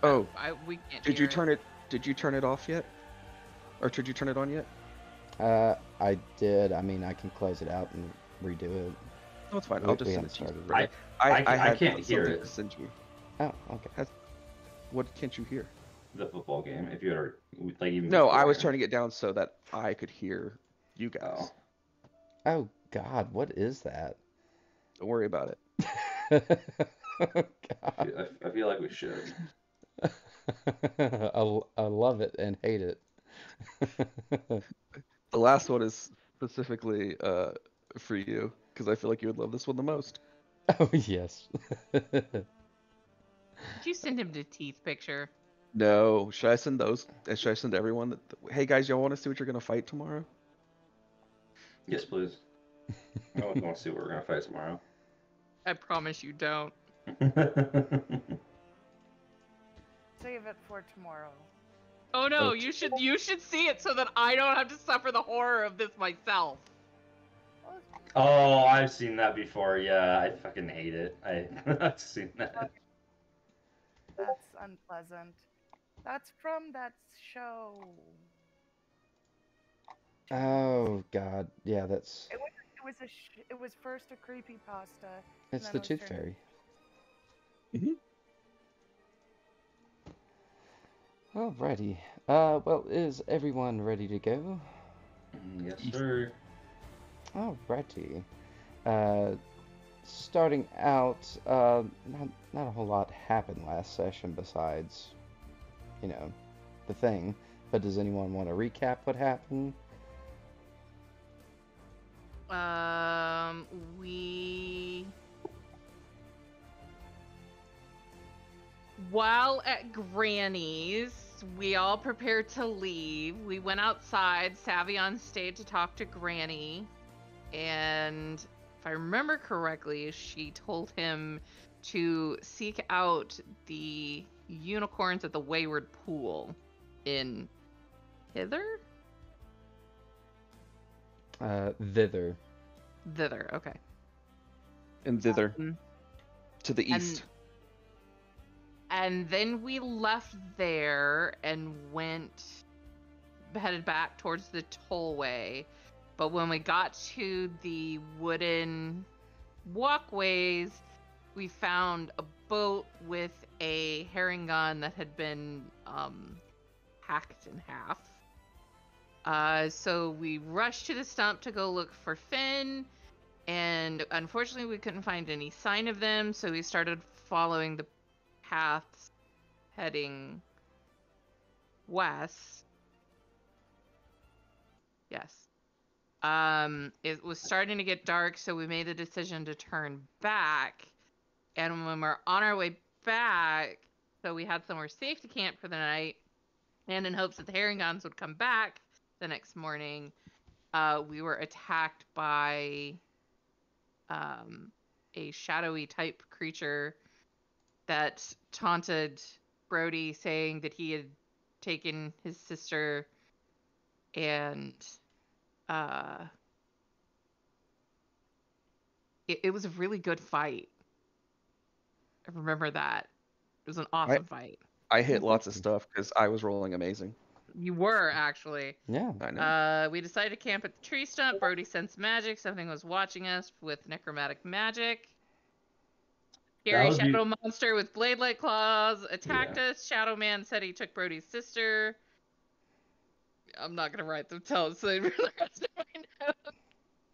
Oh, We can't did hear you turn it? Did you turn it off yet? Or did you turn it on yet? I did. I mean, I can close it out and redo it. No, it's fine. I'll We just send haven't it to you started separately. it. I I had can't hear something it. to send you. Oh, okay. What can't you hear? The football game. If you ever like even No, I was beforehand. turning it down so that I could hear you Oh. guys. Oh God, what is that? Don't worry about it. Oh, God. I feel like we should. I love it and hate it. The last one is specifically for you because I feel like you would love this one the most. Oh yes. Did you send him the teeth picture? No, should I send those? Should I send everyone that? Hey guys, y'all want to see what you're gonna fight tomorrow? Yes, please. I want to see what we're gonna fight tomorrow. I promise you don't. Save it for tomorrow. Oh no, Okay. you should see it so that I don't have to suffer the horror of this myself. Oh, I've seen that before. Yeah, I fucking hate it. I've seen that. That's unpleasant. That's from that show. Oh God, yeah, that's It was first a creepypasta. it's then the it was Tooth turned Fairy. Mhm. Alrighty. Well, is everyone ready to go? Yes, sir. Alrighty. Starting out, not a whole lot happened last session besides, you know, the thing. But does anyone want to recap what happened? We while at Granny's, we all prepared to leave. We went outside. Savion stayed to talk to Granny, and if I remember correctly, she told him to seek out the unicorns at the Wayward Pool in Hither? Thither. Thither, okay. And thither Um, to the east. And then we left there and headed back towards the tollway. But when we got to the wooden walkways, we found a boat with a herring gun that had been hacked in half. So we rushed to the stump to go look for Finn, and unfortunately we couldn't find any sign of them, so we started following the paths heading west. Yes. It was starting to get dark, so we made the decision to turn back. And when we're on our way back, so we had somewhere safe to camp for the night, and in hopes that the herring guns would come back the next morning, we were attacked by a shadowy type creature that taunted Brody, saying that he had taken his sister, and it was a really good fight. I remember that. It was an awesome fight. I hit lots of stuff because I was rolling amazing. You were, actually. Yeah. I know. We decided to camp at the tree stump. Brody sensed magic. Something was watching us with necromantic magic. Scary shadow monster with blade-like claws attacked us. Shadow Man said he took Brody's sister. I'm not gonna write them. Tell us the rest of my notes.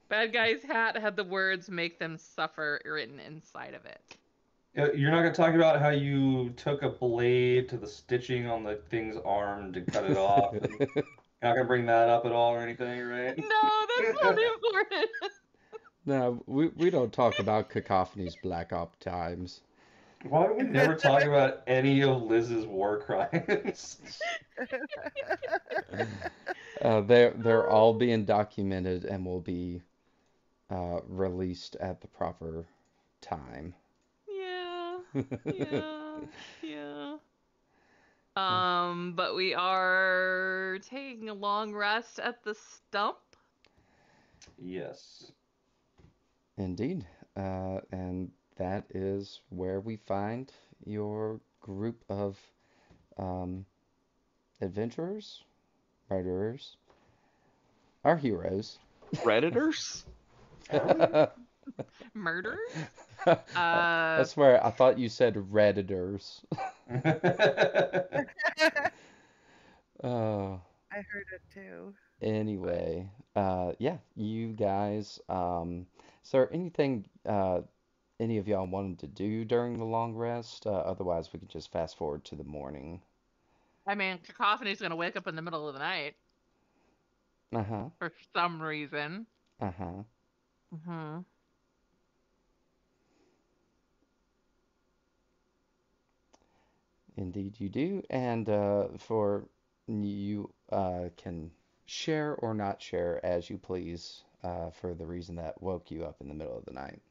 Bad guy's hat had the words "make them suffer" written inside of it. You're not gonna talk about how you took a blade to the stitching on the thing's arm to cut it off. You're not gonna bring that up at all or anything, right? No, that's not important. No, we don't talk about Cacophony's Black Op times. Why do we never talk about any of Liz's war crimes? They're all being documented and will be released at the proper time. Yeah. But we are taking a long rest at the stump. Yes. Indeed. And that is where we find your group of adventurers, murderers, our heroes. Redditors? Murderers? I swear, I thought you said redditors. Uh, I heard it too. anyway, yeah, you guys. Is there anything any of y'all wanted to do during the long rest? Otherwise, we can just fast forward to the morning. I mean, Cacophony's gonna wake up in the middle of the night Uh-huh. for some reason. Uh-huh. Hmm. Indeed, you do. And for you can share or not share as you please for the reason that woke you up in the middle of the night.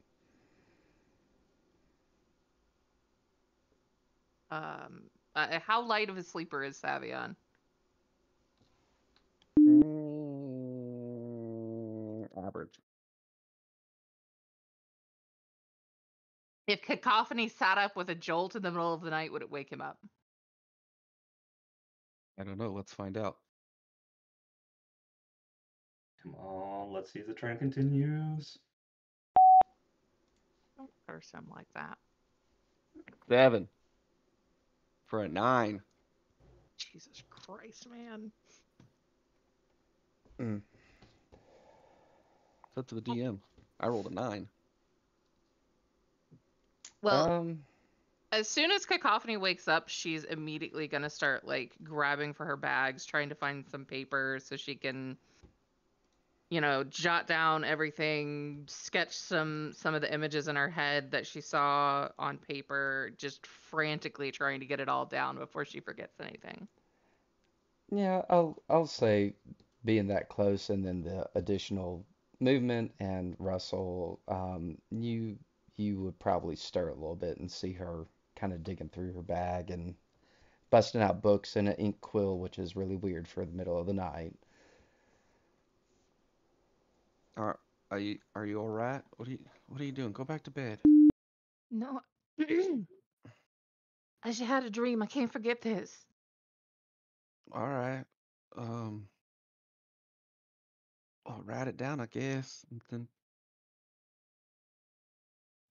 How light of a sleeper is Savion? Average. If Cacophony sat up with a jolt in the middle of the night, would it wake him up? I don't know. Let's find out. Come on, let's see if the trend continues. Don't curse him like that. 7 for a 9. Jesus Christ, man. Mm. It's up to the DM. I rolled a 9. Well, as soon as Cacophony wakes up, she's immediately gonna start like grabbing for her bags, trying to find some paper so she can, jot down everything, sketch some of the images in her head that she saw on paper, just frantically trying to get it all down before she forgets anything. Yeah, I'll say being that close and then the additional movement and Russell, you would probably stir a little bit and see her kind of digging through her bag and busting out books and an ink quill, which is really weird for the middle of the night. Are you all right? What are you doing? Go back to bed. No. I just had a dream. I can't forget this. All right. Um, I'll write it down, I guess. And then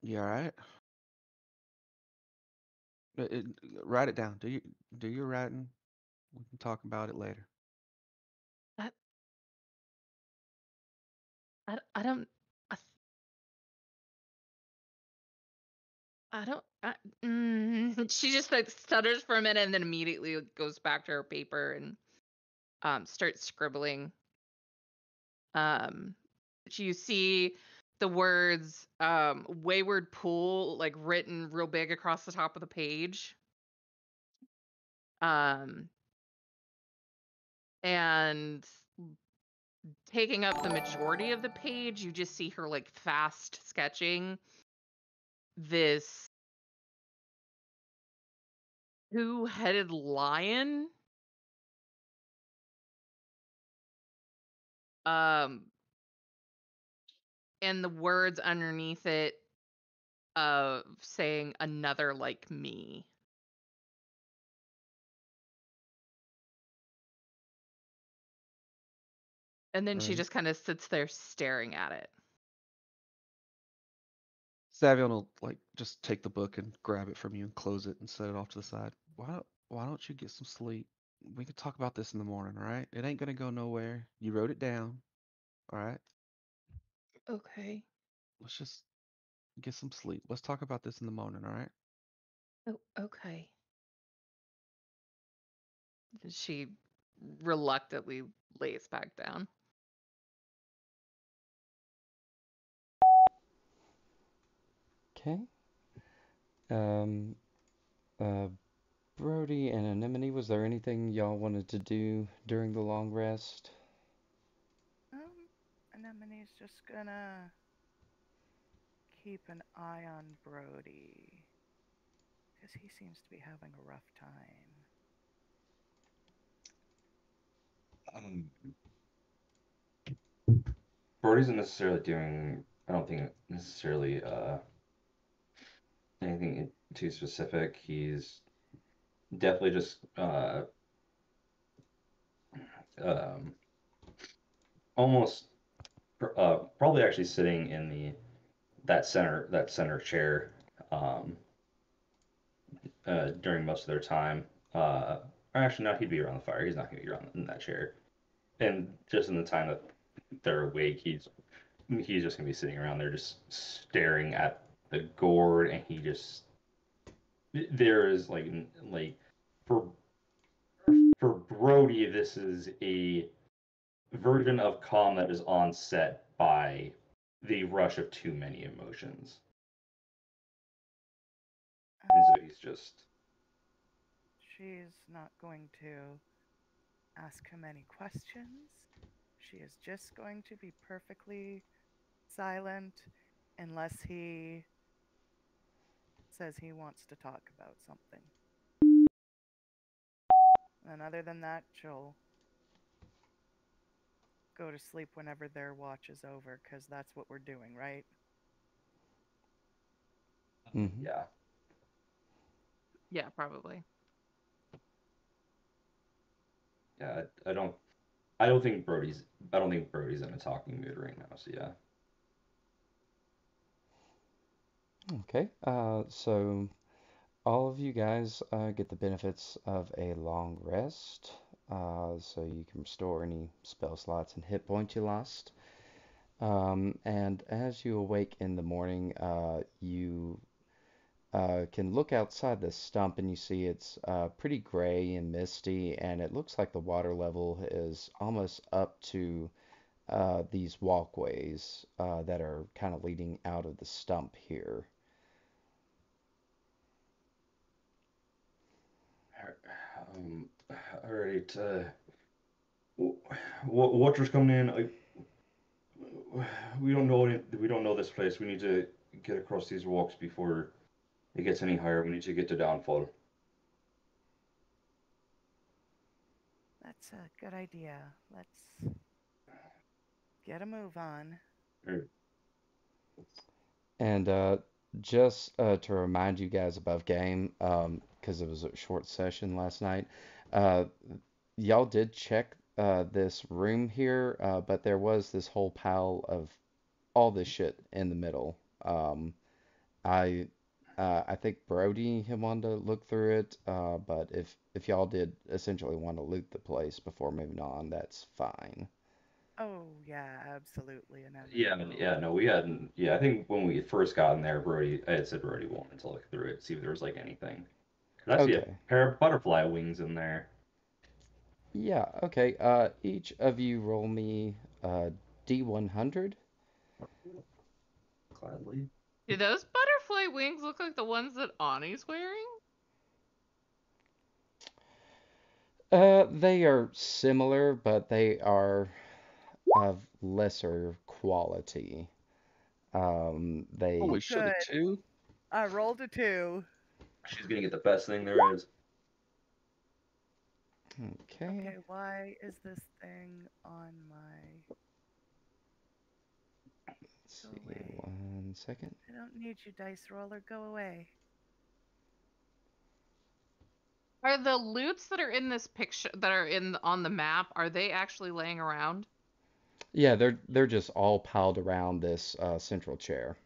you all right? Write it down. Do your writing. We can talk about it later. I, I don't. I, I don't. She just like stutters for a minute and then immediately goes back to her paper and starts scribbling. You see the words "Wayward Pool" like written real big across the top of the page. And taking up the majority of the page, you just see her like fast sketching this two-headed lion. And the words underneath it saying "another like me." And then she Right. just kind of sits there staring at it. Savion will like just take the book and grab it from you and close it and set it off to the side. Why don't you get some sleep? We can talk about this in the morning, all right? It ain't gonna go nowhere. You wrote it down, all right? Okay. Let's just get some sleep. Let's talk about this in the morning, all right? Oh, okay. She reluctantly lays back down. Okay. Um, uh, Brody and Anemone, was there anything y'all wanted to do during the long rest? Anemone's just gonna keep an eye on Brody because he seems to be having a rough time. Brody's not necessarily doing, I don't think necessarily anything too specific. He's definitely just um, almost probably actually sitting in the that center chair um, during most of their time. Or actually, no, he'd be around the fire. He's not going to be around in that chair. And just in the time that they're awake, he's just going to be sitting around there, just staring at the gourd, and he just there is like for for Brody, this is a version of calm that is onset by the rush of too many emotions. And so he's just She's not going to ask him any questions. She is just going to be perfectly silent unless he says he wants to talk about something. And other than that, she'll go to sleep whenever their watch is over, because that's what we're doing, right? Mm-hmm. yeah. Yeah, probably. Yeah, I don't think Brody's in a talking mood right now, so yeah. Okay. So all of you guys get the benefits of a long rest. So you can restore any spell slots and hit points you lost. And as you awake in the morning, you can look outside the stump and you see it's pretty gray and misty, and it looks like the water level is almost up to these walkways that are kind of leading out of the stump here. Um, all right. Water's coming in. We don't know this place. We need to get across these walks before it gets any higher. We need to get to downfall. That's a good idea. Let's get a move on. Er, And just to remind you guys above game, because it was a short session last night, uh, y'all did check this room here, but there was this whole pile of all this shit in the middle. I I think Brody had wanted to look through it, but if y'all did essentially want to loot the place before moving on, that's fine. Oh, yeah, absolutely. Yeah, yeah, no, we hadn't. Yeah, I think when we first got in there, I had said Brody wanted to look through it, see if there was like anything. 'Cause I see a Okay. pair of butterfly wings in there. Yeah, okay. Each of you roll me D100. Gladly. Do those butterfly wings look like the ones that Ani's wearing? They are similar, but they are of lesser quality. Oh, Holy They shit, a good. two? I rolled a 2. She's gonna get the best thing there is. Okay. Okay, why is this thing on my... Let's Go see, away. 1 second. I don't need you, dice roller. Go away. Are the loots that are in this picture that are on the map, are they actually laying around? Yeah, they're just all piled around this central chair.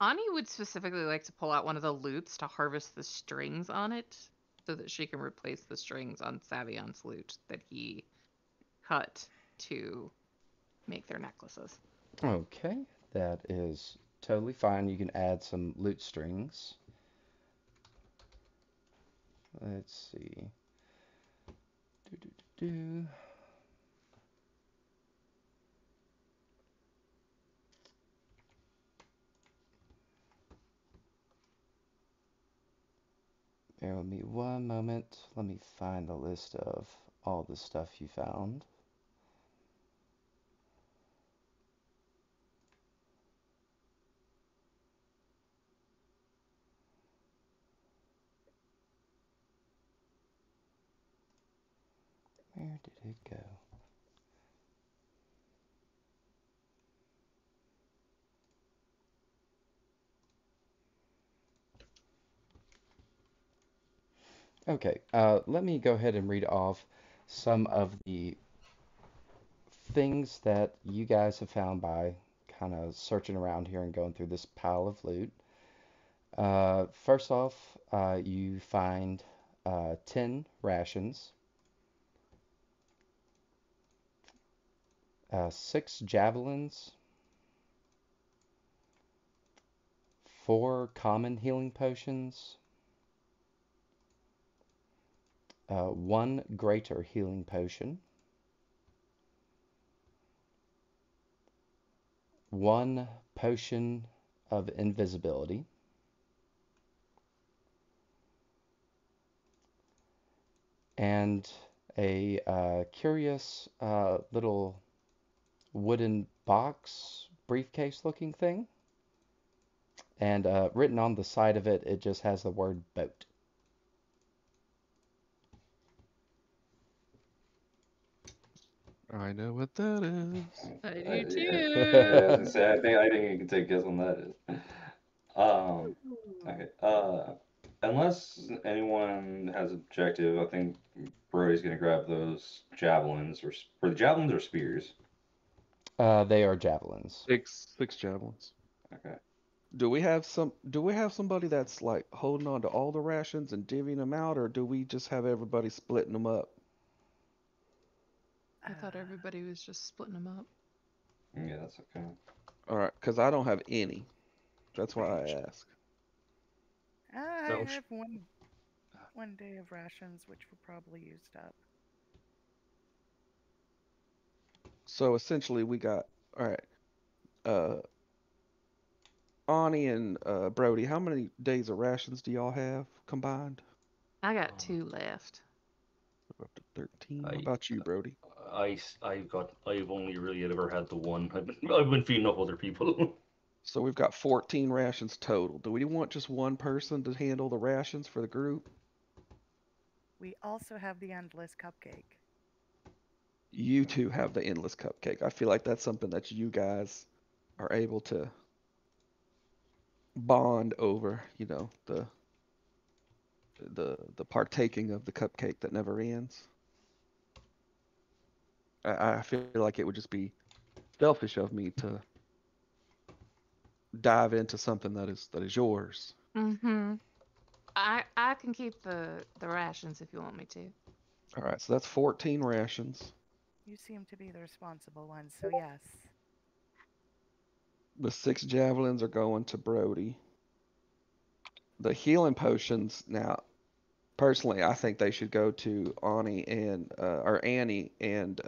Ani would specifically like to pull out one of the loots to harvest the strings on it so that she can replace the strings on Savion's lute that he cut to make their necklaces. Okay, that is totally fine. You can add some loot strings. Let's see. Do, do, do, do. Bear with me one moment. Let me find the list of all the stuff you found. Where did it go? Okay, let me go ahead and read off some of the things that you guys have found by kind of searching around here and going through this pile of loot. First off, you find 10 rations, 6 javelins, 4 common healing potions, 1 greater healing potion, 1 potion of invisibility, and a curious little wooden box, briefcase looking thing. And written on the side of it, it just has the word boat. I know what that is. I Yeah, do yeah, I was gonna too. say, I think you can take a guess on that is. Um, okay. Unless anyone has objective, I think Brody's gonna grab those javelins or the javelins or spears. They are javelins. Six javelins. Okay. Do we have somebody that's like holding on to all the rations and divvying them out, or do we just have everybody splitting them up? I thought Uh, everybody was just splitting them up. Yeah, that's okay. All right, because I don't have any. That's why I ask. I No, have one day of rations, which were probably used up. So essentially, we got all right. Uh, Ani and Brody, how many days of rations do y'all have combined? I got 2 left. We're up to 13. What I, about you, Brody? I've only really ever had the one. I've been feeding up other people. So we've got 14 rations total. Do we want just one person to handle the rations for the group? We also have the endless cupcake. You two have the endless cupcake. I feel like that's something that you guys are able to bond over, the partaking of the cupcake that never ends. I feel like it would just be selfish of me to dive into something that is yours. Mm-hmm. I can keep the rations if you want me to. All right, so that's 14 rations. You seem to be the responsible one, so yes. The 6 javelins are going to Brody. The healing potions now, personally, I think they should go to Annie and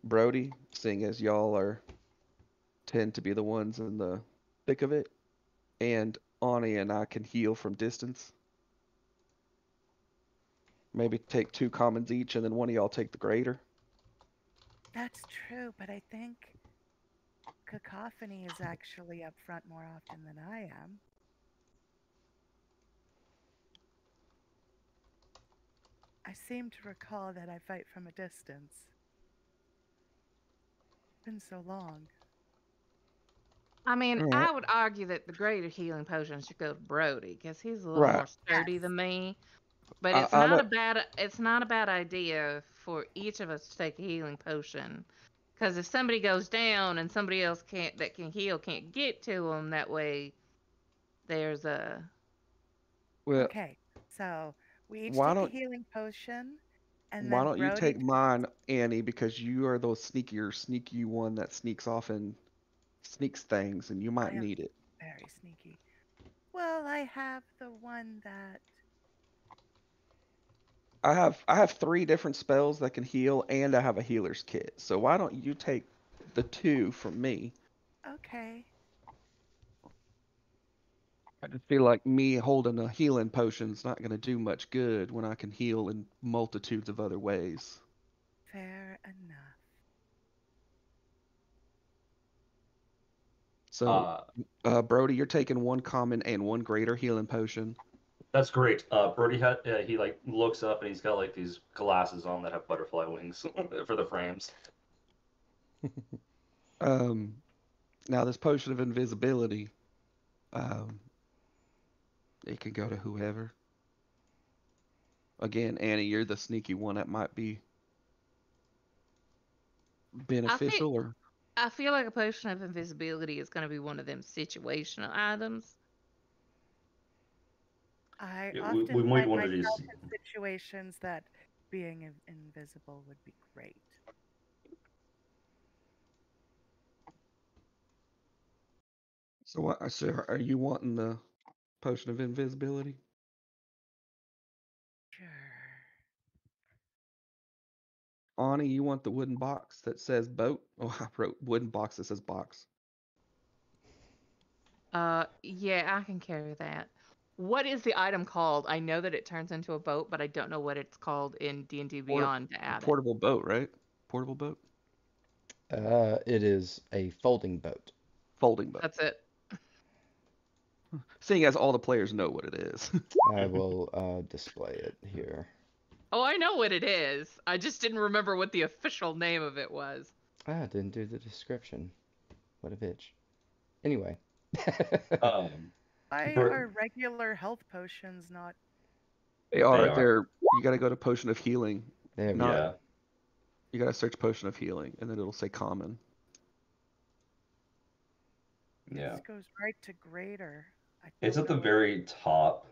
Brody, seeing as y'all are tend to be the ones in the thick of it, and Ani and I can heal from distance. Maybe take 2 commons each, and then one of y'all take the greater. That's true, but I think Cacophony is actually up front more often than I am. I seem to recall that I fight from a distance. Been so long. I mean, All right. I would argue that the greater healing potion should go to Brody because he's a little Right. more sturdy than me. But I, I know. it's not a bad idea for each of us to take a healing potion. Because if somebody goes down and somebody else that can heal can't get to them, that way there's a. Well, Okay, so we each why take a don't healing potion, and why then don't you Brody take takes. mine, Annie, because you are the sneaky one that sneaks off and sneaks things, and you I might am need it. very sneaky. Well, I have the one that. I have 3 different spells that can heal, and I have a healer's kit. So why don't you take the 2 from me? Okay, I just feel like me holding a healing potion is not going to do much good when I can heal in multitudes of other ways. fair enough. So, uh, Brody, you're taking 1 common and 1 greater healing potion. that's great. Brody he like looks up and he's got like these glasses on that have butterfly wings for the frames. Um, Now this potion of invisibility, um, it can go to whoever. Again, Annie, you're the sneaky one that might be I think beneficial, or I feel like a potion of invisibility is going to be one of them situational items. I Yeah, we often might find want to myself just. in situations that being invisible would be great. so what? So are you wanting the potion of invisibility? Sure. Ani, you want the wooden box that says boat? Oh, I wrote wooden box that says box. Yeah, I can carry that. What is the item called? I know that it turns into a boat, but I don't know what it's called in D&D Beyond to add it. Portable boat, right? Portable boat? It is a folding boat. Folding boat. That's it. Seeing as all the players know what it is. I will display it here. Oh, I know what it is. I just didn't remember what the official name of it was. I didn't do the description. What a bitch. Anyway. Why Bert- are regular health potions not? They are. are. They're. You got to go to potion of healing. There we Not. Yeah. You got to search potion of healing, and then it'll say common. Yeah. This goes right to greater. I It's don't at the know what- very top.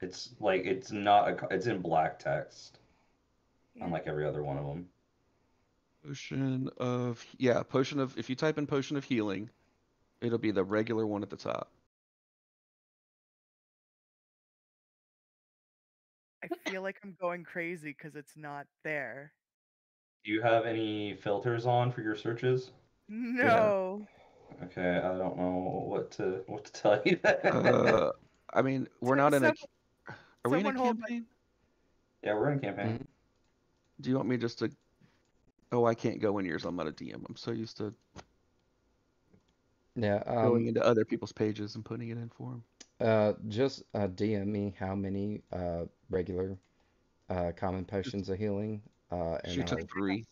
It's like it's not a. It's in black text, Yeah. unlike every other one of them. Potion of if you type in potion of healing, it'll be the regular one at the top. I feel like I'm going crazy because it's not there. Do you have any filters on for your searches? No. Okay, I don't know what to tell you. I mean, we're not in a. Are we in a someone hold my- campaign? Yeah, we're in a campaign. Mhm. Do you want me just to? Oh, I can't go in yours. I'm not a DM. I'm so used to Yeah. going into other people's pages and putting it in for them. Just DM me how many regular common potions of healing. And She took I'll, 3.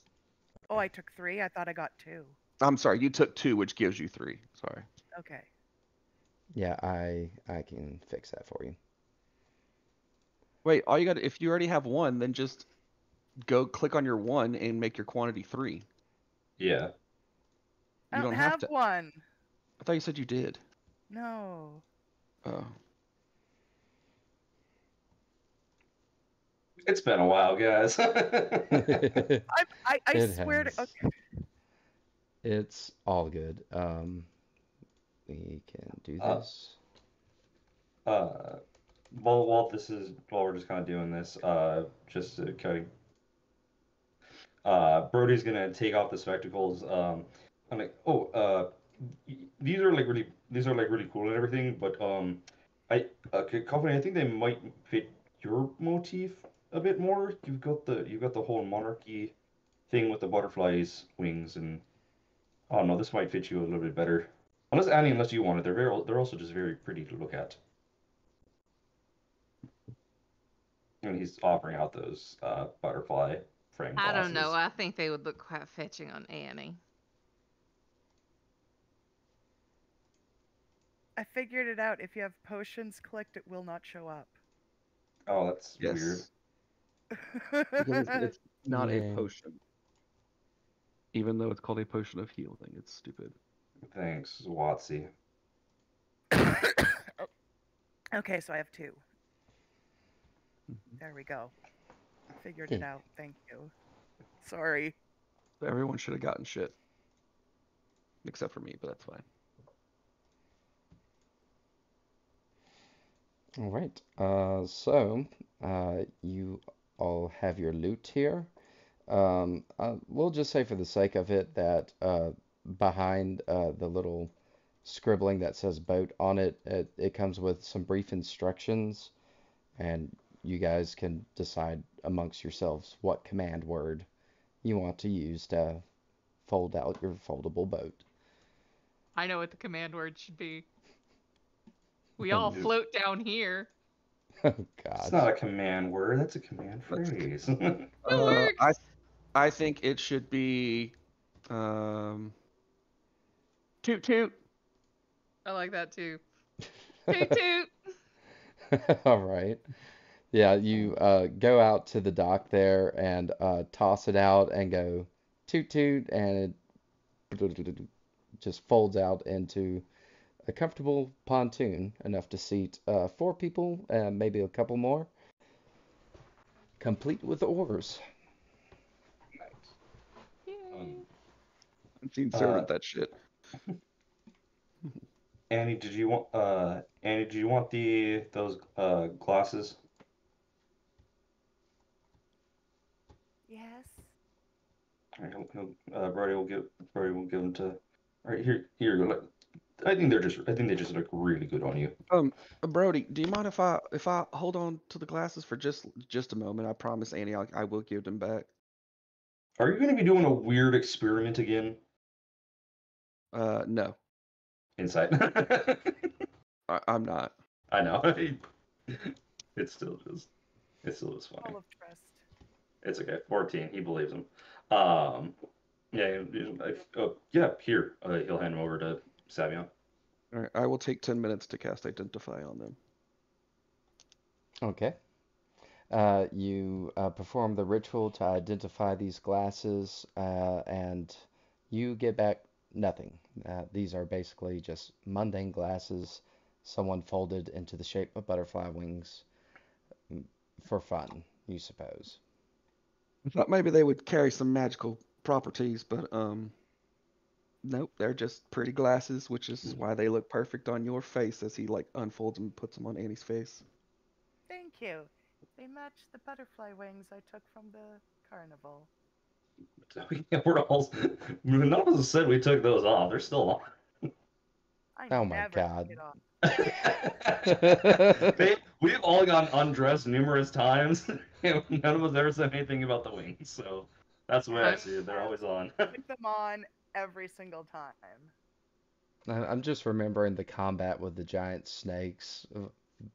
Oh, I took 3. I thought I got 2. I'm sorry, you took 2, which gives you 3. Sorry. Okay. yeah, I can fix that for you. Wait, all you got if you already have 1, then just go click on your 1 and make your quantity 3. Yeah. I You don't don't have have to. one. I thought you said you did. No. Oh. It's been a while, guys. It I swear to. has. Okay. It's all good. We can do Uh, this. while we're just kind of doing this, just to kind of, Brody's gonna take off the spectacles. I'm like, these are like really cool and everything, but company, I think they might fit your motif a bit more. You've got the whole monarchy thing with the butterflies wings, and I don't know, this might fit you a little bit better. Unless you want it, they're also just very pretty to look at. And he's offering out those butterfly frame I don't know. glasses. I think they would look quite fetching on Annie. I figured it out. If you have potions clicked, it will not show up. Oh, that's Yes. weird. Because it's not a Yeah. potion. Even though it's called a potion of healing, it's stupid. Thanks, Watsy. Okay, so I have 2. Mhm. There we go. Figured Yeah. it out. Thank you. Sorry. Everyone should have gotten shit. Except for me, but that's fine. All right. So you all have your loot here. We'll just say for the sake of it that behind the little scribbling that says boat on it, it comes with some brief instructions, and you guys can decide amongst yourselves what command word you want to use to fold out your foldable boat. I know what the command word should be. We all dude. float down here. Oh, It's God. not a command word, that's a command That's a phrase. I think it should be toot toot. I like that too. Toot toot. All right. Yeah, you go out to the dock there and toss it out and go toot toot, and it just folds out into a comfortable pontoon, enough to seat four people, and maybe a couple more, complete with oars. Nice. Yay. I've seen Uh, servant that shit. Annie, did you want those glasses? Yes. All right, Brody will give them to. All right, here you go. I think they just look really good on you. Um, Brody, do you mind if I hold on to the glasses for just a moment? I promise Annie I will give them back. Are you going to be doing a weird experiment again? No, Inside. I'm not. I know. It's still just it's still just funny. All of trust. It's okay. 14. He believes him. Um, yeah, yeah. Here, he'll hand him over to Savion. All right, I will take 10 minutes to cast Identify on them. Okay. You perform the ritual to identify these glasses, and you get back nothing. These are basically just mundane glasses someone folded into the shape of butterfly wings for fun, you suppose. I thought maybe they would carry some magical properties, but nope, they're just pretty glasses, which is why they look perfect on your face as he like unfolds them and puts them on Annie's face. Thank you. They match the butterfly wings I took from the carnival. We're all. None of us said we took those off. They're still I Oh my never God. took it off. on. We've all gone undressed numerous times. And none of us ever said anything about the wings. So that's the way I I'm see it. They're always on. Put them on every single time. I'm just remembering the combat with the giant snakes.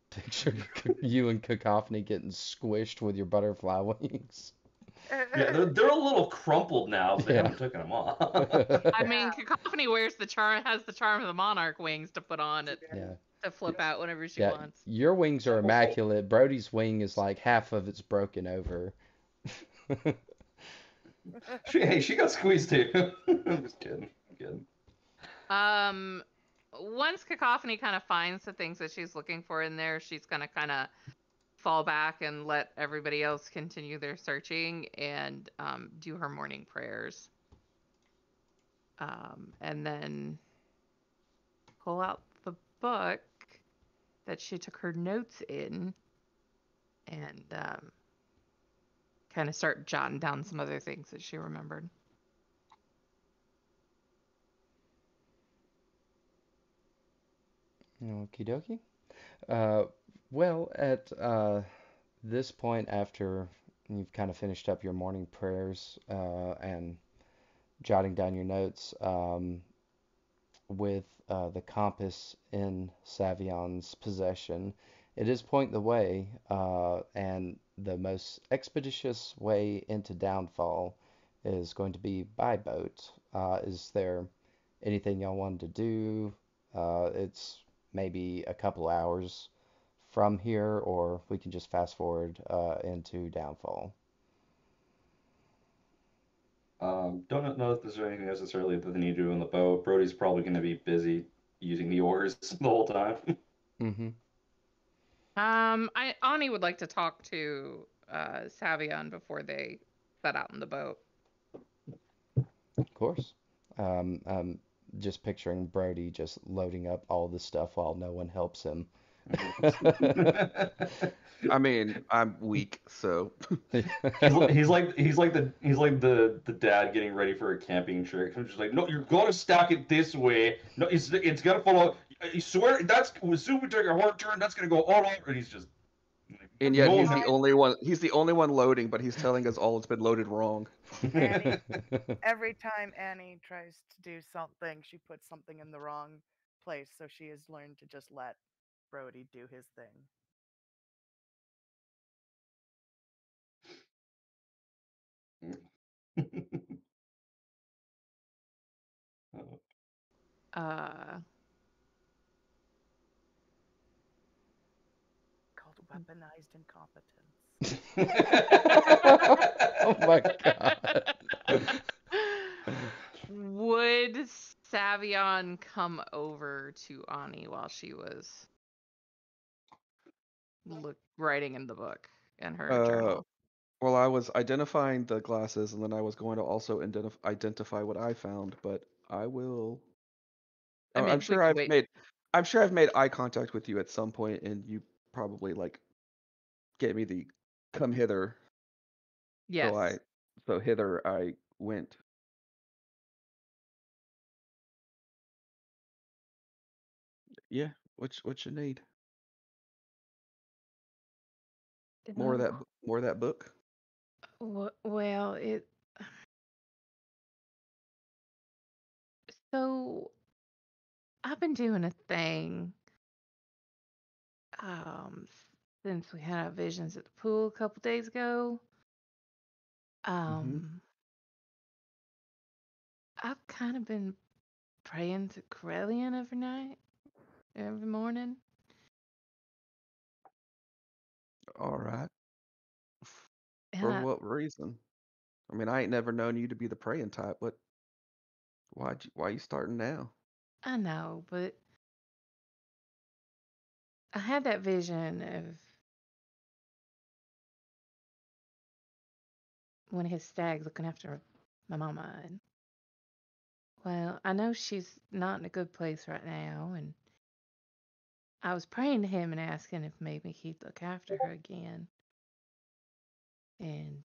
Picture you and Cacophony getting squished with your butterfly wings. Yeah, they're a little crumpled now, but they Yeah. haven't taken them off. I mean, Cacophony wears has the charm of the monarch wings to put on it Yeah. to flip out whenever she Yeah. wants. Your wings are immaculate. Brody's wing is like half of it's broken over. She got squeezed too. I'm just kidding. I'm kidding. Um, Once Cacophony kind of finds the things that she's looking for in there, she's gonna kind of fall back and let everybody else continue their searching and do her morning prayers. And then pull out the book that she took her notes in and kind of start jotting down some other things that she remembered. Okie dokie. Uh, well, at this point, after you've kind of finished up your morning prayers and jotting down your notes, with the compass in Savion's possession, it is pointing the way, and the most expeditious way into Downfall is going to be by boat. Is there anything y'all wanted to do? It's maybe a couple hours from here, or we can just fast forward into Downfall. Don't know if there's anything necessarily that they need to do on the boat. Brody's probably going to be busy using the oars the whole time. Mm-hmm. Ani would like to talk to Savion before they set out in the boat. Of course. Just picturing Brody just loading up all the stuff while no one helps him. I mean, I'm weak, so he's like the dad getting ready for a camping trip. I'm just like, no, you're gonna stack it this way. No, it's gotta follow. I swear that's as soon as we take a hard turn, that's gonna go all over. And he's just and yet he's Moses. the only one. He's the only one loading, but he's telling us all it's been loaded wrong. Annie, every time Annie tries to do something, she puts something in the wrong place, so she has learned to just let Brody do his thing. Uh, Called weaponized incompetence. Oh my God. Would Savion come over to Ani while she was writing in the book in her journal? Well, I was identifying the glasses, and then I was going to also identify what I found. But I will. I I'm mean, we sure could I've wait. made. I'm sure I've made eye contact with you at some point, and you probably like gave me the come hither. So Yes. hither I went. Yeah. What you need? More of that. More of that book. Well, it. So I've been doing a thing um since we had our visions at the pool a couple days ago. Mm-hmm. Um, I've kind of been praying to Corellian every night, every morning. All right. And For what reason? I mean, I ain't never known you to be the praying type. Why you starting now? I know, but I had that vision of one of his stags looking after my mama. And, well, I know she's not in a good place right now. And I was praying to him and asking if maybe he'd look after her again. And,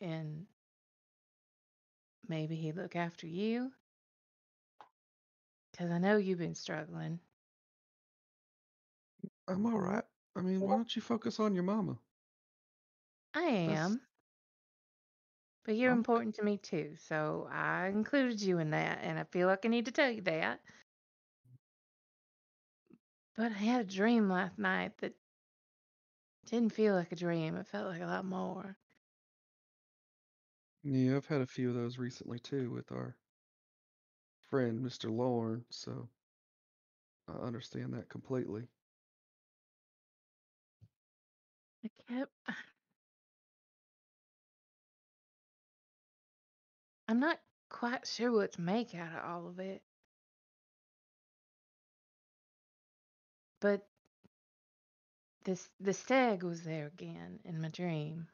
and maybe he'd look after you. Because I know you've been struggling. I'm all right. I mean, why don't you focus on your mama? I That's am. But you're I'm important to me too, so I included you in that, and I feel like I need to tell you that. But I had a dream last night that didn't feel like a dream. It felt like a lot more. Yeah, I've had a few of those recently too with our friend Mr. Lorne, so I understand that completely. I kept. I'm not quite sure what to make out of all of it. But the stag was there again in my dream,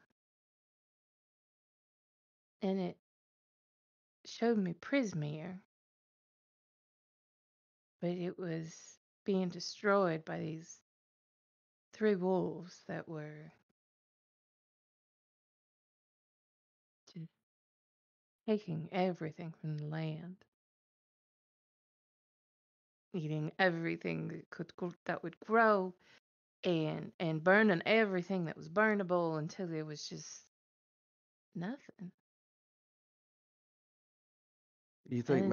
and it showed me Prismere, but it was being destroyed by these three wolves that were just taking everything from the land, eating everything that would grow, and burning everything that was burnable until there was just nothing. You think And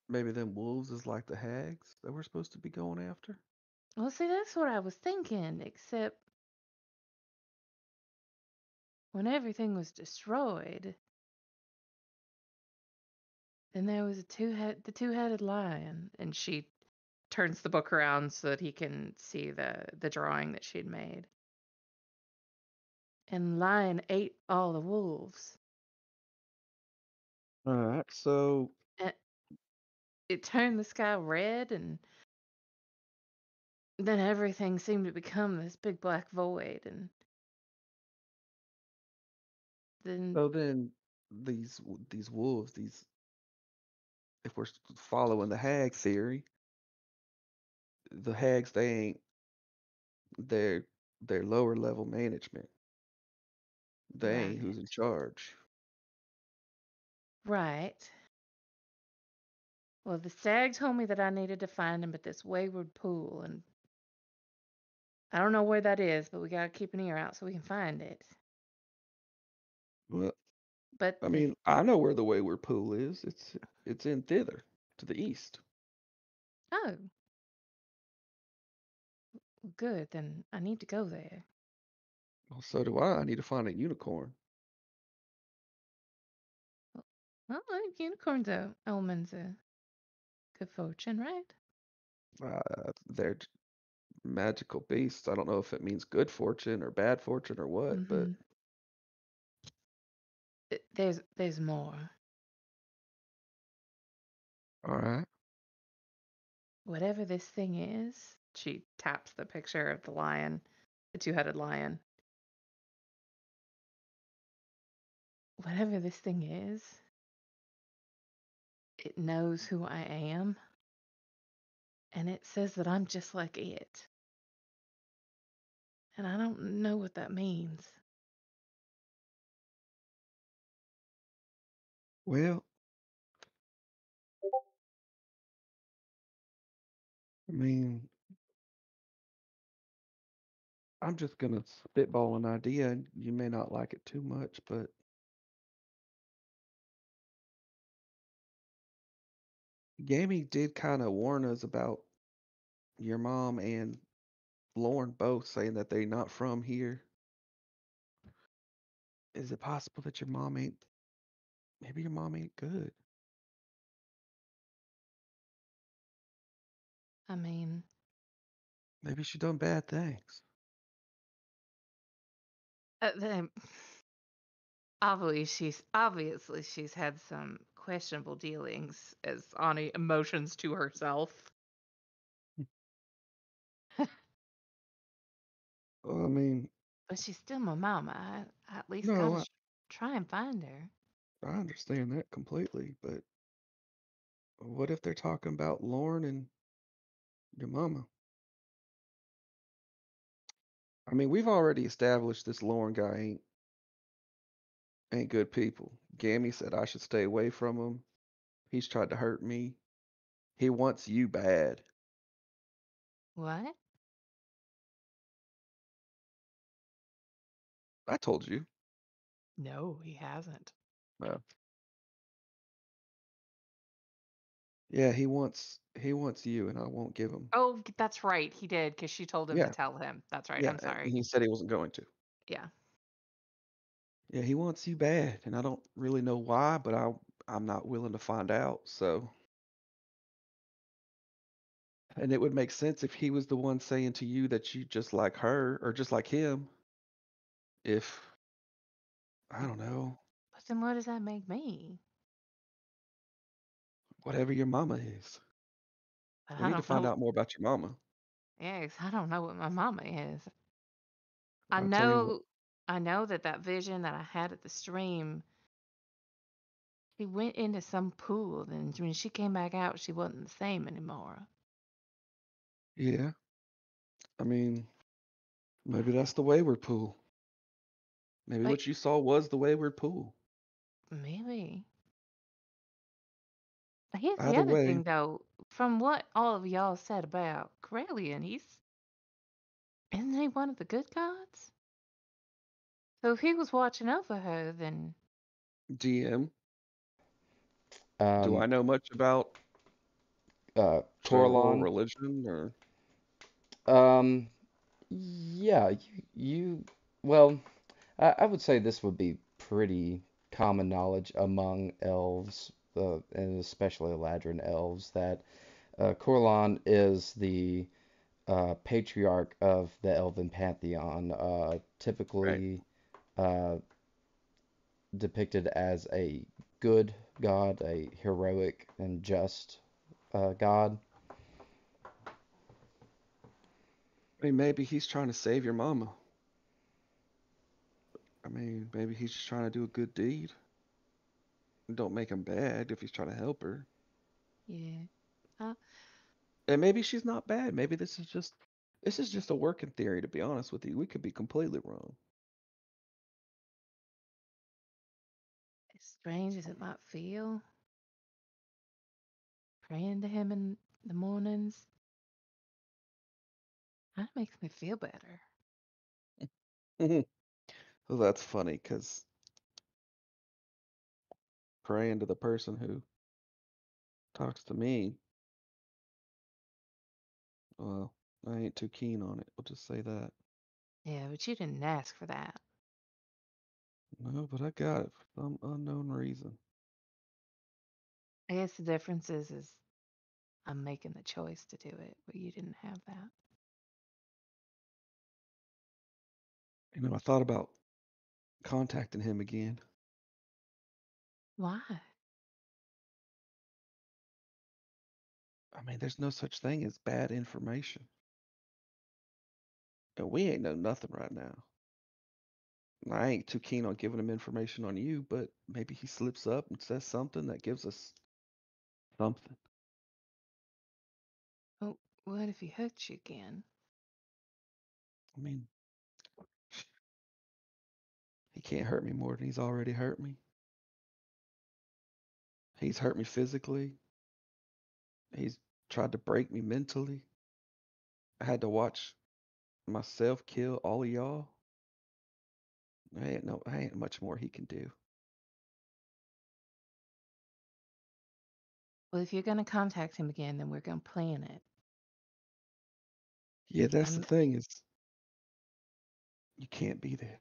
maybe them wolves is like the hags that we're supposed to be going after? well, see, that's what I was thinking. Except when everything was destroyed, then there was the two-headed lion, and she turns the book around so that he can see the drawing that she'd made. And lion ate all the wolves. All right, so And it turned the sky red, and then everything seemed to become this big black void. And then, then these wolves, if we're following the hag theory, the hags they ain't they're lower level management. They ain't right, who's in charge. right. Well, the stag told me that I needed to find him at this wayward pool, and I don't know where that is, but we gotta keep an ear out so we can find it. Well, But I mean, I know where the Wayward Pool is. It's in thither to the east. oh, good. Then I need to go there. Well, so do I. I need to find a unicorn. Well, unicorns are omens of good fortune, right? They're magical beasts. I don't know if it means good fortune or bad fortune or what, but There's more. all right. Whatever this thing is, she taps the picture of the lion, the two-headed lion. Whatever this thing is, it knows who I am, and it says that I'm just like it. And I don't know what that means. Well, I mean, I'm just gonna spitball an idea, and you may not like it too much, but Gammy did kind of warn us about your mom and Lauren both saying that they're not from here. Is it possible that maybe your mom ain't good? I mean, Maybe she done bad things. then obviously she's had some questionable dealings as Ani emotions to herself. Well, I mean, But she's still my mama. I at least no, gotta try and find her. I understand that completely, but what if they're talking about Lauren and your mama? I mean, we've already established this Lauren guy ain't good people. Gammy said I should stay away from him. He's tried to hurt me. He wants you bad. What? I told you. No, he hasn't. Uh, yeah, he wants you, and I won't give him. Oh, that's right. He did because she told him to Yeah, tell him. That's right. yeah. I'm And sorry. he said he wasn't going to. Yeah. Yeah, he wants you bad, and I don't really know why, but I'm not willing to find out. So, and it would make sense if he was the one saying to you that you just like her or just like him. If I don't know, But then what does that make me? whatever your mama is. But We I need to don't find know. out more about your mama. Yeah, 'cause I don't know what my mama is. I I'll tell you what. know, I know that vision that I had at the stream, she went into some pool, and when she came back out, she wasn't the same anymore. Yeah, I mean, maybe that's the wayward pool. Maybe Like, what you saw was the wayward pool. maybe. Here's the Either other way, thing, though. From what all of y'all said about Corellian, isn't he one of the good gods? So if he was watching over her, then DM, do Um, I know much about or Coralon, religion or um, yeah, well, I would say this would be pretty common knowledge among elves, and especially Eladrin elves, that Coralon is the patriarch of the Elven pantheon, right? typically uh, depicted as a good god, a heroic and just god. I mean, maybe he's trying to save your mama. I mean, maybe he's just trying to do a good deed. Don't make him bad if he's trying to help her. yeah. Uh, And maybe she's not bad. Maybe this is just a working theory, to be honest with you. We could be completely wrong. as strange as it might feel, praying to him in the mornings, that makes me feel better. Well, that's funny because praying to the person who talks to me, well, I ain't too keen on it. We'll just say that. Yeah, but you didn't ask for that. No, but I got it for some unknown reason. I guess the difference is I'm making the choice to do it, but you didn't have that. I thought about contacting him again. Why? I mean, there's no such thing as bad information. And we ain't know nothing right now. And I ain't too keen on giving him information on you, but maybe he slips up and says something that gives us something. Oh, what if he hurts you again? I mean, he can't hurt me more than he's already hurt me. He's hurt me physically. He's tried to break me mentally. I had to watch myself kill all of y'all. I ain't much more he can do. Well, if you're going to contact him again, then we're going to plan it. Yeah, that's the I'm, thing is you can't be there.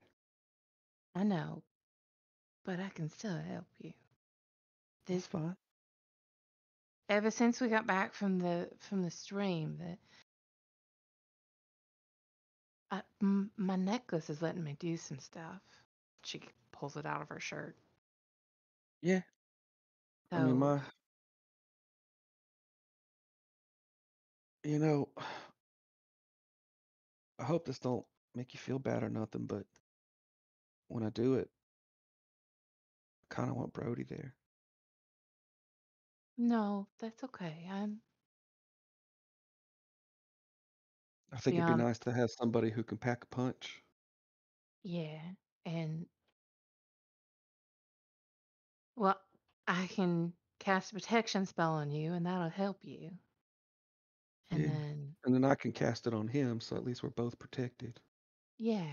I know, but I can still help you. That's fine. Ever since we got back from the stream, my necklace is letting me do some stuff. She pulls it out of her shirt. Yeah. So, I mean, I hope this don't make you feel bad or nothing, but when I do it, I kind of want Brody there. no, that's okay. I think it'd be nice to have somebody who can pack a punch. Yeah, and well, I can cast a protection spell on you, and that'll help you. And Yeah. then, And then I can cast it on him, so at least we're both protected. yeah,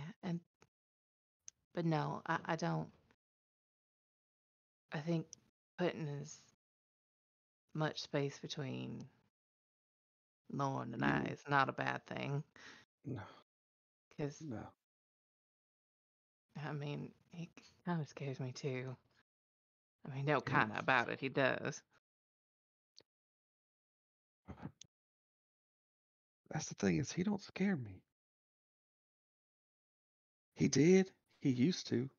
but no, I don't. I think putting as much space between Lauren and I is not a bad thing. No. Because, No. I mean, he kind of scares me too. I mean, no, Yeah. kind of about it. He does. That's the thing is he don't scare me. He did. He used to.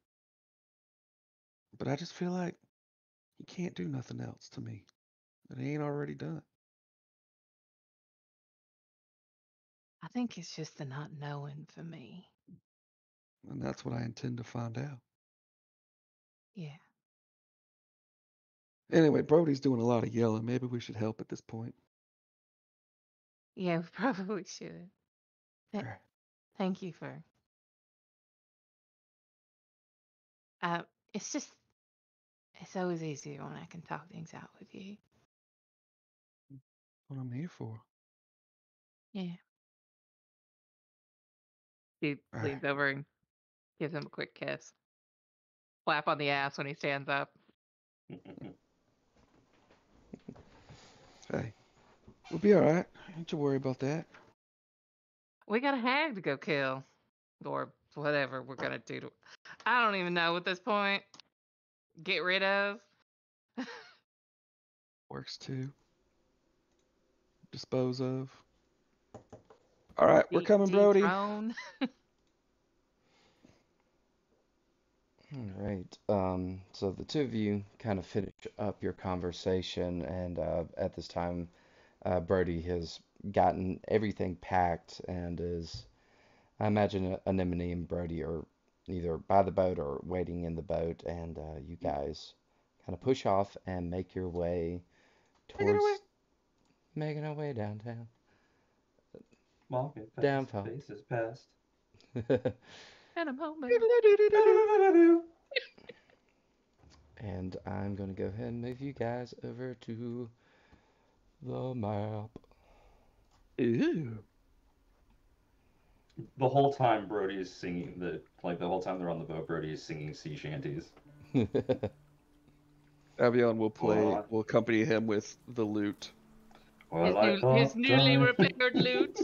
But I just feel like he can't do nothing else to me that he ain't already done. I think it's just the not knowing for me. And that's what I intend to find out. Yeah. Anyway, Brody's doing a lot of yelling. Maybe we should help at this point. Yeah, we probably should. All right. Thank you for. It's just, it's always easier when I can talk things out with you. What I'm here for. Yeah. He All leans right. over and gives him a quick kiss. Slap on the ass when he stands up. Hey, we'll be all right. Don't you worry about that. We got a hag to go kill. Or whatever we're going to do to. I don't even know at this point. Get rid of. Works too. Dispose of. All right, we're coming, Brody. Dethrone. All right. So the two of you kind of finish up your conversation, and at this time, Brody has gotten everything packed and is, I imagine, Anemone and Brody are either by the boat or waiting in the boat, and you guys kind of push off and make your way towards making our way downtown. Market Downfall. faces past. And a moment. And I'm going to go ahead and move you guys over to the map. Ew. The whole time Brody is singing the whole time they're on the boat, Brody is singing sea shanties. Avion will Well, will accompany him with the loot. well, His newly repaired loot.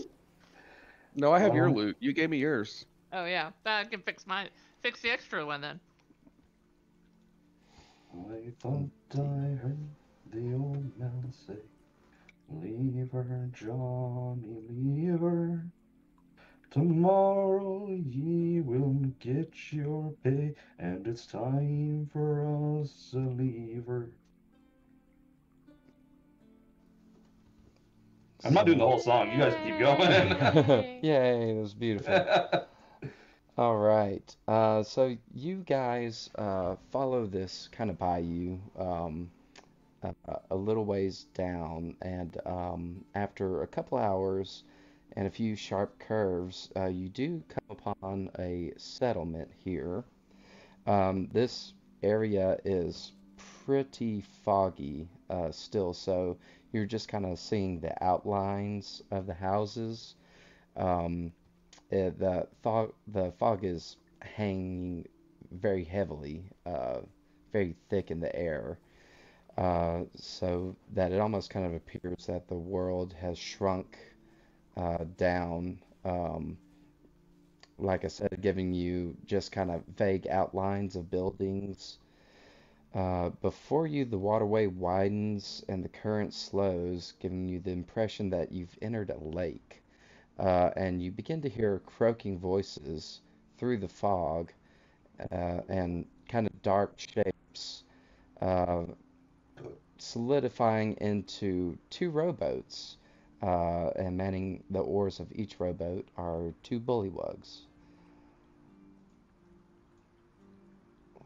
No, I have your Well, loot. You gave me yours. Oh yeah, I can fix the extra one then. I thought I heard the old man say, "Leave her, Johnny, leave her. Tomorrow ye will get your pay, and it's time for us to leave her. I'm not doing the So, whole song. You guys keep going. Yay! yay, it was beautiful. All right. So you guys follow this kind of bayou a little ways down, and after a couple hours and a few sharp curves, you do come upon a settlement here. This area is pretty foggy still, so you're just kind of seeing the outlines of the houses. Um, the fog is hanging very heavily, very thick in the air, so that it almost kind of appears that the world has shrunk down. Like I said, giving you just kind of vague outlines of buildings. Before you, the waterway widens and the current slows, giving you the impression that you've entered a lake. And you begin to hear croaking voices through the fog and kind of dark shapes uh, solidifying into two rowboats. And manning the oars of each rowboat are two bullywugs,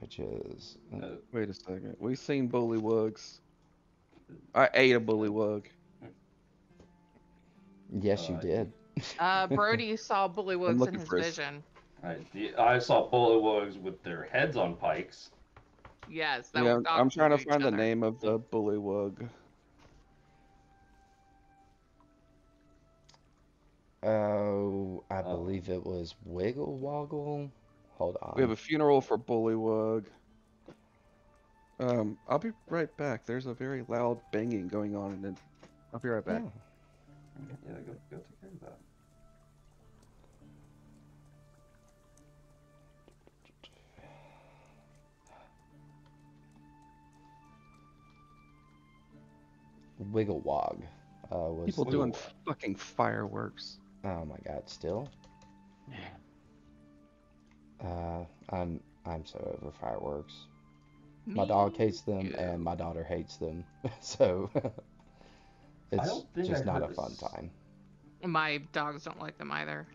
which is. Wait a second. We seen bullywugs. I ate a bullywug. Yes, you did. Brody saw I'm bullywugs in looking his for his. vision. I saw bullywugs with their heads on pikes. Yes, that Yeah, was I'm trying to each find the other. name of the bullywug. Oh, I believe it was Wiggle Woggle. Hold We have on. a funeral for bullywug. I'll be right back. There's a very loud banging going on, and then I'll be right back. Yeah. Yeah, go take care of that. Wiggle Wog was People the. doing fucking fireworks. Oh my God, still? I'm so over fireworks. My dog hates them too. and my daughter hates them. So I it's don't think just I not heard a fun this. time. My dogs don't like them either.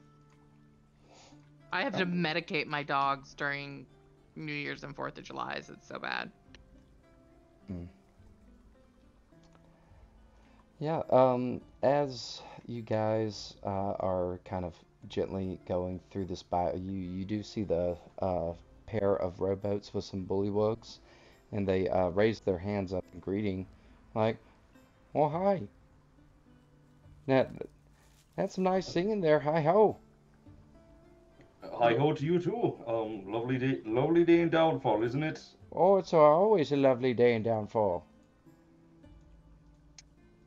I have to medicate my dogs during New Year's and 4th of July. It's so bad. Mm. Yeah, as you guys are kind of gently going through this bayou, you do see the pair of rowboats with some bullywugs, and they raise their hands up in greeting, like, "Oh hi, that that's some nice singing there. Hi ho." Hi ho to you too. Lovely day in Downfall, isn't it? Oh, it's always a lovely day in Downfall.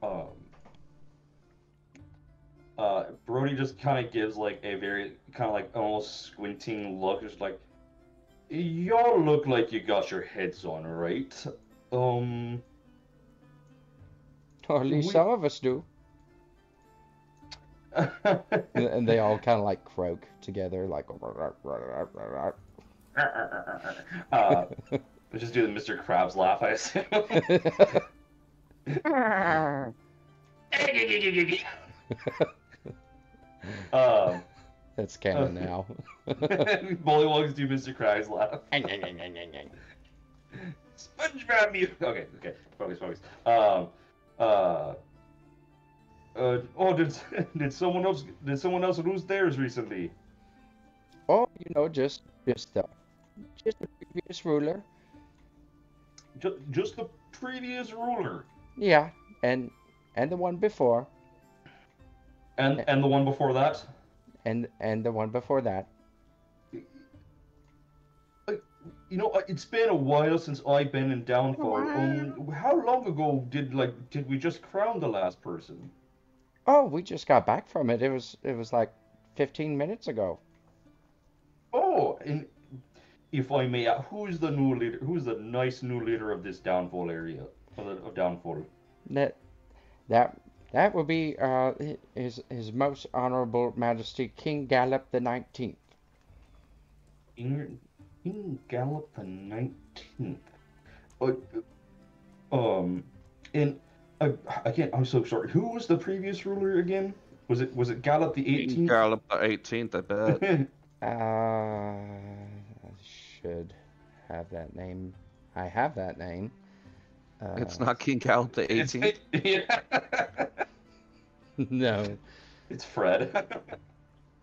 Um, Brody just kind of gives like a very kind of like almost squinting look, just like, y'all look like you got your heads on, right? Um, Or at least we. some of us do. And they all kind of like croak together, like. Just do the Mr. Krabs laugh, I assume. um, That's canon now. Bullywugs do Mr. Krabs laugh. SpongeBob music. Okay, focus. Uh, oh, did someone else lose theirs recently? Oh, just the previous ruler. Just the previous ruler. Yeah, and the one before, And the one before that. and the one before that. It's been a while since I've been in Downfall. How long ago did we just crown the last person? Oh, we just got back from it. It was like 15 minutes ago. Oh, and if I may, who's the new leader? Who's the nice new leader of this Downfall area of Downfall? That That would be His Most Honorable Majesty King Gallop the 19th. King Gallop the 19th. Uh, um, and I can't. I'm so sorry. Who was the previous ruler again? Was it Gallop the King 18th? Gallop the 18th, I bet. I should have that name. I have that name. It's not King Gallop the 18th. Yeah. No. It's Fred.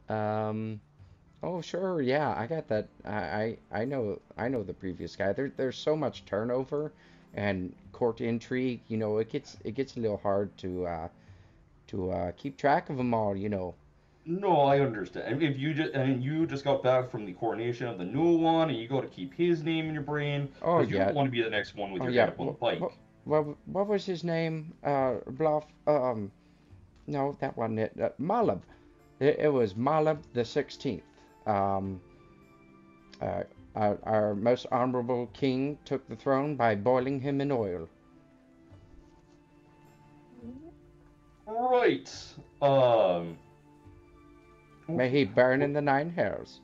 Oh sure, yeah, I got that. I know the previous guy. There's so much turnover and court intrigue. It gets a little hard to keep track of them all. No, I understand. If you just got back from the coronation of the new one, and you got to keep his name in your brain Oh because you yeah, don't want to be the next one with oh your yeah. head up on the pike. What was his name? Bluff. No, that wasn't it. Malab. It was Malab the 16th. Um, uh, our most honorable king took the throne by boiling him in oil. Right. May he burn in the nine hells.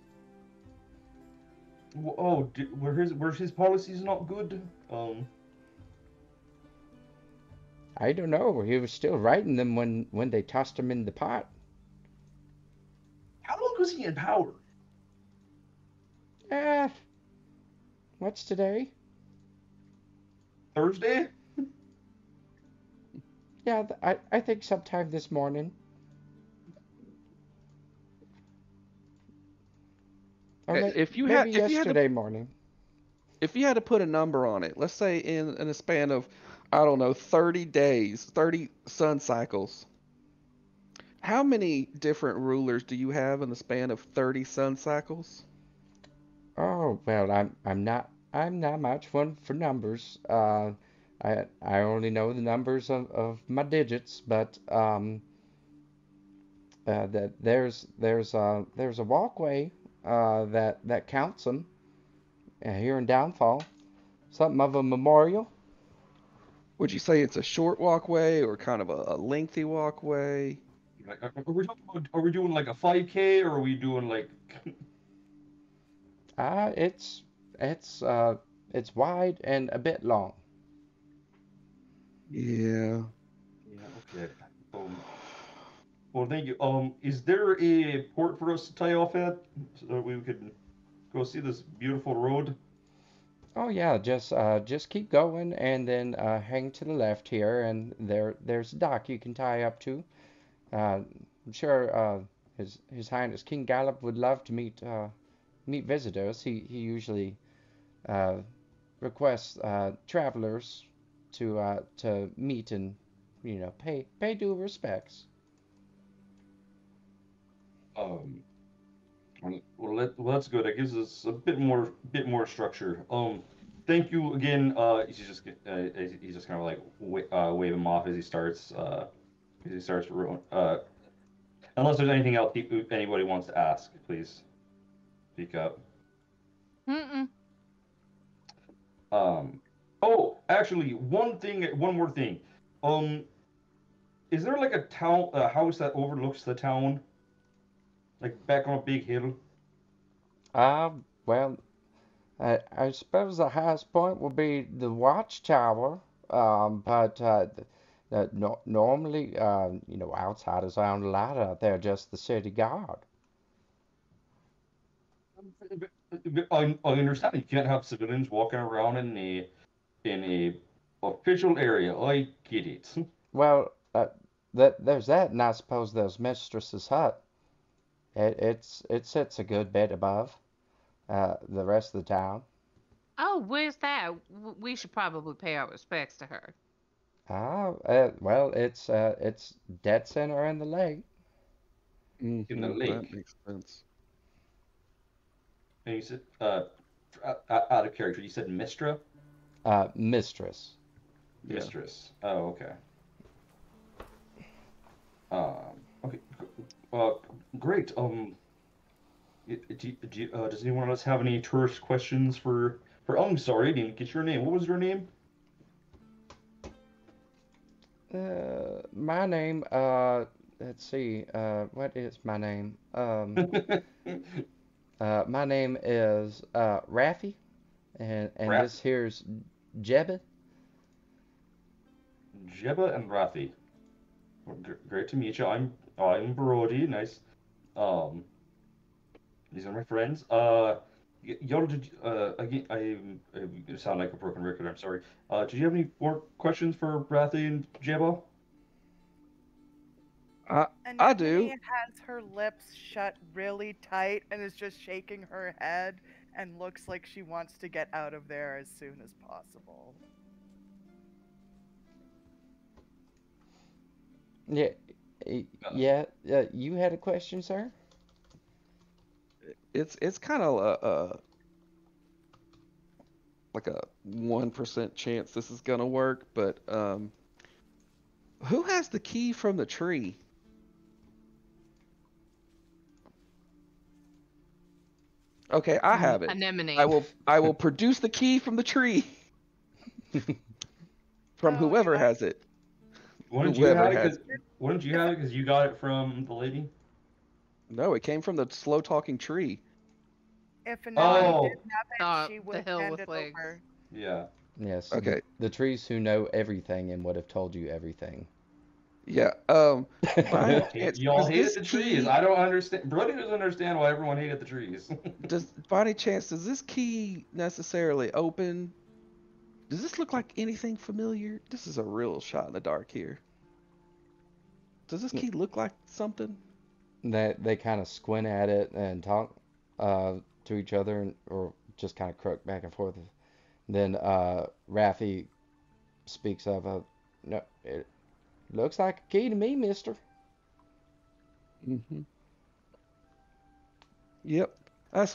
Oh, were his policies not good? I don't know. He was still writing them when they tossed him in the pot. How long was he in power? Eh, what's today? Thursday? Yeah, I think sometime this morning. Or If you maybe had if you had to yesterday morning. if you had to put a number on it, let's say in a span of, I don't know, 30 days, 30 sun cycles, how many different rulers do you have in the span of 30 sun cycles? Oh well, I'm not much one for numbers. I only know the numbers of my digits, but that there's a walkway that counts them here in Downfall. Something of a memorial. Would you say it's a short walkway or kind of a lengthy walkway? Like, are we doing like a 5K or are we doing like? It's it's wide and a bit long. Yeah. Yeah. Okay. Well, thank you. Is there a port for us to tie off at so that we could go see this beautiful road? Oh yeah, just keep going and then hang to the left here, and there's a dock you can tie up to. I'm sure His Highness King Gallop would love to meet visitors. He usually uh, requests travelers to meet and pay due respects. Um. Well, that's good. That gives us a bit more structure. Thank you again. He's just kind of like wave him off as he starts. Unless there's anything else anybody wants to ask, please speak up. Mm-mm. Um. Oh, actually, one more thing. Um. Is there like a house that overlooks the town, like back on a big hill? Well, I suppose the highest point will be the watchtower. But no, normally, outsiders aren't allowed out there, just the city guard. I understand you can't have civilians walking around in a official area. I get it. Well, there's that, and I suppose there's Mistress's hut. It sits a good bit above the rest of the town. Oh, where's that? We should probably pay our respects to her. Well, it's dead center in the lake. In the That lake. makes sense. And you said, out of character, you said Mistra? Mistress. Yeah. Mistress. Oh, okay. Okay. Great. Does anyone else have any tourist questions for? Oh, I'm sorry, I didn't get your name. What was your name? My name, let's see, what is my name? My name is Raffy, and Rath, this here's Jebba. Jebba and Rathi. Well, great to meet you. I'm Brody. Nice. Um, these are my friends. Y'all did again? I sound like a broken record. I'm sorry. Did you have any more questions for Rathi and Jebba? I And I Minnie do. has her lips shut really tight and is just shaking her head and looks like she wants to get out of there as soon as possible. Yeah, Uh, yeah, you had a question, sir? It's kind of a like a 1% chance this is gonna work, but who has the key from the tree? Okay, I have it. Anemone. I will produce the key from the tree from Oh, whoever God. has it. wouldn't you Whoever have it? has Cause it. wouldn't you have it? Because you got it from the lady. No, it came from the slow talking tree. If Anemone did Oh, have it, she would The have hill handed with legs. over. yeah. Yes, Okay. the trees who know everything and would have told you everything. Yeah. By any chance, Y'all does hated this the trees. key I don't understand. Brody doesn't understand why everyone hated the trees. does by any chance does this key necessarily open? Does this look like anything familiar? This is a real shot in the dark here. Does this key look like something? They kind of squint at it and talk to each other, or just kind of croak back and forth. Then Raffi speaks up. No, it looks like a key to me, mister. Mm-hmm. Yep. That's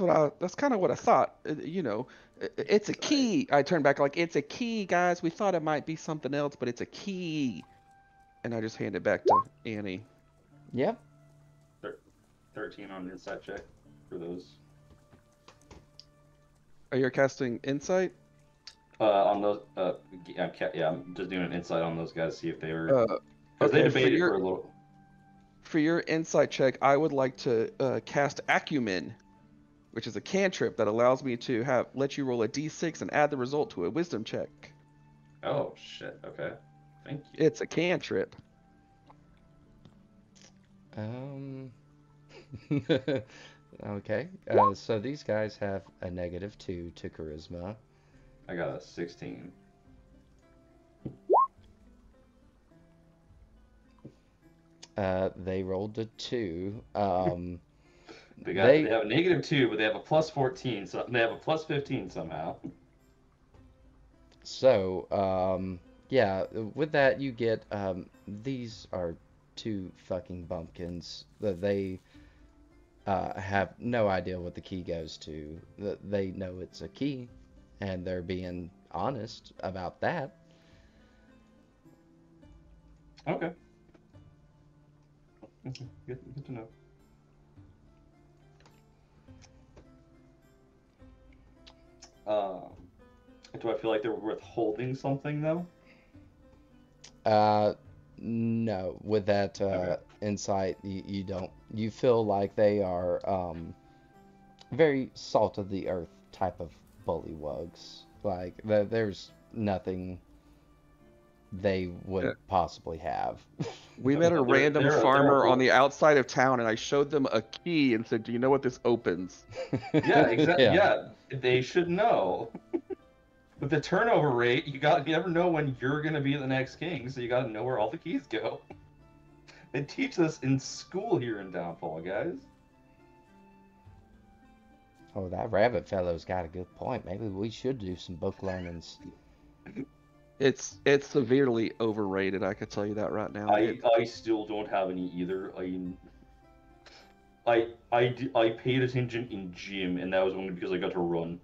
kind of what I thought. It's a Right. key. I turned back like it's a key, guys. We thought it might be something else, but it's a key. And I just hand it back to Annie. Yep. 13 on an insight check for those. Are you casting insight? On those, yeah, I'm just doing an insight on those guys, see if they were, Uh, because they okay, debated for a little. for your insight check, I would like to cast Acumen, which is a cantrip that allows me to let you roll a d6 and add the result to a wisdom check. Oh shit. Okay. Thank you. It's a cantrip. Um. Okay. So these guys have a -2 to charisma. I got a 16. They rolled a 2. They They have a -2, but they have a plus 14, so they have a plus 15 somehow. So, yeah, with that you get these are two fucking bumpkins that they have no idea what the key goes to. They know it's a key, and they're being honest about that. Okay. Good to know. Do I feel like they're withholding something though? Uh, no, with that Okay. insight, you don't. You feel like they are very salt of the earth type of bullywugs. Like there's nothing they would Yeah. possibly have. We met a No, random they're farmer on cool. the outside of town, and I showed them a key and said, "Do you know what this opens?" Yeah, exactly. Yeah. Yeah, they should know. With the turnover rate, you never know when you're gonna be the next king, so you gotta know where all the keys go. They teach this in school here in Downfall, guys. Oh, that rabbit fellow's got a good point. Maybe we should do some book learnings. It's severely overrated. I could tell you that right now. I still don't have any either. I paid attention in gym, and that was only because I got to run.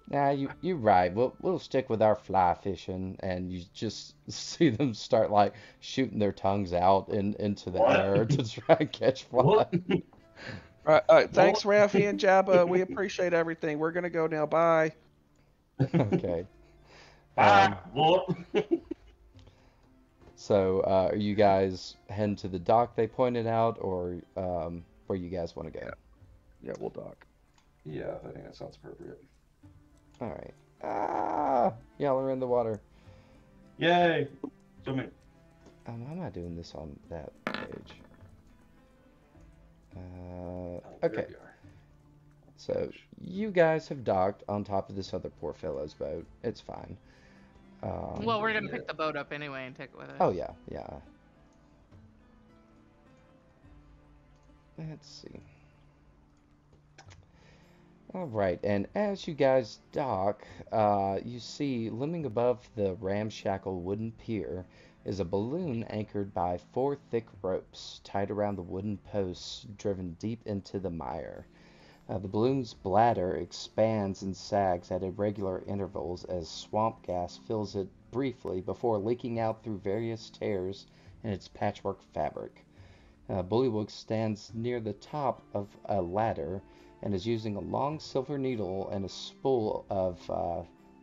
Nah, you're right. We'll stick with our fly fishing, and you just see them start like shooting their tongues out into the What? air to try and catch flies. What? All right, thanks, What? Raffi and Jabba. We appreciate everything. We're gonna go now. Bye. Okay. Ah, what? So, are you guys heading to the dock they pointed out, or where you guys want to go? Yeah. Yeah, we'll dock. Yeah, I think that sounds appropriate. All right. Ah, y'all are in the water. Yay! Swimming. Why am I doing this on that page? Oh, Okay. there we are. So you guys have docked on top of this other poor fellow's boat. It's fine. Well, we're gonna Yeah. pick the boat up anyway and take it with us. Oh yeah, yeah. Let's see. All right, and as you guys dock, you see looming above the ramshackle wooden pier is a balloon anchored by 4 thick ropes tied around the wooden posts driven deep into the mire. The balloon's bladder expands and sags at irregular intervals as swamp gas fills it briefly before leaking out through various tears in its patchwork fabric. Bullywug stands near the top of a ladder and is using a long silver needle and a spool of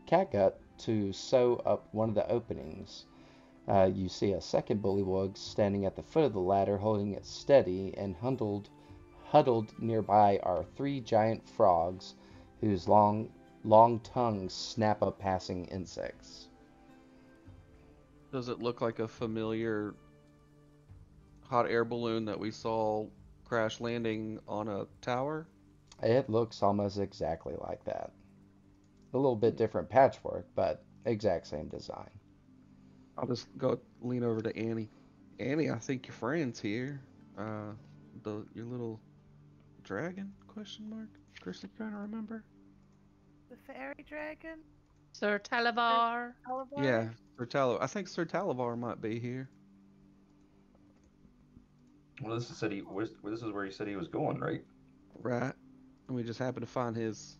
catgut to sew up one of the openings. You see a second bullywug standing at the foot of the ladder holding it steady, and huddled nearby are 3 giant frogs whose long tongues snap up passing insects. Does it look like a familiar hot air balloon that we saw crash landing on a tower? It looks almost exactly like that. A little bit different patchwork, but exact same design. I'll just go lean over to Annie. Annie, I think your friend's here. Your little dragon? Question mark. Chrissy trying to remember. The fairy dragon? Sir Talavar. Yeah, Sir Tal. I think Sir Talavar might be here. Well, this is where he said he was going, right? Right. And we just happened to find his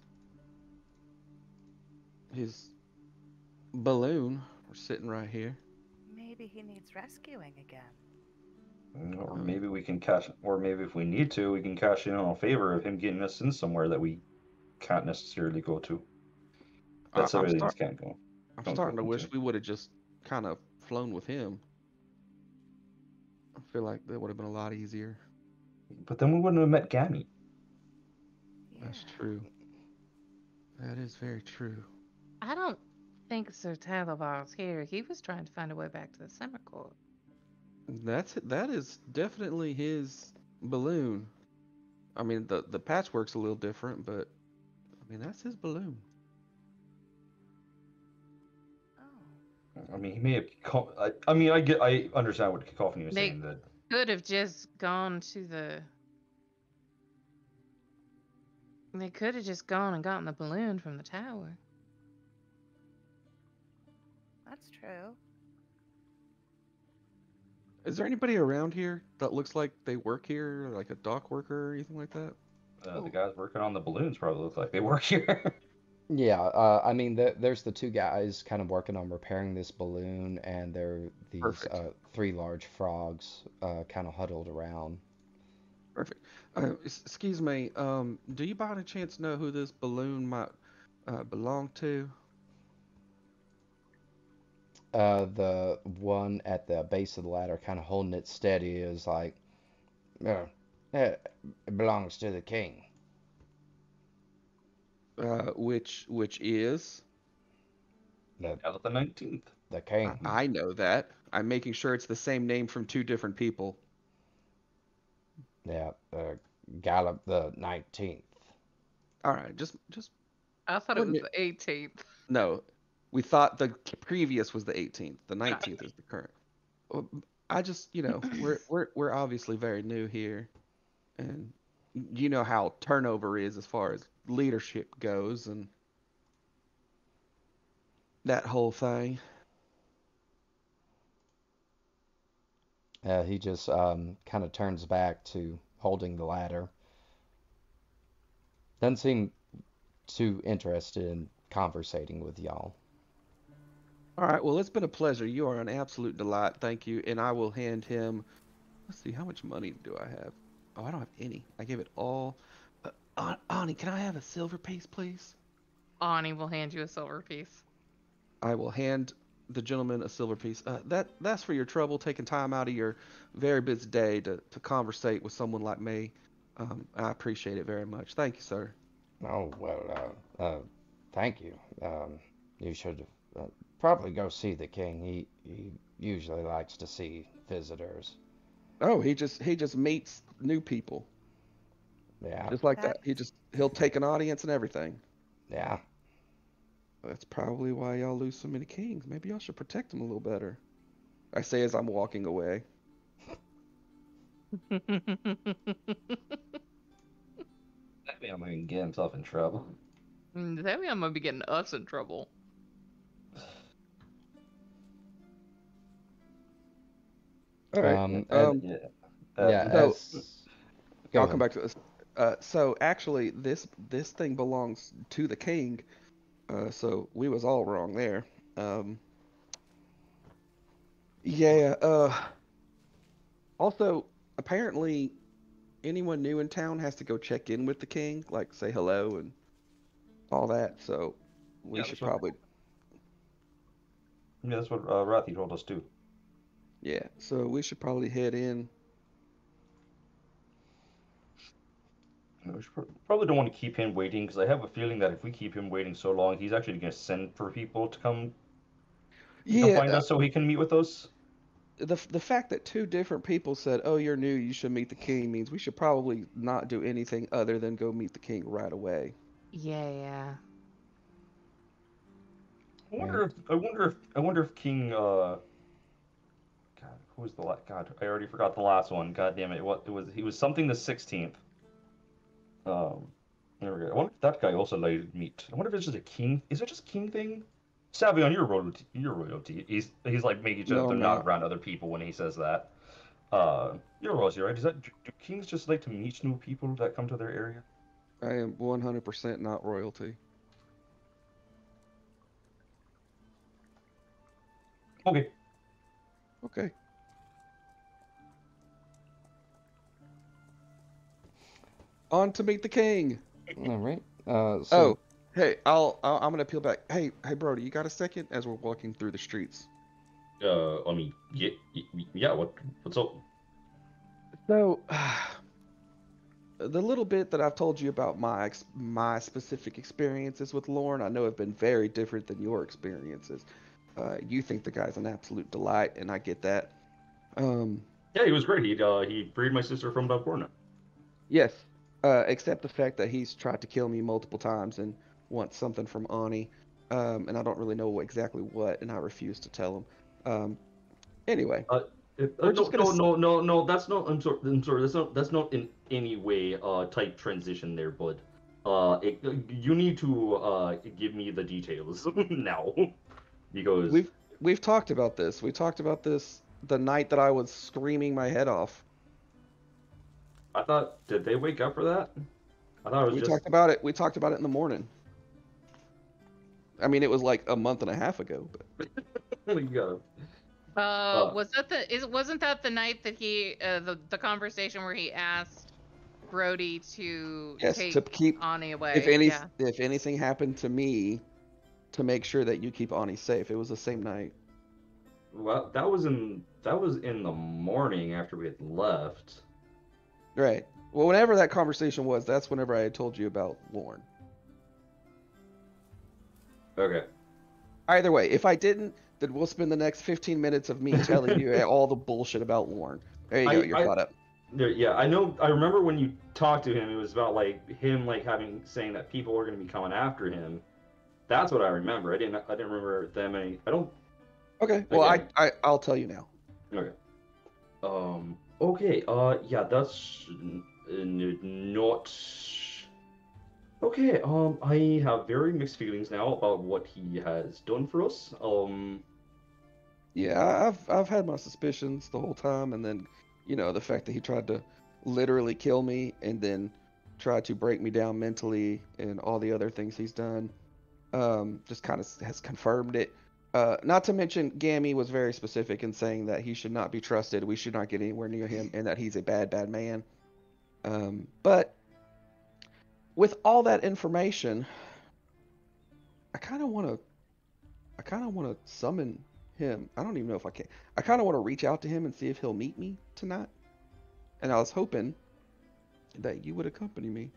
balloon. We're sitting right here. Maybe he needs rescuing again. Or maybe we can cash, or maybe if we need to, we can cash in on a favor of him getting us in somewhere that we can't necessarily go to. That I'm civilians can't go. I'm Don't starting go to wish into. we would have just kind of flown with him. I feel like that would have been a lot easier. But then we wouldn't have met Gammy. That's Yeah. true. That is very true. I don't think Sir Talavar's here. He was trying to find a way back to the summer court. That is definitely his balloon. I mean, the patchwork's a little different, but I mean that's his balloon. Oh. I mean, he may have. I understand what Cacophony was They saying. That could have just gone to the. They could have just gone and gotten the balloon from the tower. That's true. Is there anybody around here that looks like they work here, like a dock worker or anything like that? the guys working on the balloons probably look like they work here. Yeah, I mean, there's the 2 guys kind of working on repairing this balloon, and there are these Perfect. 3 large frogs kind of huddled around. Perfect. Excuse me. Do you by any chance know who this balloon might belong to? The one at the base of the ladder, kind of holding it steady, is like, "Uh, it belongs to the king." Which is? The Out of the 19th. the king. I know that. I'm making sure it's the same name from 2 different people. Yeah, Gallop the 19th. All right, just I thought it was wouldn't the 18th. no. We thought the previous was the 18th. The 19th is the current. Well, I just, we're obviously very new here, and you know how turnover is as far as leadership goes, and that whole thing. He just kind of turns back to holding the ladder. Doesn't seem too interested in conversating with y'all. All right, well, it's been a pleasure. You are an absolute delight. Thank you. And I will hand him, let's see, how much money do I have? Oh, I don't have any. I gave it all. Ani, can I have a silver piece, please? Ani will hand you a silver piece. I will hand the gentleman a silver piece. That's for your trouble taking time out of your very busy day to conversate with someone like me. I appreciate it very much. Thank you, sir. Oh, well, thank you. You should probably go see the king. He usually likes to see visitors. Oh, he just meets new people Yeah, just like that. That's He'll take an audience and everything. yeah. That's probably why y'all lose so many kings. Maybe y'all should protect them a little better. I say as I'm walking away. Maybe I'm gonna get himself in trouble. That way I'm gonna be getting us in trouble. All right. And Yeah. yeah, So as go I'll come ahead. back to this. So actually, this thing belongs to the king. So we was all wrong there. Um, yeah. Also, apparently, anyone new in town has to go check in with the king, like say hello and all that. So we Yeah, should that's what. probably, Yeah, that's what Rathi told us too. yeah. So we should probably head in. We should probably don't want to keep him waiting because I have a feeling that if we keep him waiting so long, he's actually going to send for people to come Yeah. find us so he can meet with us. The fact that two different people said, "Oh, you're new, you should meet the king," means we should probably not do anything other than go meet the king right away. Yeah. Right. I wonder if King God, who was the God, I already forgot the last one. God damn it. What it was, he was something the 16th. Um there we go. I wonder if that guy also liked meat. I wonder if it's just a king. Is it just a king thing? Savion, your royalty. He's like making sure that No, they're I'm not not. around other people when he says that. You're royalty, right? Do kings just like to meet new people that come to their area? I am 100% not royalty. Okay. Okay. On to meet the king. All right. Oh, hey, I'm gonna peel back. Hey, Brody, you got a second? As we're walking through the streets. I mean, yeah, yeah. What's up? So, the little bit that I've told you about my specific experiences with Lauren, I know have been very different than your experiences. You think the guy's an absolute delight, and I get that. Um, Yeah, he was great. He freed my sister from Bavlorna. yes, except the fact that he's tried to kill me multiple times and wants something from Ani, and I don't really know exactly what, and I refuse to tell him. Anyway, we're just No, gonna. no, no, no, no. That's not. I'm sorry. That's not in any way type transition there, bud. You need to give me the details now because We've talked about this. We talked about this the night that I was screaming my head off. I thought, did they wake up for that? I thought it was We just. talked about it. We talked about it in the morning. I mean, it was like a month and a half ago, but We got uh, Wasn't that the night that he the conversation where he asked Brody to yes, to take keep Ani if away? any Yeah. if anything happened to me, to make sure that you keep Ani safe. It was the same night. well, that was in the morning after we had left. Right. Well, whenever that conversation was, that's whenever I had told you about Lauren. Okay. Either way, if I didn't, then we'll spend the next 15 minutes of me telling you all the bullshit about Lauren. There you go. You're I caught up. Yeah, I know. I remember when you talked to him, it was about like him like having saying that people were going to be coming after him. That's what I remember. I didn't remember them any. I don't. Okay. Well, Again. I'll tell you now. Okay. Okay. Yeah. That's not. Okay. I have very mixed feelings now about what he has done for us. Yeah, I've had my suspicions the whole time, and then, the fact that he tried to literally kill me and then tried to break me down mentally and all the other things he's done, just kind of has confirmed it. Not to mention, Gammy was very specific in saying that he should not be trusted. We should not get anywhere near him, and that he's a bad, bad man. But with all that information, I kind of want to summon him. I don't even know if I can. I kind of want to reach out to him and see if he'll meet me tonight. And I was hoping that you would accompany me.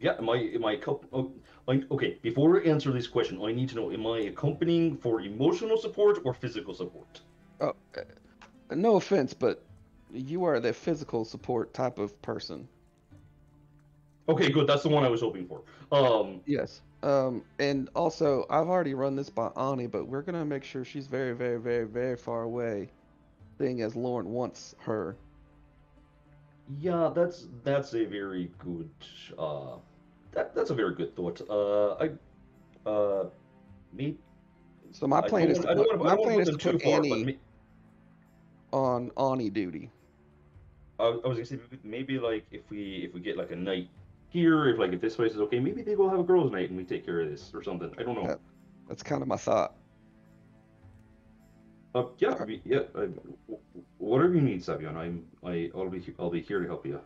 Yeah, okay, before I answer this question, I need to know, am I accompanying for emotional support or physical support? Oh, no offense, but you are the physical support type of person. Okay, good, that's the one I was hoping for. Yes. And also, I've already run this by Ani, but we're gonna make sure she's very, very, very, very far away, seeing as Lauren wants her. Yeah, that's a very good, that's a very good thought. Me, So my plan is to I don't put want to, I my don't want to plan put is to them too put far, but Annie on Ani duty. I was gonna say maybe like if we get like a night here, if this place is okay, maybe they go have a girls' night and we take care of this or something. I don't know. That's kind of my thought. Yeah, All yeah. Whatever you need, Savion, I'll be here to help you.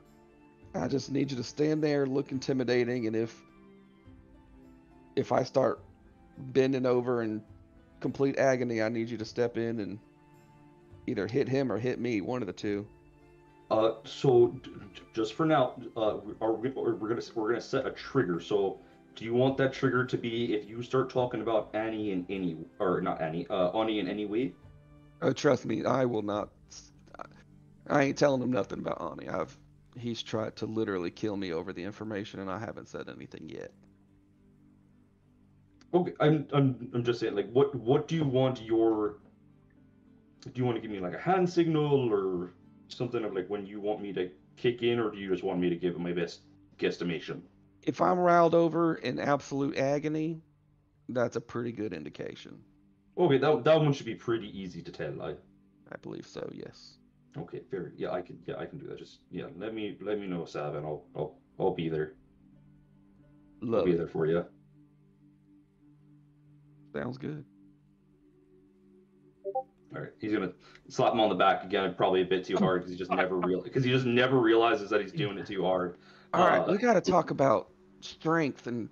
I just need you to stand there, look intimidating, and if I start bending over in complete agony, I need you to step in and either hit him or hit me, one of the two. So just for now, we're gonna set a trigger. So, do you want that trigger to be if you start talking about Annie in any, or not Annie, Ani in any way? Oh, trust me, I will not. I ain't telling him nothing about Ani. He's tried to literally kill me over the information, and I haven't said anything yet. Okay, I'm just saying, like, what do you want your? Do you want to give me like a hand signal or something of like when you want me to kick in, or do you just want me to give it my best guesstimation? If I'm riled over in absolute agony, that's a pretty good indication. Okay, that one should be pretty easy to tell. I believe so, yes. Okay, fair. Yeah, I can do that. Just yeah, let me know, Sav, and I'll be there. I'll Love be it. there for you. Sounds good. All right, he's gonna slap him on the back again, probably a bit too hard because he just never realizes that he's doing it too hard. All right, we got to talk about strength and.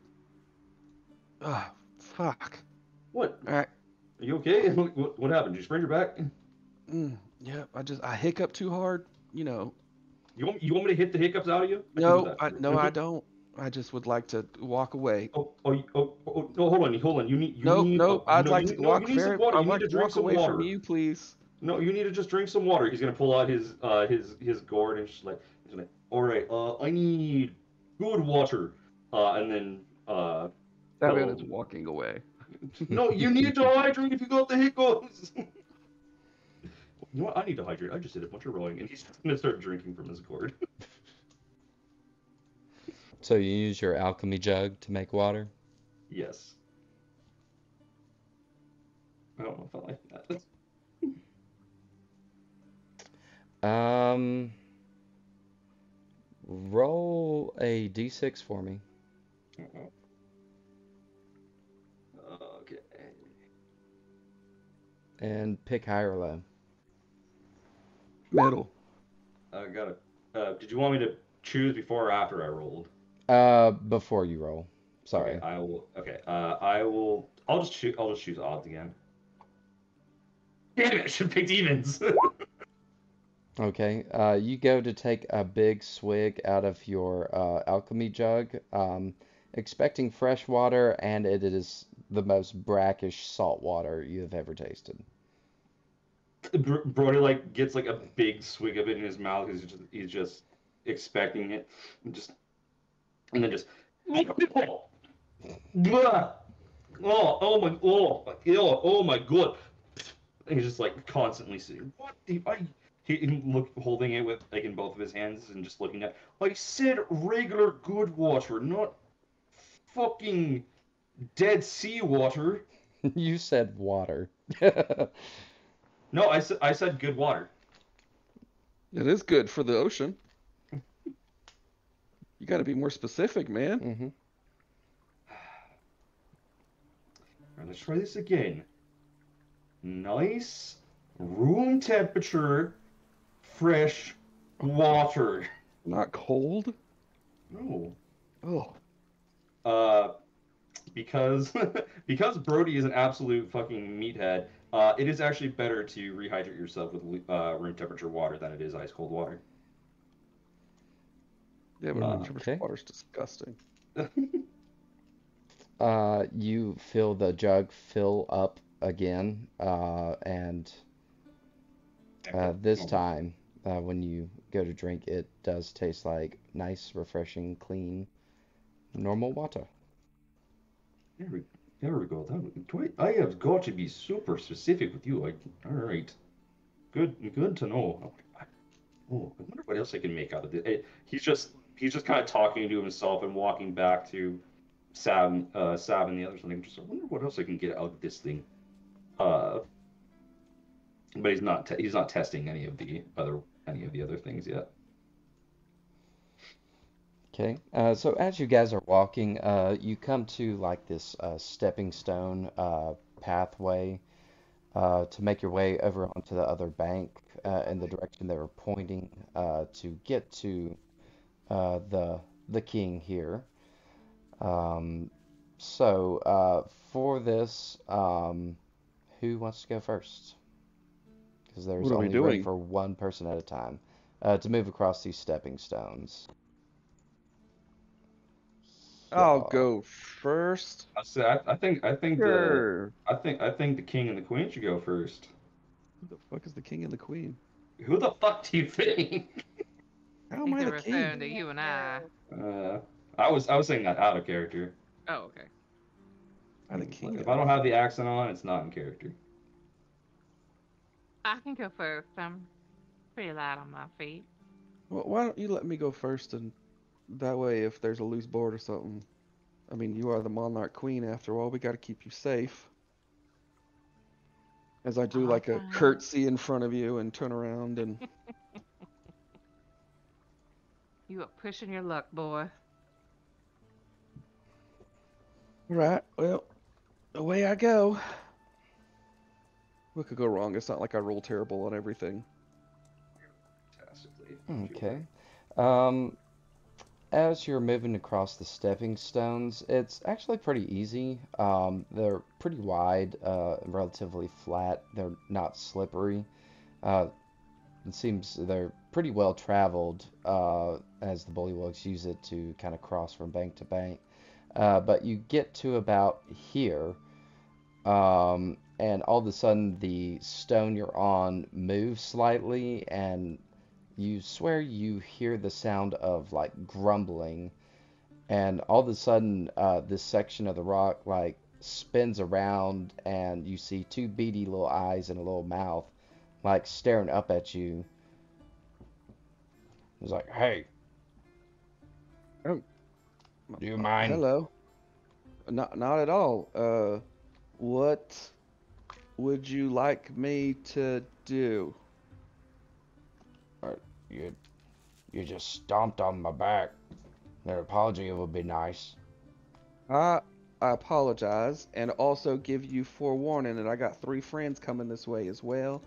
Fuck. What? All right. Are you okay? What happened? Did you sprain your back? Yeah, I hiccup too hard. You know. You want me to hit the hiccups out of you? No, I don't. I just would like to walk away. No, hold on. You need Nope. I'd like to walk you need some water. I'd You need like to to drink walk some away from water. you, please. No, you need to just drink some water. He's gonna pull out his gourd and just like he's like, all right, I need good water, and then That is walking away. no, you need to hydrate if you got the hiccups. You know what? I need to hydrate. I just did a bunch of rowing, and he's gonna start drinking from his gourd. So you use your alchemy jug to make water? Yes. I don't know if I like that. Roll a d6 for me. Okay. And pick high or low. Middle. I got it. Did you want me to choose before or after I rolled? Before you roll. Sorry. Okay, I will. Okay. I will. I'll just choose odds again. Damn it! I should have picked evens. Okay. You go to take a big swig out of your alchemy jug, expecting fresh water, and it is the most brackish salt water you have ever tasted. Brody like gets like a big swig of it in his mouth. He's just expecting it, and then just. Oh my god! And he's just like constantly saying, "What the holding it with like in both of his hands and just looking at. I said regular good water, not fucking Dead Sea water." You said water. No, I said good water. It is good for the ocean. You got to be more specific, man. Mm-hmm. Alright, let's try this again. Nice, room temperature, fresh water. Not cold. No. Oh. because because Brody is an absolute fucking meathead. It is actually better to rehydrate yourself with room temperature water than it is ice cold water. Yeah, but room temperature Okay. water's disgusting. You feel the jug fill up again, and this time, when you go to drink, it does taste like nice, refreshing, clean, normal water. There we, there we go. I have got to be super specific with you. All right. Good to know. Oh, I wonder what else I can make out of this. He's just kind of talking to himself and walking back to Sab and the others. And I'm just, I wonder what else I can get out of this thing. Uh, but he's not testing any of the other things yet. Okay, so as you guys are walking, you come to like this stepping stone pathway to make your way over onto the other bank in the direction they were pointing to get to the king here. For this, who wants to go first? Because there's What are we only room doing? for one person at a time to move across these stepping stones. I'll Yeah. go first. Sure. I think the king and the queen should go first. Who the fuck is the king and the queen? Who the fuck do you think? How I am think I they're the king? referring to you and I. I was saying that out of character. Oh, okay. I'm the king. If I don't have the accent on, it's not in character. I can go first. I'm pretty light on my feet. Well, why don't you let me go first, and that way, if there's a loose board or something, I mean, you are the monarch queen after all. We got to keep you safe. As I do like a Okay. curtsy in front of you and turn around and You are pushing your luck, boy. right. Well, away I go. What could go wrong? It's not like I roll terrible on everything. Fantastically. Okay. Um, as you're moving across the stepping stones, it's actually pretty easy. They're pretty wide, relatively flat. They're not slippery. Uh, it seems they're pretty well traveled, as the bullywugs use it to kind of cross from bank to bank. But you get to about here, and all of a sudden the stone you're on moves slightly, and you swear you hear the sound of like grumbling, and all of a sudden this section of the rock like spins around, and you see two beady little eyes and a little mouth like staring up at you. It's like, hey, Oh, do you mind? hello. Not at all. What would you like me to do? You, you just stomped on my back. An apology would be nice. I apologize, and also give you forewarning that I got 3 friends coming this way as well.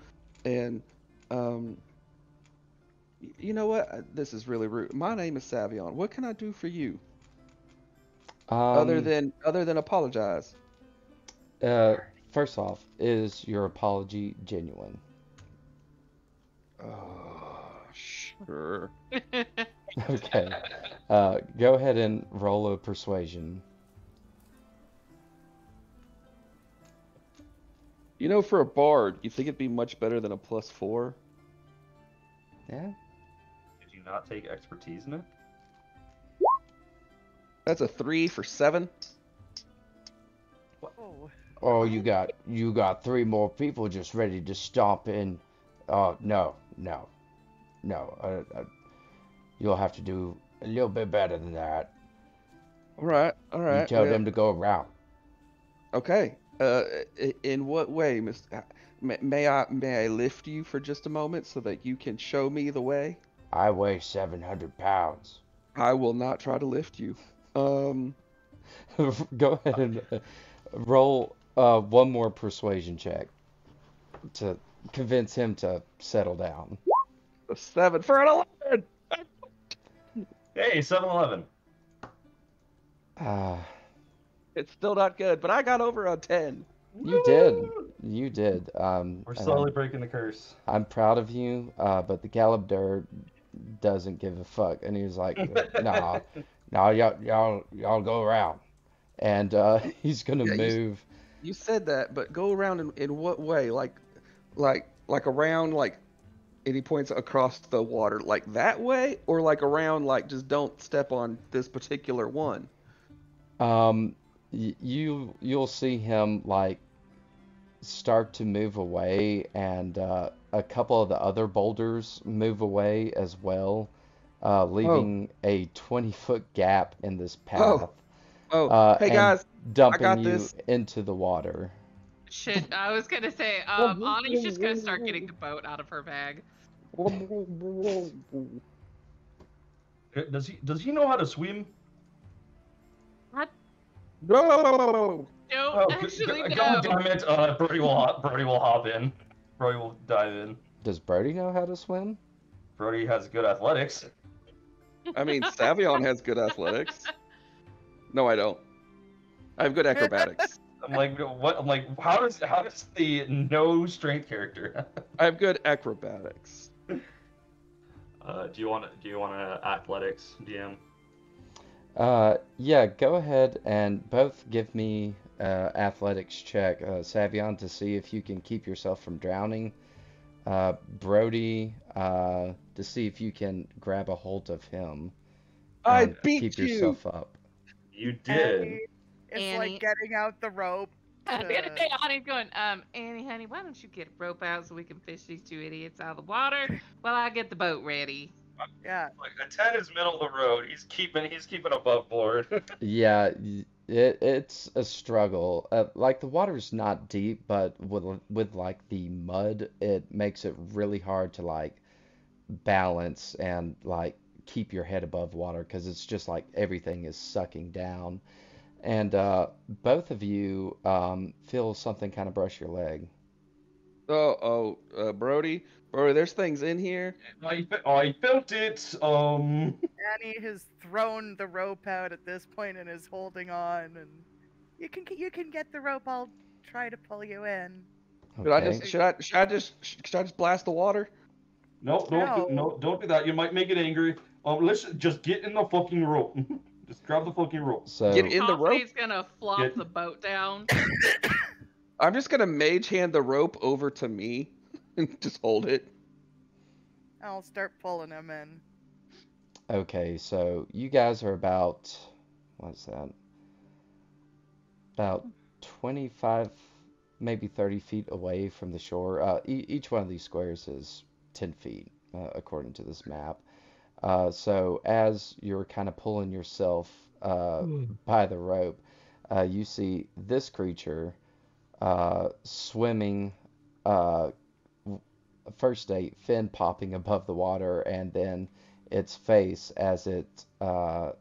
And you know what? This is really rude. My name is Savion. What can I do for you other Um, than apologize? uh, First off, is your apology genuine? Sure. Okay. Go ahead and roll a persuasion. You know, for a bard, you think it'd be much better than a +4? Yeah. Did you not take expertise in it? That's a 3 for 7. Oh, Oh, you got 3 more people just ready to stomp in. Oh, no. You'll have to do a little bit better than that. All right. You tell Well, them to go around. okay. In what way, Mr. May I lift you for just a moment so that you can show me the way? I weigh 700 pounds. I will not try to lift you. Go ahead and roll one more persuasion check to convince him to settle down. A 7 for an 11. Hey, 7-Eleven. It's still not good, but I got over a 10. You did. Woo! You did. We're And slowly breaking the curse. I'm proud of you, but the Galabdur doesn't give a fuck. And he was like, nah, nah, y'all go around. And he's gonna Yeah, move. you said that, but go around in what way? Like around like and he points across the water like that way or like around like just don't step on this particular one. Um, you'll see him like start to move away, and a couple of the other boulders move away as well, Oh, leaving a 20-foot gap in this path, oh, oh. Hey and guys, I dumping got you this. into the water. Shit, I was gonna say, Ani's just gonna start getting the boat out of her bag. Does he know how to swim? What? No. Don't Oh, actually God know. damn it! Brody will hop in. Brody will dive in. Does Brody know how to swim? Brody has good athletics. I mean, Savion has good athletics. No, I don't. I have good acrobatics. I'm like, what? I'm like, how does the no strength character? I have good acrobatics. Do you want athletics, DM? Yeah, go ahead and both give me athletics check, Savion, to see if you can keep yourself from drowning. Brody, to see if you can grab a hold of him I and beat keep you. yourself up. You did. Annie is Annie. like getting out the rope. I was gonna say, Ani's going, Annie, honey, why don't you get a rope out so we can fish these two idiots out of the water while I get the boat ready? Yeah. Like a 10 is middle of the road. He's keeping above board. Yeah, it's a struggle. Like the water's not deep, but with like the mud, it makes it really hard to like balance and like keep your head above water because it's just like everything is sucking down. And both of you feel something kind of brush your leg. Brody, there's things in here. I felt it. Annie has thrown the rope out at this point and is holding on, and you can get the rope. I'll try to pull you in. Okay. Should I just blast the water? No, don't do that. You might make it angry. Let's just get in the fucking rope. Just grab the fucking rope. So Get in the rope? He's gonna flop the boat down. I'm just gonna mage hand the rope over to me and just hold it. I'll start pulling him in. okay, so you guys are about what's that? About 25, maybe 30 feet away from the shore. Each one of these squares is 10 feet, according to this map. So as you're kind of pulling yourself by the rope, you see this creature swimming, uh, first a fin popping above the water, and then its face as it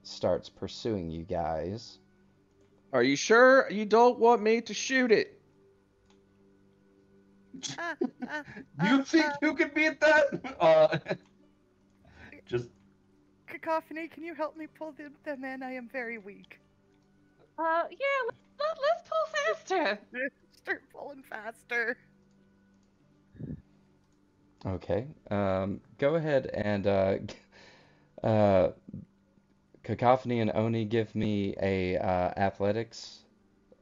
starts pursuing you guys. Are you sure you don't want me to shoot it? You think you can beat that? Just Cacophony, can you help me pull them in? I am very weak. Yeah, let's pull faster. Start pulling faster. Okay. Go ahead and Cacophony and Oni give me a athletics.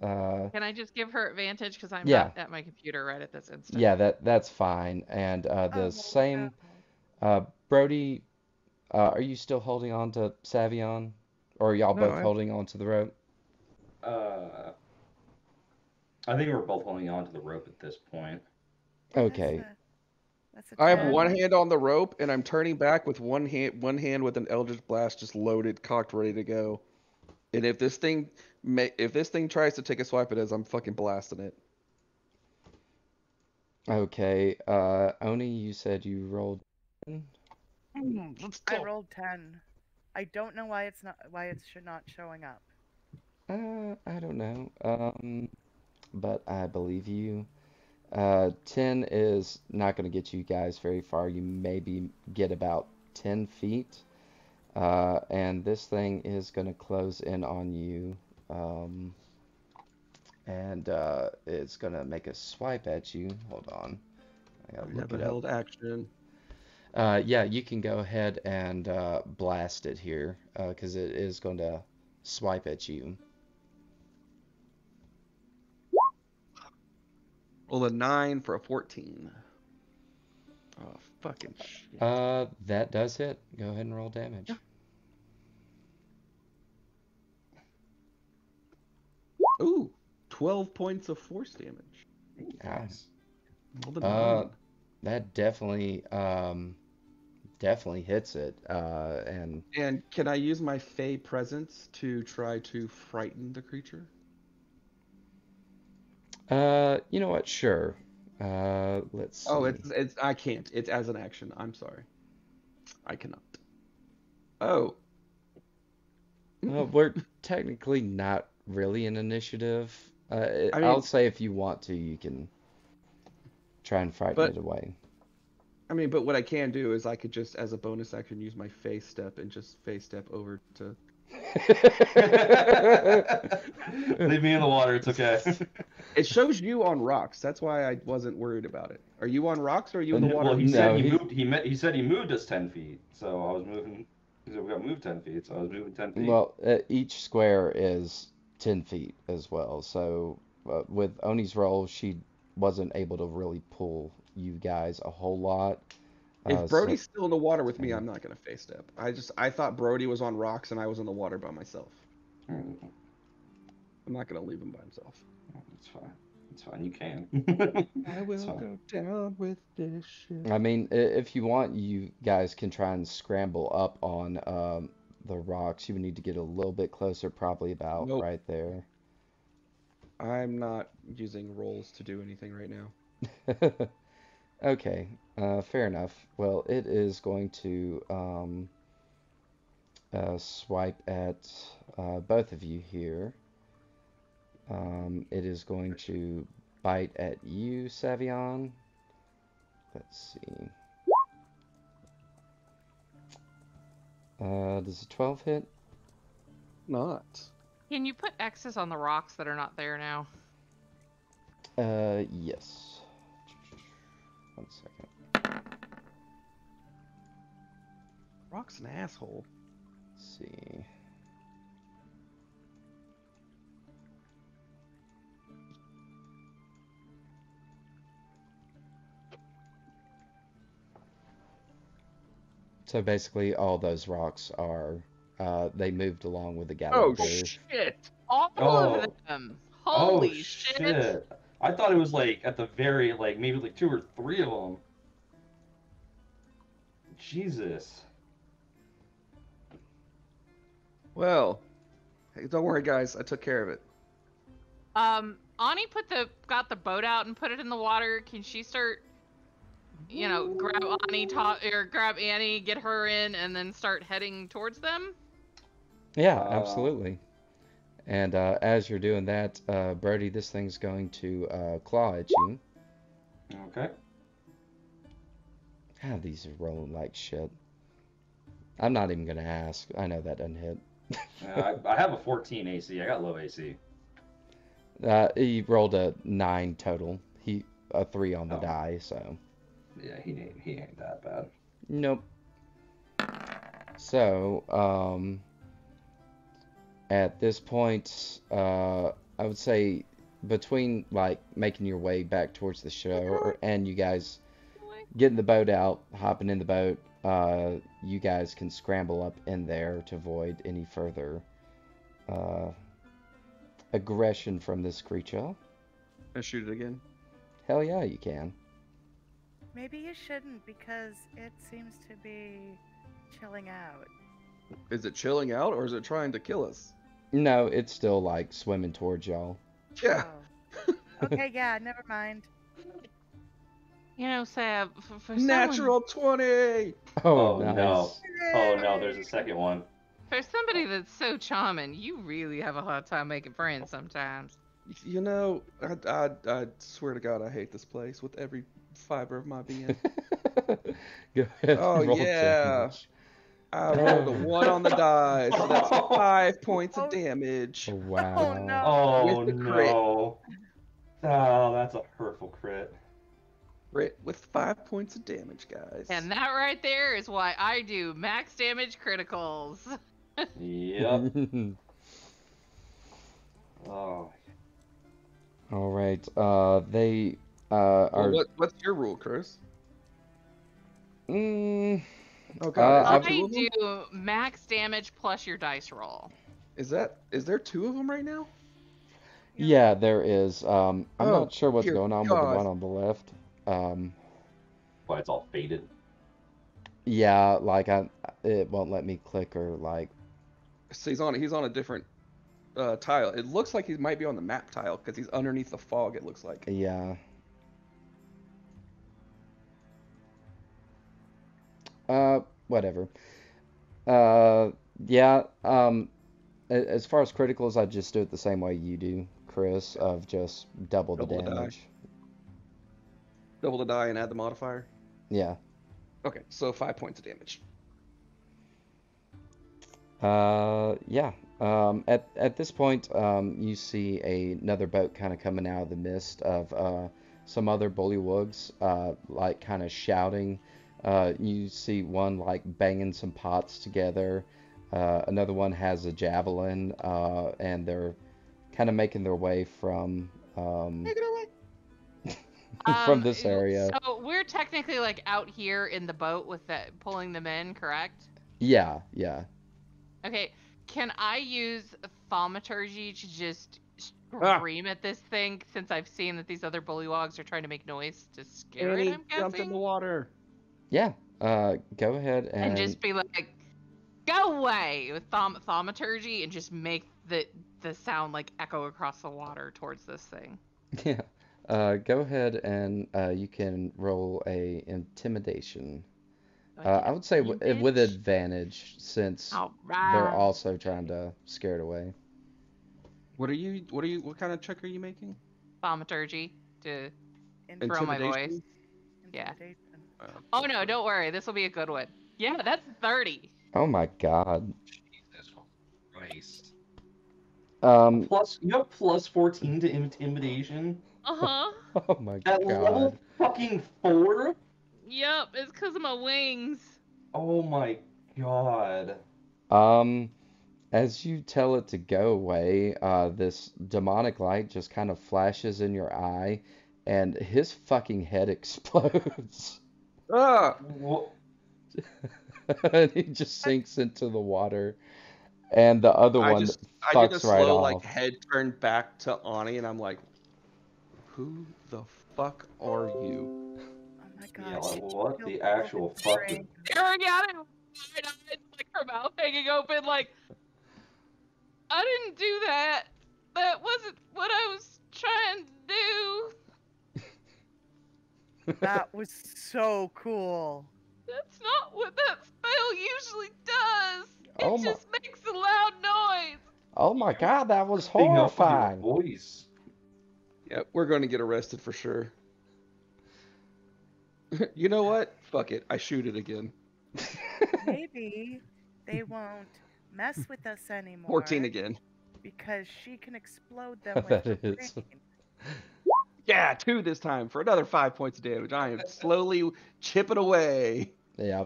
Can I just give her advantage because I'm Yeah. not at my computer right at this instant? Yeah, that's fine. And the Oh, same, Brody, are you still holding on to Savion? Or are y'all No, both holding on to the rope? I think we're both holding on to the rope at this point. Okay. That's a I have 10. one hand on the rope and I'm turning back with one hand with an Eldritch Blast just loaded, cocked, ready to go. And if this thing tries to take a swipe at us, I'm fucking blasting it. Okay. Oni, you said you rolled. Let's I go. rolled 10. I don't know why it's not showing up. I don't know. But I believe you. 10 is not going to get you guys very far. You maybe get about 10 feet. And this thing is going to close in on you. and it's gonna make a swipe at you. Hold on, I gotta You have look a it up. held action. Yeah, you can go ahead and blast it here, because it is going to swipe at you. Roll a 9 for a 14. Oh, fucking shit. That does hit. Go ahead and roll damage. Yeah. Ooh, 12 points of force damage. Nice. Rolled a 9. That definitely hits it. And can I use my Fey presence to try to frighten the creature? you know what? Sure. Let's see. Oh, it's I can't. It's as an action. I'm sorry. I cannot. Oh. We're technically not really an initiative. I mean, I'll say if you want to, you can try and frighten it away. But what I can do is I could just, as a bonus action, use my Fey step and just Fey step over to. Leave me in the water. It's okay. It shows you on rocks. That's why I wasn't worried about it. Are you on rocks or are you in the water? Well, he No, said he moved. He said he moved us 10 feet, so I was moving. He said we got moved 10 feet, so I was moving 10 feet. Well, each square is 10 feet as well. So with Oni's roll, she wasn't able to really pull you guys a whole lot. If Brody's still in the water with me, I'm not gonna Fey step. I thought Brody was on rocks and I was in the water by myself. I'm not gonna leave him by himself. It's fine. It's fine. You can. I will go down with this ship. I mean, if you want, you guys can try and scramble up on the rocks. You would need to get a little bit closer, probably about right there. I'm not using rolls to do anything right now. Okay, fair enough. Well, it is going to swipe at both of you here. It is going to bite at you, Savion. Let's see. Does a 12 hit? Not. Can you put X's on the rocks that are not there now? Yes. 1 second. Rock's an asshole. Let's see. So basically, all those rocks are, they moved along with the galloping Oh, bear. shit! All of them! Holy shit! I thought it was like at the very, like maybe like 2 or 3 of them. Jesus. Well, hey, don't worry, guys. I took care of it. Ani got the boat out and put it in the water. Can she start, grab grab Annie, get her in, and then start heading towards them? Yeah, absolutely. And as you're doing that, Brody, this thing's going to claw at you. Okay. God, these are rolling like shit. I'm not even going to ask. I know that doesn't hit. I have a 14 AC. I got low AC. He rolled a 9 total. A 3 on the die, so. Yeah, he ain't that bad. Nope. So, at this point, I would say between like making your way back towards the shore and you guys getting the boat out, hopping in the boat, you guys can scramble up in there to avoid any further aggression from this creature. And shoot it again. Hell yeah, you can. Maybe you shouldn't because it seems to be chilling out. Is it chilling out or is it trying to kill us? No, it's still like swimming towards y'all. Yeah. Oh. Okay, yeah, never mind. Sam, for Natural 20! Oh, nice. No. Oh no, there's a second one. For somebody that's so charming, you really have a hard time making friends sometimes. I swear to God, I hate this place with every fiber of my being. Go ahead. Oh, yeah. Damage. I rolled a 1 on the die, so that's 5 points of damage. Wow. Oh no. Oh With the crit. no. Oh, that's a hurtful crit. Crit with 5 points of damage, guys. And that right there is why I do max damage criticals. Yep. Oh. All right. They Well, are. what's your rule, Chris? Mm, Oh God, is there I've, two I of them? do max damage plus your dice roll. Is there two of them right now? yeah, there is. I'm Oh not sure what's dear going on with the God. one on the left. Why it's all faded. Yeah, like it won't let me click or like. So he's on a different tile. It looks like he might be on the map tile because he's underneath the fog. It looks like. Yeah. Whatever. Uh, yeah. As far as criticals, I just do it the same way you do, Chris, of just double the Double the die. damage. Double the die and add the modifier. Yeah. Okay, so 5 points of damage. Yeah. At this point, you see another boat kind of coming out of the mist of some other bullywugs, like kind of shouting. You see one like banging some pots together. Another one has a javelin, and they're kind of making their way from Take it away. from this area. So we're technically like out here in the boat with that pulling them in, correct? Yeah, yeah. Okay, can I use thaumaturgy to just scream at this thing since I've seen that these other bullywugs are trying to make noise to scare it, I'm Jumped in guessing? the water. Yeah. Go ahead And just be like, go away with thaumaturgy and just make the sound like echo across the water towards this thing. yeah. Go ahead and you can roll a intimidation. I would say with advantage since they're also trying to scare it away. What kind of check are you making? Thaumaturgy to Intimidation. throw my voice. Intimidation? Yeah. Intimidation. Oh no, don't worry. This will be a good one. Yeah, that's 30. Oh my God. Jesus Christ. You have plus 14 to intimidation Uh-huh. Oh my at level God. fucking 4. Yep, it's because of my wings. Oh my God. As you tell it to go away, this demonic light just kind of flashes in your eye, and his fucking head explodes. Ah! What? And he just sinks into the water, and the other I one get a fucks right slow off. like head turned back to Ani, and I'm like, who the fuck are you? Oh my Yeah, god. what the actual fuck? Staring at it, wide-eyed, like her mouth hanging open, like, I didn't do that. That wasn't what I was trying to do. That was so cool. That's not what that spell usually does. It Oh my, just makes a loud noise. oh my God, that was Thing up with your horrifying. voice. Yeah, we're going to get arrested for sure. You know what? Fuck it. I shoot it again. Maybe they won't mess with us anymore. 14 again. Because she can explode them with her That is. brain. Yeah, 2 this time for another 5 points of damage. I am slowly chipping away. Yeah,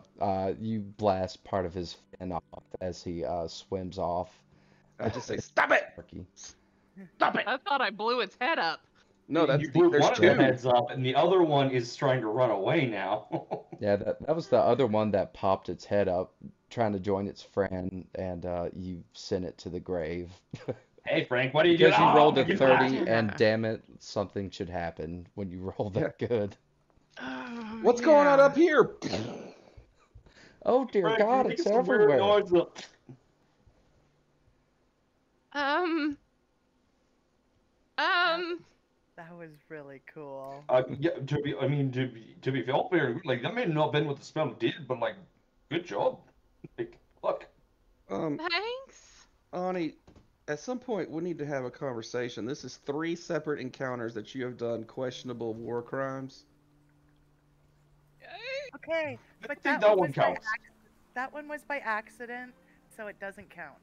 you blast part of his fin off as he swims off. I just say, stop it! Turkey. Stop it! I thought I blew its head up. No, You blew there's one of 2. the heads up, and the other one is trying to run away now. Yeah, that was the other one that popped its head up, trying to join its friend, and you sent it to the grave. Hey Frank, what are you doing? Because you rolled a you 30, bastard. and damn it, something should happen when you roll that good. What's going on up here? Oh dear Frank, God, you're making it's some weird everywhere. noises. That was really cool. Yeah, to be fair, like that may not have been what the spell did, but like, good job. Like, look. Thanks. Ani, at some point we need to have a conversation. This is 3 separate encounters that you have done questionable war crimes. Okay, I but think that that one one was by counts. that one was by accident, so it doesn't count.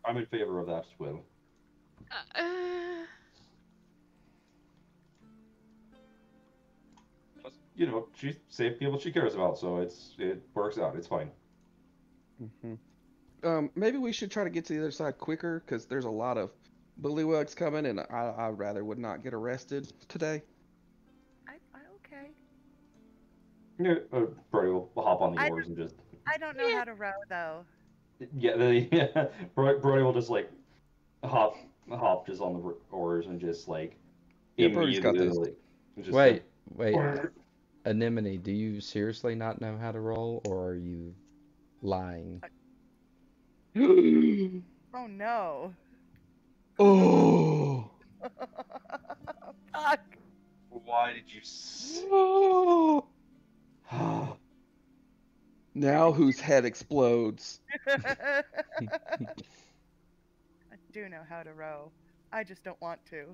I'm in favor of that as well. Just, you know, she saved people she cares about, so it works out. It's fine. Maybe we should try to get to the other side quicker, because there's a lot of bullywugs coming, and I rather would not get arrested today. I okay. Yeah, Brody will hop on the I oars and just I don't know how to row though. yeah. Brody will just like hop just on the oars and just like Yeah, Brody's got immediately this. like just Wait, wait. like, Anemone, do you seriously not know how to roll, or are you lying? Oh no. Oh. Fuck. why did you say Oh. Now whose head explodes? I do know how to row. I just don't want to.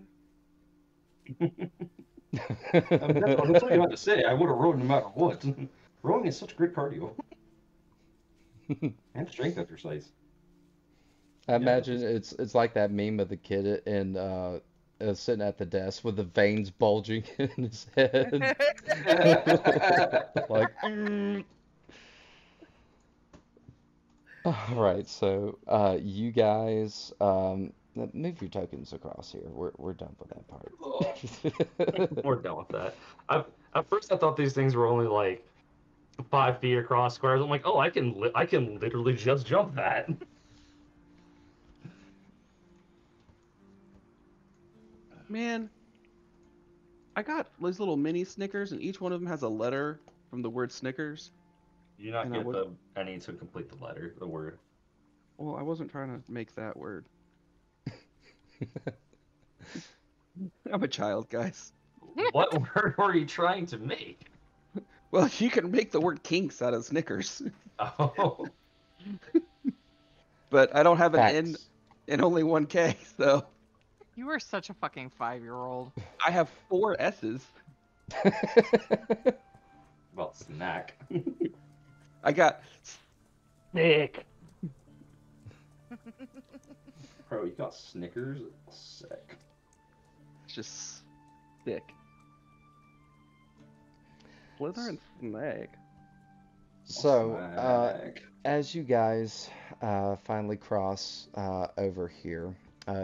that's what you had to say. I would have rowed no matter what. Rowing is such great cardio and strength exercise. I imagine that's- it's like that meme of the kid in sitting at the desk with the veins bulging in his head. Like, all right, so you guys move your tokens across here. We're done with that part. We're done with that. At first I thought these things were only like 5 feet across squares. I'm like, oh, I can literally just jump that. Man, I got these little mini Snickers, and each one of them has a letter from the word Snickers. You not And I get would, the any to complete the letter, the word. well, I wasn't trying to make that word. I'm a child, guys. What word were you trying to make? Well, you can make the word kinks out of Snickers, Oh, but I don't have an N Facts. and only one K, so You are such a fucking 5-year-old. I have 4 S's. Well, snack. I got Snick. Bro, you got Snickers? Sick. It's just thick. Slither and Snag. So, Snack. as you guys finally cross over here,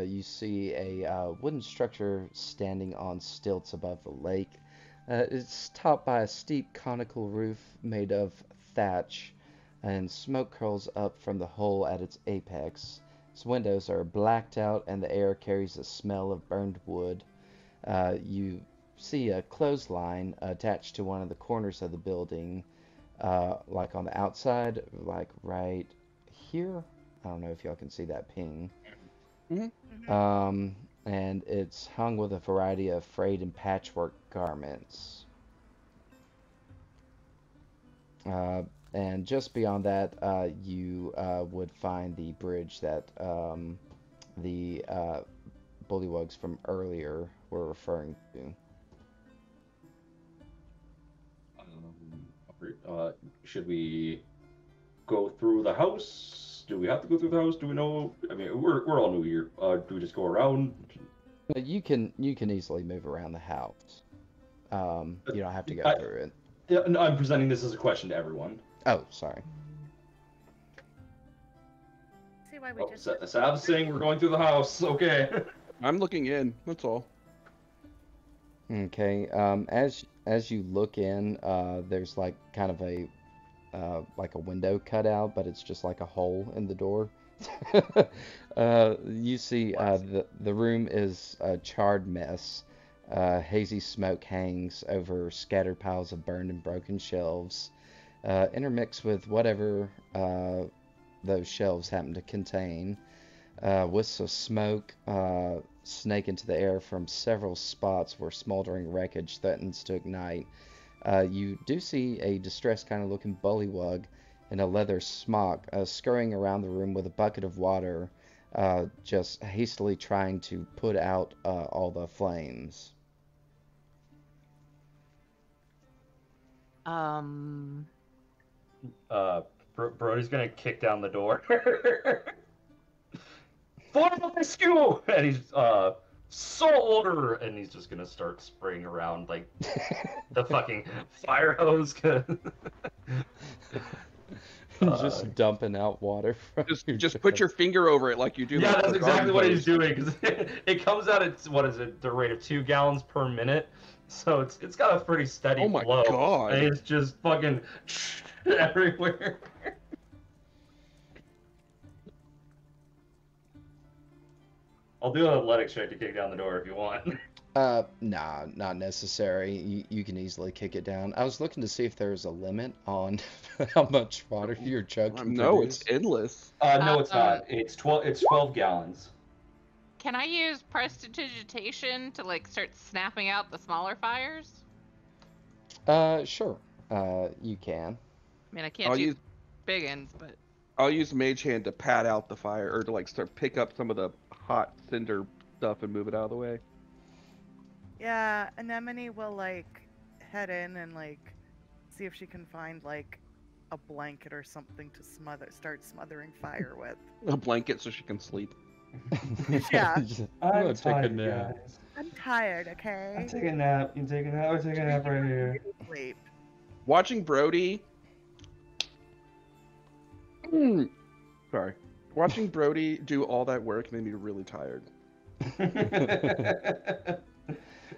you see a wooden structure standing on stilts above the lake. It's topped by a steep conical roof made of thatch, and smoke curls up from the hole at its apex. Its windows are blacked out, and the air carries the smell of burned wood. You see a clothesline attached to one of the corners of the building, like on the outside, like right here. I don't know if y'all can see that ping. And it's hung with a variety of frayed and patchwork garments. And just beyond that, you would find the bridge that the bullywugs from earlier were referring to. Should we go through the house? Do we have to go through the house? Do we know? I mean, we're all new here. Do we just go around? You can easily move around the house. You don't have to go I- through it. Yeah, no, I'm presenting this as a question to everyone. Oh, sorry. See why we Oh, just Sab's saying we're going through the house. Okay. I'm looking in. That's all. Okay. As you look in, there's like kind of a like a window cut out, but it's just like a hole in the door. You see the room is a charred mess. Hazy smoke hangs over scattered piles of burned and broken shelves, intermixed with whatever those shelves happen to contain. Wisps of smoke snake into the air from several spots where smoldering wreckage threatens to ignite. You do see a distressed kind of looking bullywug in a leather smock scurrying around the room with a bucket of water, just hastily trying to put out all the flames. Brody's gonna kick down the door. fire rescue! And he's salt water, and he's just gonna start spraying around like the fucking fire hose. Just dumping out water from your Just put your chest. finger over it like you do. Yeah, like that's the exactly garden what he's hose. doing. Because it comes out at what is it, the rate of 2 gallons per minute. So it's got a pretty steady Oh my flow. God. And it's just fucking everywhere. I'll do an athletics check to kick down the door if you want. Nah, not necessary. You can easily kick it down. I was looking to see if there's a limit on how much water your jug can No, produce. it's endless. No, it's not. It's 12 gallons. Can I use prestidigitation to like start snapping out the smaller fires? Sure. You can. I mean, I can't I'll do use big ends, but I'll use Mage Hand to pat out the fire, or to like start pick up some of the hot cinder stuff and move it out of the way. Yeah, Anemone will like head in and like see if she can find like a blanket or something to start smothering fire with. A blanket so she can sleep. Yeah. I'm gonna I'm take a tired, nap. guys. I'm tired, okay? I'm taking a nap. You take a nap. I'm taking a nap right here. Sleep. Watching Brody. Sorry. Watching Brody do all that work made me really tired.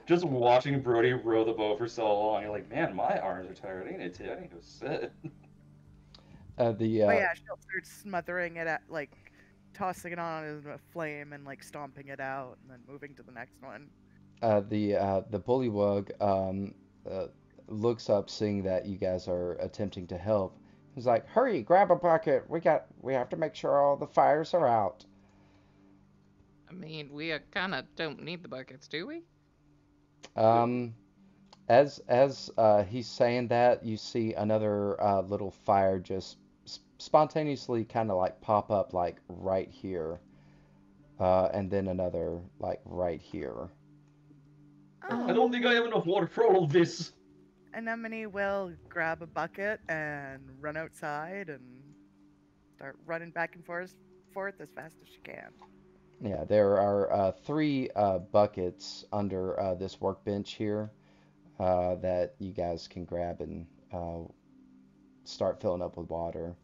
Just watching Brody row the boat for so long, you're like, man, my arms are tired. I need to go sit. Oh yeah, she'll start smothering it at like tossing it on in a flame and like stomping it out and then moving to the next one. The bullywug looks up, seeing that you guys are attempting to help. He's like, "Hurry, grab a bucket. We have to make sure all the fires are out." I mean, we kind of don't need the buckets, do we? As he's saying that, you see another little fire just spontaneously kind of like pop up like right here, and then another like right here. I don't think I have enough water for all of this. Anemone will grab a bucket and run outside and start running back and forth as fast as she can. Yeah, there are 3 buckets under this workbench here that you guys can grab and start filling up with water.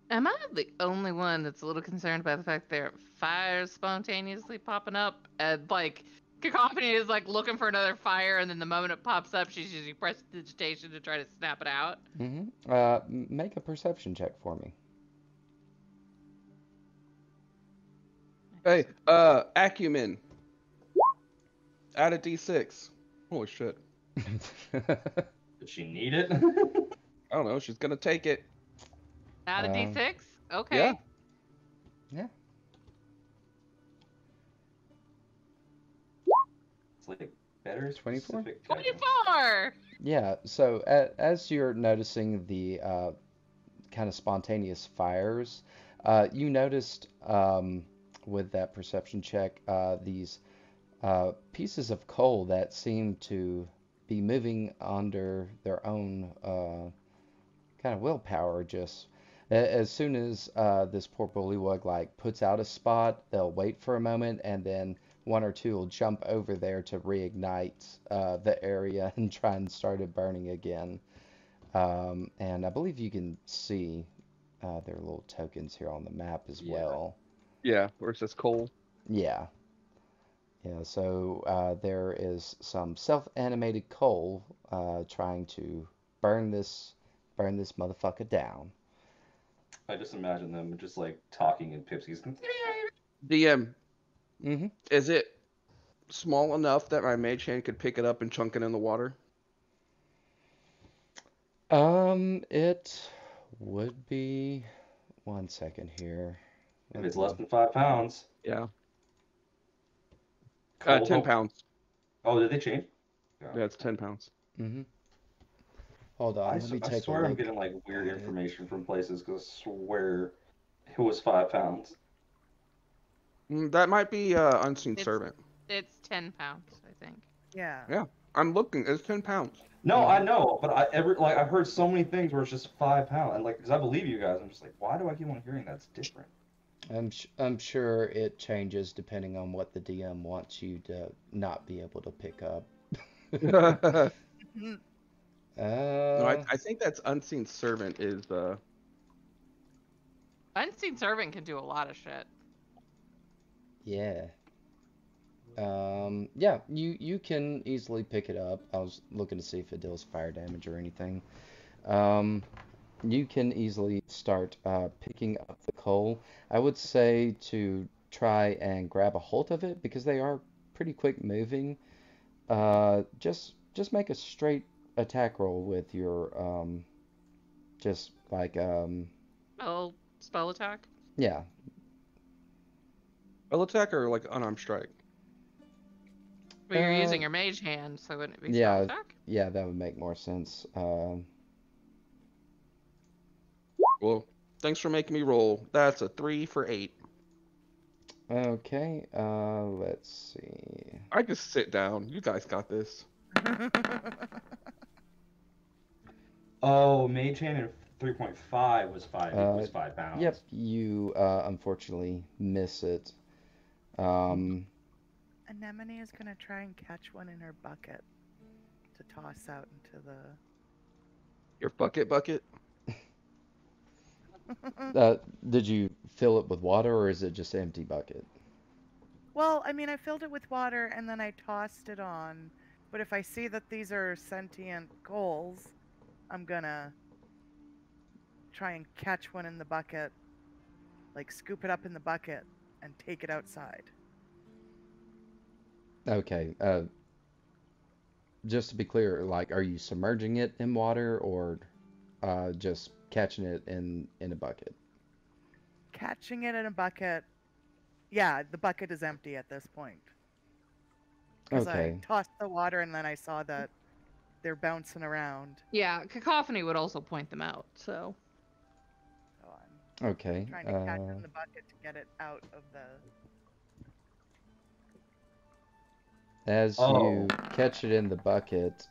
Am I the only one that's a little concerned by the fact there are fires spontaneously popping up? And like, Cacophony is like looking for another fire, and then the moment it pops up, she's using prestidigitation to try to snap it out. Make a perception check for me. Hey, Acumen. Add a D6. Holy shit. Does she need it? I don't know. She's gonna take it. Out of D6? Okay. Yeah. Yeah. It's like better 24? specific type. 24! Yeah, so as you're noticing the kind of spontaneous fires, you noticed with that perception check these pieces of coal that seem to be moving under their own kind of willpower. Just as soon as this poor bullywug like puts out a spot, they'll wait for a moment, and then 1 or 2 will jump over there to reignite the area and try and start it burning again. And I believe you can see their little tokens here on the map as well. Yeah, where it says coal. Yeah. Yeah, so there is some self-animated coal trying to burn this motherfucker down. I just imagine them just like talking in Pipsy's. DM, Mm-hmm. is it small enough that my mage hand could pick it up and chunk it in the water? It would be 1 second here. If it's less than 5 pounds. Yeah. Coal 10 pounds. Oh, did they change? Yeah, it's 10 pounds. Mm-hmm. Hold on, let me I take swear a I'm look. getting like weird information from places because I swear it was 5 pounds. That might be Unseen It's- Servant. It's 10 pounds, I think. Yeah. Yeah, I'm looking. It's 10 pounds. No, Yeah. I know, but I've heard so many things where it's just 5 pounds, and like because I believe you guys, I'm just like, why do I keep on hearing that's different? I'm sure it changes depending on what the DM wants you to not be able to pick up. No, Uh, I think that's unseen servant is Unseen servant can do a lot of shit. yeah. Yeah, you can easily pick it up. I was looking to see if it deals fire damage or anything. Um, you can easily start picking up the coal. I would say to try and grab a hold of it because they are pretty quick moving. Just make a straight attack roll with your just like Spell attack. yeah. spell attack or like unarmed strike. But you're Uh, using your mage hand, so wouldn't it be spell yeah, attack? yeah, that would make more sense. Well, thanks for making me roll. That's a 3 for 8. Okay, let's see. I just sit down. You guys got this. Oh, Mage Hand in 3.5 was Uh, 5 pounds. Yep, you unfortunately miss it. Anemone is gonna try and catch one in her bucket to toss out into the. Your bucket. Did you fill it with water or is it just an empty bucket? Well, I mean, I filled it with water and then I tossed it on. But if I see that these are sentient coals, I'm gonna try and catch one in the bucket, like scoop it up in the bucket and take it outside. Okay, just to be clear, like, are you submerging it in water or just catching it in a bucket? Catching it in a bucket. Yeah, the bucket is empty at this point. Because I Okay, tossed the water and then I saw that they're bouncing around. Yeah, cacophony would also point them out. So So I'm okay. trying to catch it in the bucket to get it out of the. As Oh, you catch it in the bucket,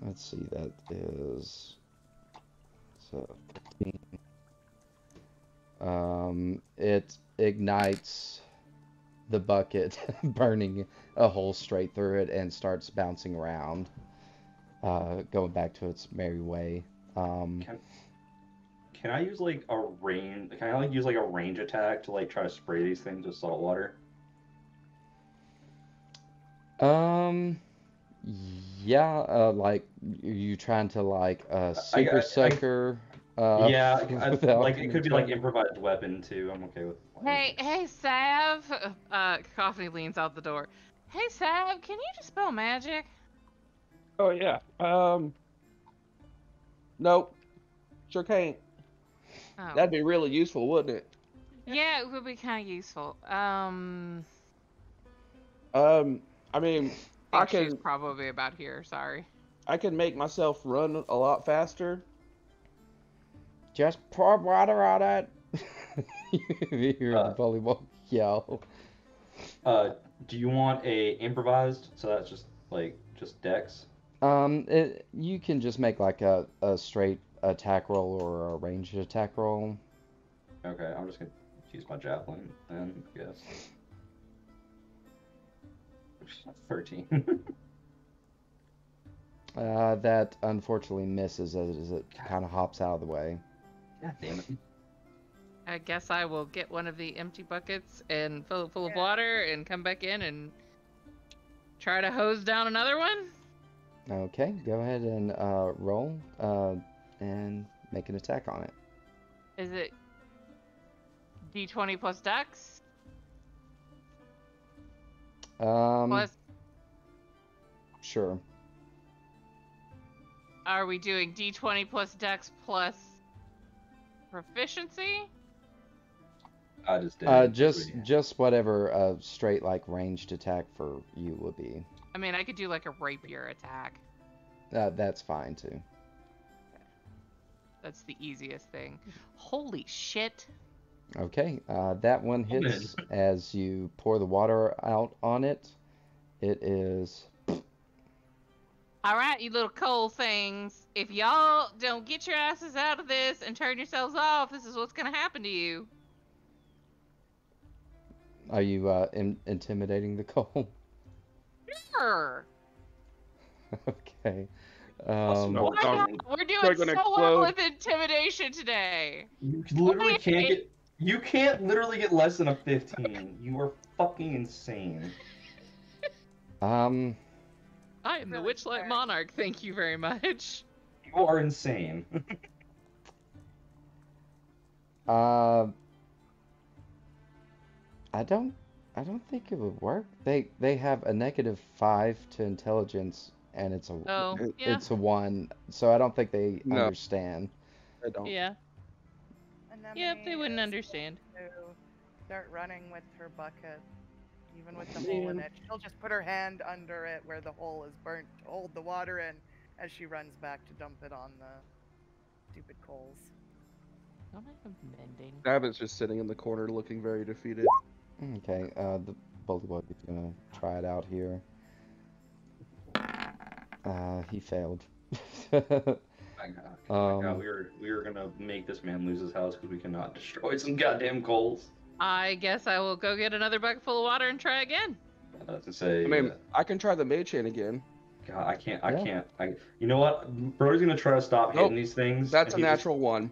let's see, that is so 15. It ignites the bucket, burning a hole straight through it, and starts bouncing around, going back to its merry way. can I use like a range? Can I like use like a range attack to like try to spray these things with salt water? Um, yeah, like you trying to like super I sucker yeah, without like it could be like trying. improvised weapon too. I'm okay with. hey, Sav. Cacophony leans out the door. Hey, Sav, can you dispel magic? Oh yeah. Nope. Sure can't. Oh. That'd be really useful, wouldn't it? Yeah, it would be kind of useful. I mean, I I think she's can probably about here. Sorry. I can make myself run a lot faster. Just pour water on it. You hear the Uh, volleyball yell. Do you want a improvised? So that's just dex. You can just make like a straight attack roll or a ranged attack roll. Okay, I'm just gonna use my javelin then, I guess. 13. That unfortunately misses as it kind of hops out of the way. God damn it. I guess I will get one of the empty buckets and fill it full of water and come back in and try to hose down another one. Okay, go ahead and roll and make an attack on it. Is it D20 plus Dex? Plus, Sure. are we doing D20 plus Dex plus proficiency? I just did. Just whatever straight like ranged attack for you would be. I mean, I could do like a rapier attack. That's fine too. That's the easiest thing. Holy shit. Okay, that one hits as you pour the water out on it. It is All right, you little coal things. If y'all don't get your asses out of this and turn yourselves off, this is what's gonna happen to you. Are you intimidating the coal? Sure. Okay. No, Why not? We're They're doing gonna so well explode. with intimidation today. you literally Wait. can't get. You can't literally get less than a 15. You are fucking insane. I am the Really Witchlight fair. Monarch. Thank you very much. You are insane. I don't think it would work. They have a -5 to intelligence, and it's a Oh, yeah, it's a 1, so I don't think they No. understand. I don't. yeah. Anemone Yep, they wouldn't is understand. going to start running with her bucket, even with the hole in it. She'll just put her hand under it where the hole is burnt to hold the water in as she runs back to dump it on the stupid coals. Am I amending? Abbott's just sitting in the corner looking very defeated. Okay, the bullywug is gonna try it out here. He failed. My God, we were gonna make this man lose his house because we cannot destroy some goddamn coals. I guess I will go get another bucket full of water and try again. To say, I mean, I can try the mage hand again. God, I can't. Yeah. You know what? Brody's gonna try to stop hitting Nope. these things. That's a and he just- natural one.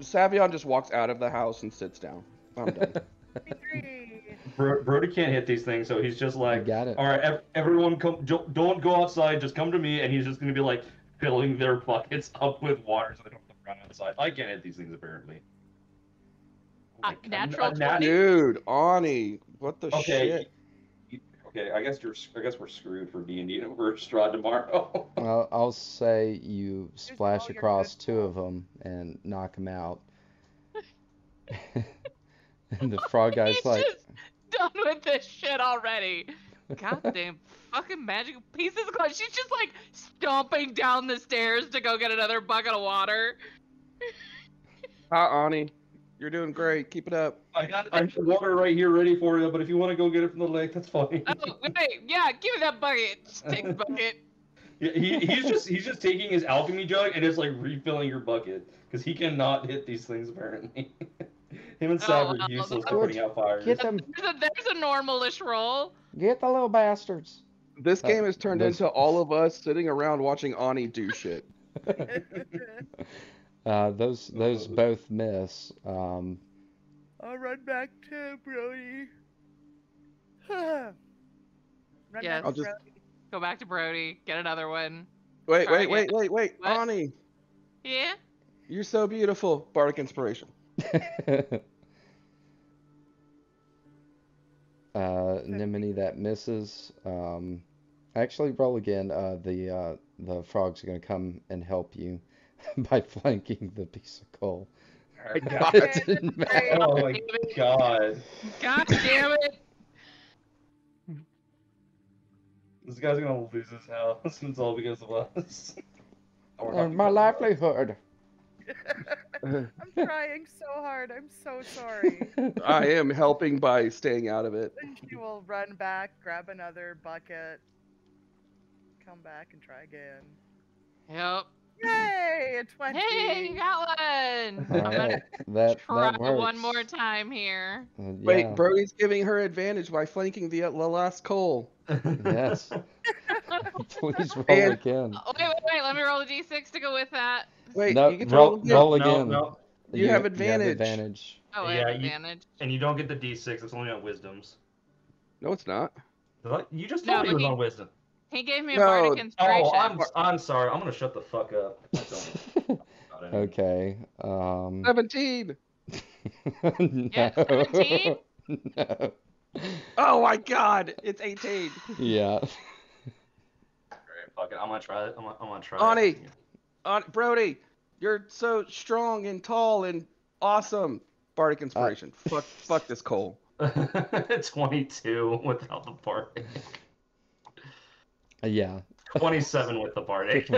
Savion just walks out of the house and sits down. I'm done. Three. Brody can't hit these things, so he's just like, You got it. all right, everyone, come, don't go outside, just come to me, and he's just gonna be like filling their buckets up with water so they don't have to run outside. I can't hit these things apparently. Natural 20? Dude, Ani, what the Okay. shit? Okay, I guess we're screwed for D&D and we're Strahd tomorrow. Well, I'll say you splash all your across good 2 of them and knock them out. And the frog guy's He's like, just done with this shit already. Goddamn fucking magical pieces of glass. She's just like stomping down the stairs to go get another bucket of water. Hi, Ani. You're doing great. Keep it up. I got water right here ready for you, but if you want to go get it from the lake, that's fine. Oh, wait, yeah, give me that bucket. Just take the bucket. Yeah, he's just taking his alchemy jug and just like refilling your bucket because he cannot hit these things apparently. Him and Sav are useless for putting out fires. get them, There's a normalish roll. get the little bastards. This game has turned those- into all of us sitting around watching Ani do shit. Those both miss. I'll run back to Brody. Run Yes. back I'll to just- Brody. Go back to Brody. Get another one. Wait, Try wait, again. wait. What? Ani, Yeah? you're so beautiful. Bardic inspiration. Anemone that misses. Actually, roll again. The frogs are gonna come and help you by flanking the piece of coal. God. It didn't matter. Oh my God. God damn it. This guy's gonna lose his house, and it's all because of us. And my livelihood. I'm trying so hard. I'm so sorry. I am helping by staying out of it. Then she will run back, grab another bucket, come back and try again. Yep. Yay! A 20. Hey, you got one. All I'm gonna right, that try works. one more time here. Wait, Yeah, Brody's giving her advantage by flanking the last coal. yes. Please roll And- again. Oh, wait. Let me roll a d6 to go with that. Wait, No, you get to roll, roll again. roll No, again. no. You have You advantage. advantage. Oh, I Yeah, have you- advantage. And you don't get the D6. It's only on wisdoms. No, it's not. You just No, told me it was he- on wisdom. He gave me a No. bardic inspiration. Oh, I'm sorry. I'm gonna shut the fuck up. I don't know about it. Okay. 17. Yeah, 17? No. Oh my God, it's 18. Yeah. Alright, fuck it. I'm gonna try it. I'm gonna try Ani. it. Brody, you're so strong and tall and awesome. Bardic inspiration. Fuck this coal. 22 without the bardic. Yeah. 27 with the bardic.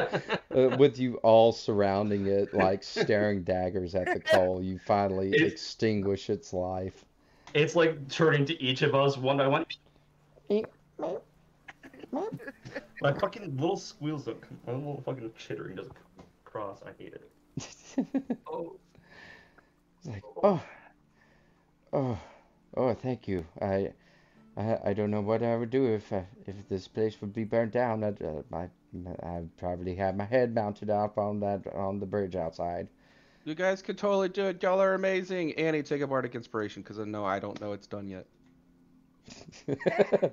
With you all surrounding it, like staring daggers at the coal, you finally It's- extinguish its life. It's like turning to each of us one by one. What? My fucking little squeals don't come. My little fucking chittering doesn't come across. I hate it. Oh. It's like, oh, oh, oh, thank you. I don't know what I would do if this place would be burnt down. I'd probably have my head mounted up on the bridge outside. You guys could totally do it. Y'all are amazing. Annie, take a bardic inspiration because I don't know it's done yet.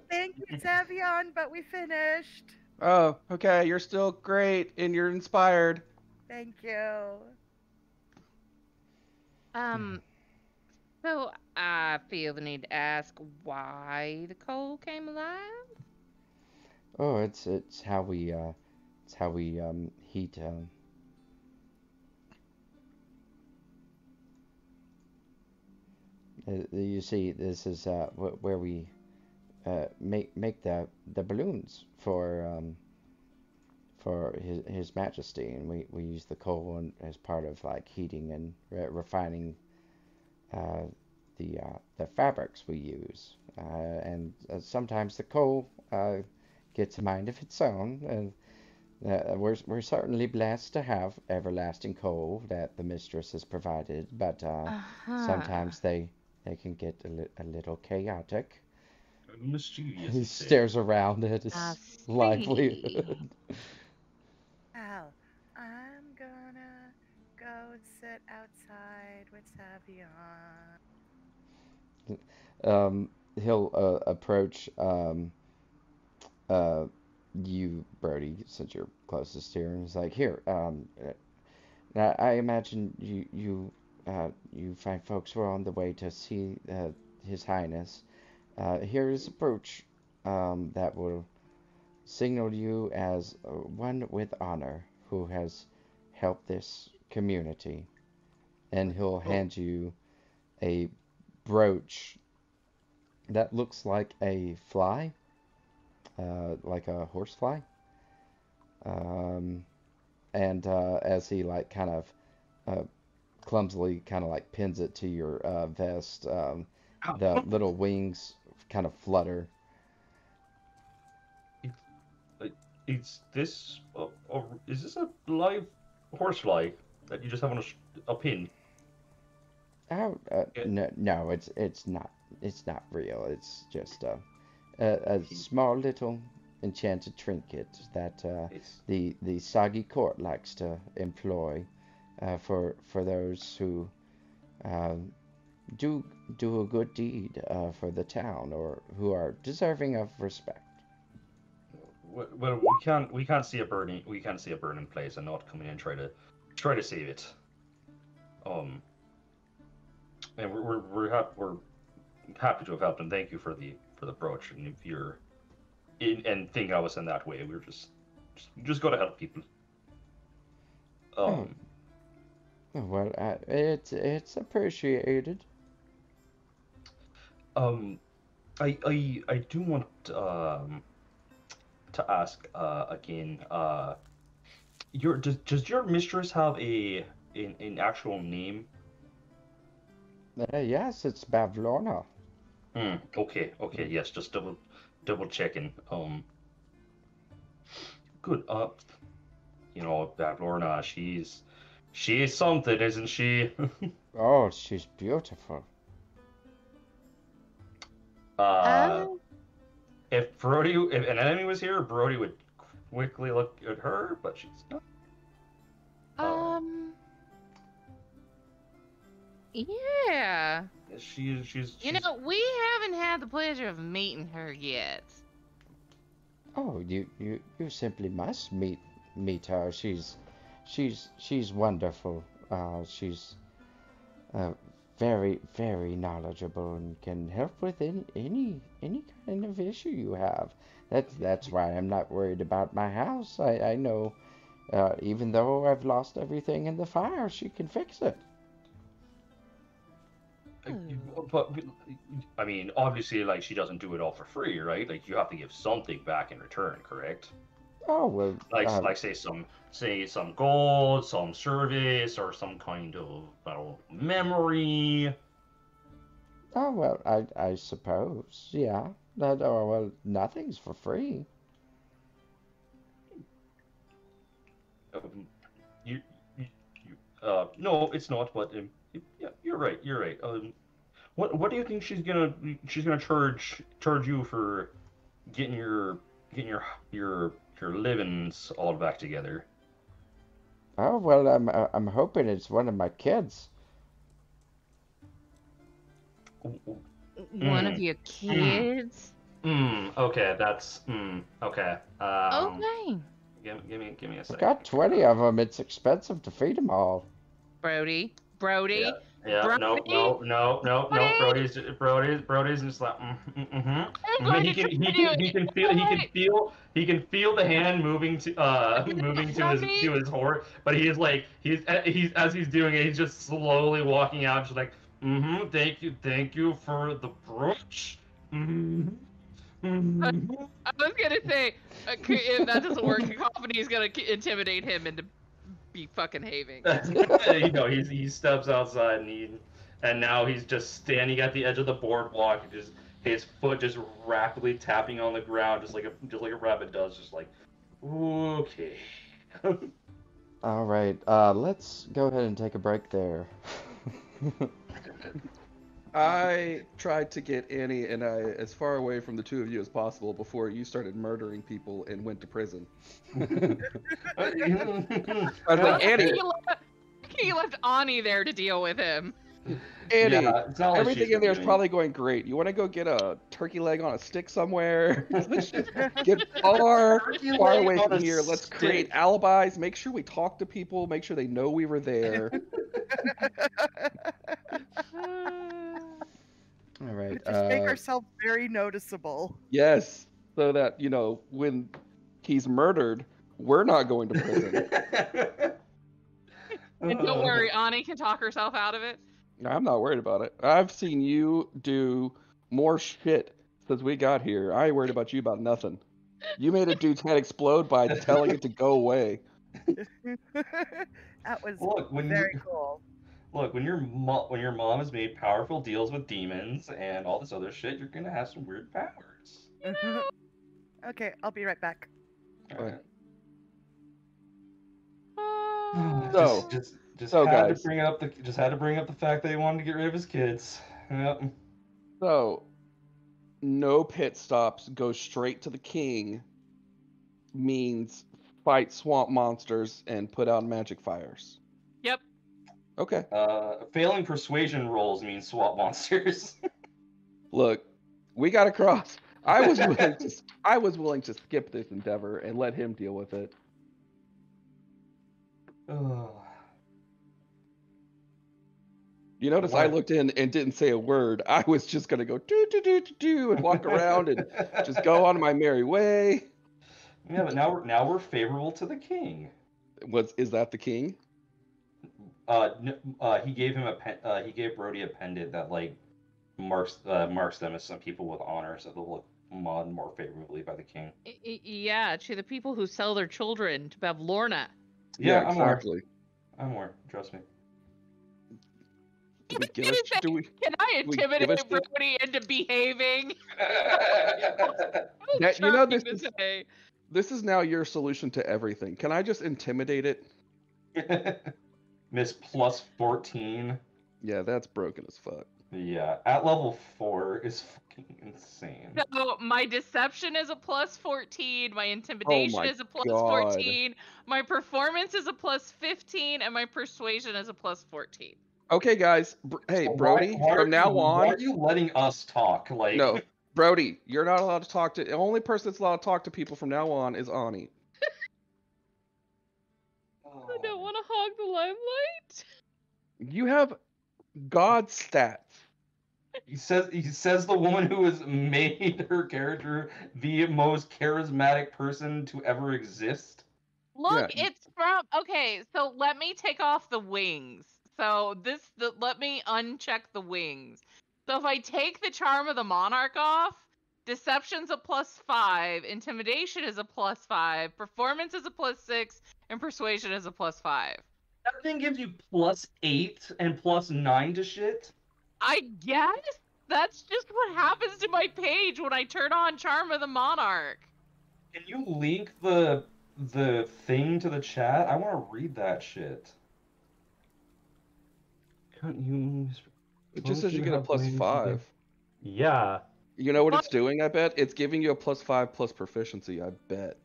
Thank you, Savion, but we finished. Oh, okay. You're still great and you're inspired. Thank you. So I feel the need to ask why the coal came alive. Oh, it's how we heat. You see, this is where we make the balloons for His Majesty, and we use the coal as part of like heating and refining uh, the fabrics we use, and sometimes the coal gets a mind of its own, and we're certainly blessed to have everlasting coal that the mistress has provided, but sometimes they can get a little chaotic. Mischievous. He stares around at his I livelihood. Al, I'm gonna go sit outside with Savion. He'll approach uh, you, Brody, since you're closest here, and he's like, "Here, I imagine you fine folks were on the way to see His Highness. Here is a brooch that will signal you as one with honor who has helped this community." And he'll Oh, hand you a brooch that looks like a fly, like a horsefly. Um, and as he like kind of uh, clumsily kind of like pins it to your vest, the ow. little wings kind of flutter. It's, it's this. Is this a live horsefly that you just have on a pin? Oh, Yeah. no, it's not real. It's just a small little enchanted trinket that It's the soggy court likes to employ for those who um, do do a good deed for the town or who are deserving of respect. well, we can't see a burning place and not come in and try to save it. Um, and we're happy to have helped, and thank you for the brooch. And if you're and thinking of us in that way, we're just gotta help people. Oh, Um, well, it's appreciated. um, I do want to ask again. Does your mistress have an actual name? Yes, it's Bavlorna. Okay, okay, yes, just double checking. Good. Bavlorna, she's something, isn't she? Oh, she's beautiful. uh, Um, if an enemy was here, Brody would quickly look at her, but she's not. Uh, um, yeah. she's You know, we haven't had the pleasure of meeting her yet. Oh, you simply must meet her. She's wonderful. She's uh, very knowledgeable and can help with any kind of issue you have. That's why I'm not worried about my house. I know, even though I've lost everything in the fire, she can fix it. But I mean, obviously, like she doesn't do it all for free, right? Like you have to give something back in return, correct? Oh well, Like say some gold, some service, or some kind of memory. I suppose, yeah. That, oh well, nothing's for free. you, no, it's not. But yeah, you're right. You're right. What do you think she's gonna charge you for getting getting your your livings all back together? Oh, well, I'm hoping it's one of my kids. One of your kids? Okay, that's okay. Okay. Give me a I've second. got 20 of them. It's expensive to feed them all. Brody. Yeah, yeah, no, Brody? no, no, no, no. Brody? Brody's just like, I'm going to try to do it. he can feel the hand moving moving Brody? to his horse, but he's like, he's as he's doing it, he's just slowly walking out, just like, thank you for the brooch. I was gonna say, if that doesn't work, Cacophony's gonna intimidate him into be fucking having. You know, he steps outside and now he's just standing at the edge of the boardwalk, just his foot just rapidly tapping on the ground, just like a rabbit does, just like, okay. All right, let's go ahead and take a break there. I tried to get Annie and I as far away from the two of you as possible before you started murdering people and went to prison. I was like, Annie, He left Ani there to deal with him. Annie, Yeah, it's not like everything she's in there is doing- probably going great. You want to go get a turkey leg on a stick somewhere? Get far away on from a here. Let's stick. create alibis. Make sure we talk to people. Make sure they know we were there. All right. Just make ourselves very noticeable. Yes, so that, you know, when he's murdered, we're not going to prison. And don't worry, Ani can talk herself out of it. I'm not worried about it. I've seen you do more shit since we got here. I ain't worried about you about nothing. You made a dude's head explode by telling it to go away. That was Look, very cool. Look, when your mom has made powerful deals with demons and all this other shit, you're gonna have some weird powers. Okay, I'll be right back. Right. So, Just So, had guys. to bring up the fact that he wanted to get rid of his kids. Yep. So, no pit stops, go straight to the king means fight swamp monsters and put out magic fires. Yep. Okay. Failing persuasion rolls means swap monsters. Look, we got to cross. I was willing to skip this endeavor and let him deal with it. Oh. You notice I What? looked in and didn't say a word. I was just gonna go do and walk around and just go on my merry way. Yeah, but now we're favorable to the king. Is that the king? He gave he gave Brody a pendant that like marks them as some people with honor, so they'll look more favorably by the king. Yeah, to the people who sell their children to Bavlorna. Yeah, I'm aware. exactly. I'm aware. Trust me. Do we give us? Do we? Can I we give us intimidate the- Brody into behaving? That- you know, this Charming is- to say. This is now your solution to everything. Can I just intimidate it? Miss plus 14. Yeah, that's broken as fuck. Yeah, at level 4 is fucking insane. So my deception is a plus 14, my intimidation my is a plus God. 14, my performance is a plus 15, and my persuasion is a plus 14. Okay, guys. Hey, So Brody. why From now why on, are you letting us talk? Like, no, Brody, you're not allowed to talk to. The only person that's allowed to talk to people from now on is Ani. I don't want to hog the limelight. You have God stats. He says the woman who has made her character the most charismatic person to ever exist. Look, Yeah. it's from okay. So let me take off the wings. So let me uncheck the wings. So if I take the charm of the monarch off, deception's a plus 5, intimidation is a plus 5, performance is a plus 6, and persuasion is a plus 5. That thing gives you plus 8 and plus 9 to shit. I guess that's just what happens to my page when I turn on charm of the monarch. Can you link the the thing to the chat. I want to read that shit. Current humans. It just says you get a +5. Yeah. You know what What? it's doing, I bet? It's giving you a +5 plus proficiency, I bet.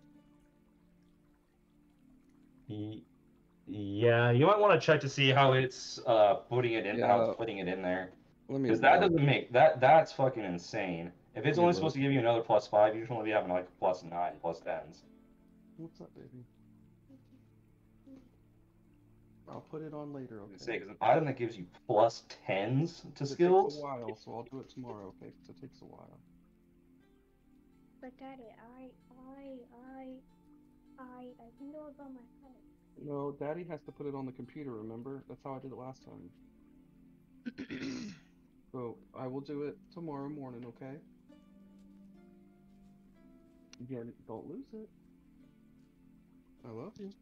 Yeah, you might want to check to see how it's putting it in, how Yeah. it's putting it in there. Let me Because that look. doesn't make that's fucking insane. If it's Let me only supposed to look. give you another +5, you should only be having like +9, +10s. What's up, baby? I'll put it on later, okay? Say, because an item that gives you +10s to It skills. takes a while, so I'll do it tomorrow, okay? 'Cause it takes a while. But Daddy, I can do it by myself. No, Daddy has to put it on the computer, remember? That's how I did it last time. So, I will do it tomorrow morning, okay? Again, don't lose it. I love you.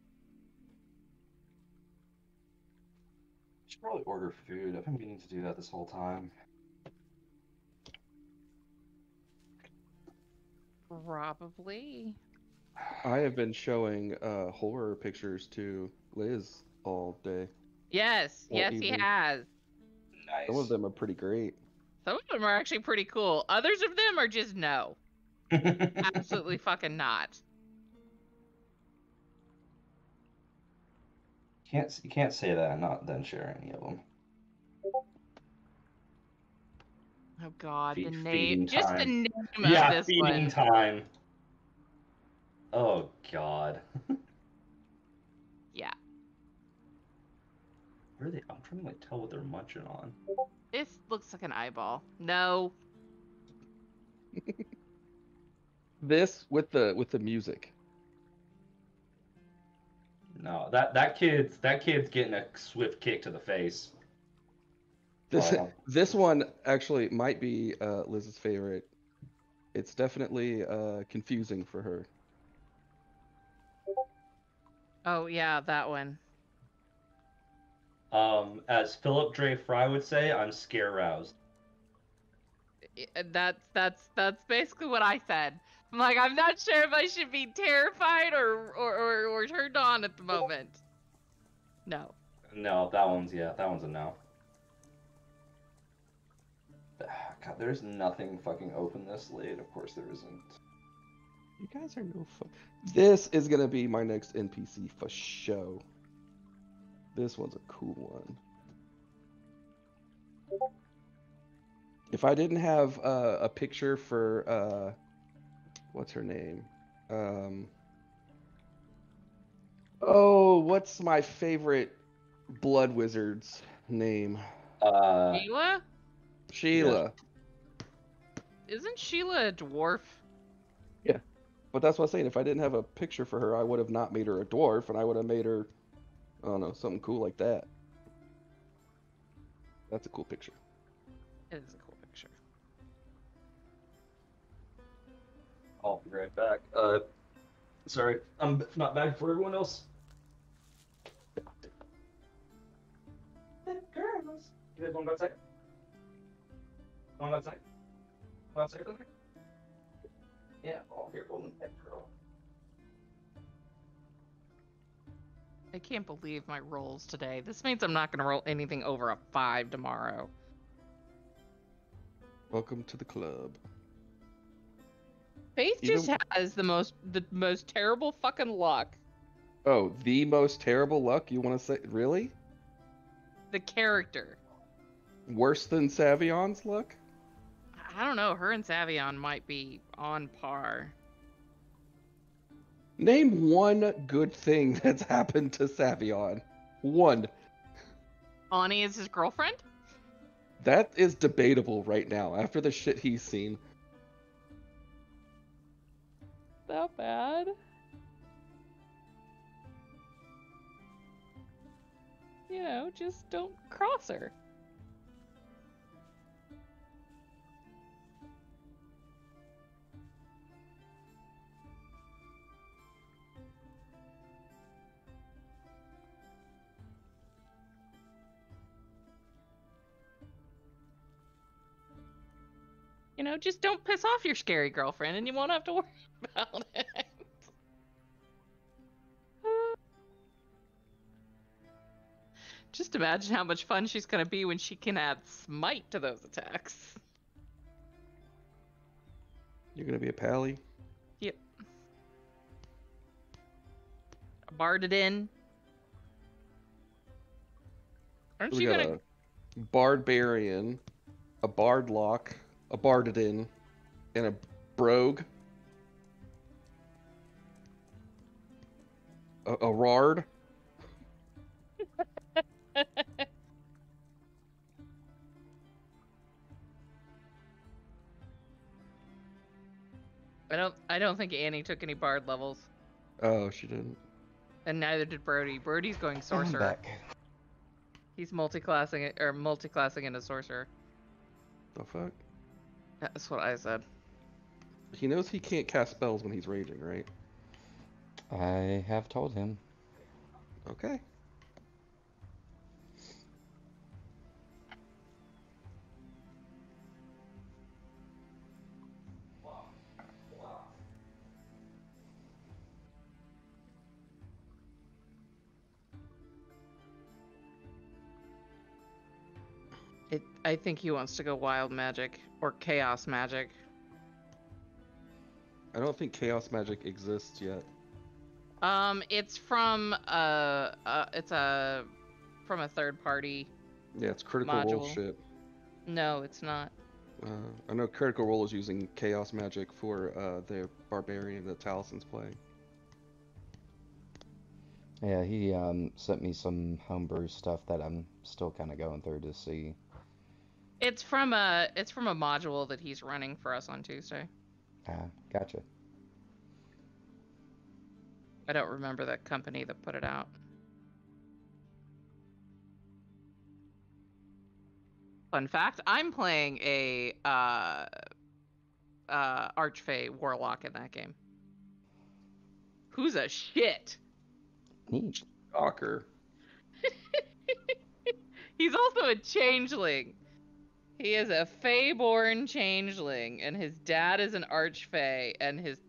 Should probably order food. I've been meaning to do that this whole time. Probably. I have been showing horror pictures to Liz all day. Yes, All yes, he evening. has. Nice. Some of them are pretty great. Some of them are actually pretty cool. Others of them are just no. Absolutely fucking not. You can't say that and not then share any of them. Oh god, the name. Feeding Just the time. name Yeah, of this feeding one. time. Oh god. Yeah. Where are they? I'm trying to like tell what they're munching on. This looks like an eyeball. No. This with the music. No, that kid's getting a swift kick to the face. This Oh, this one actually might be Liz's favorite. It's definitely confusing for her. Oh yeah, that one. As Philip Dre Fry would say, I'm scare roused. That's basically what I said. I'm like, I'm not sure if I should be terrified or turned on at the moment. No. No, that one's a no. God, there's nothing fucking open this late. Of course there isn't. You guys are no fun. This is gonna be my next NPC for show. This one's a cool one. If I didn't have a picture for what's her name? Oh, what's my favorite blood wizard's name? Sheila? Sheila. Isn't Sheila a dwarf? Yeah. But that's what I'm saying. If I didn't have a picture for her, I would have not made her a dwarf, and I would have made her, I don't know, something cool like that. That's a cool picture. It is a cool picture. I'll be right back. Sorry, I'm not back for everyone else. Girls, you guys want to go outside? Want to go outside? Go outside, okay? Yeah. Oh, here, hold on, girl. I can't believe my rolls today. This means I'm not gonna roll anything over a 5 tomorrow. Welcome to the club. Faith just has the most terrible fucking luck. Oh, the most terrible luck? You want to say? Really? The character. Worse than Savion's luck? I don't know. Her and Savion might be on par. Name one good thing that's happened to Savion. One. Ani is his girlfriend? That is debatable right now after the shit he's seen. That bad? You know, just don't cross her. You know, just don't piss off your scary girlfriend and you won't have to worry about it. Just imagine how much fun she's gonna be when she can add smite to those attacks. You're gonna be a pally? Yep. Barded in. Aren't We you got gonna... a barbarian, a bardlock, a bardadin, and a brogue. A rard. I don't think Annie took any bard levels. Oh, she didn't. And neither did Brody. Brody's going I'm sorcerer. back. He's multiclassing into sorcerer. The fuck? That's what I said. He knows he can't cast spells when he's raging, right? I have told him. Okay. I think he wants to go wild magic or chaos magic. I don't think chaos magic exists yet. It's from from a third party. Yeah, it's critical role Module. shit. No, it's not. I know Critical Role is using chaos magic for the barbarian that Talison's playing. Yeah, he sent me some homebrew stuff that I'm still kind of going through to see. It's from a module that he's running for us on Tuesday. Ah, gotcha. I don't remember the company that put it out. Fun fact, I'm playing a Archfey Warlock in that game. Who's a shit? Neat. Shocker. He's also a changeling. He is a Fey-born changeling, and his dad is an Archfey, and his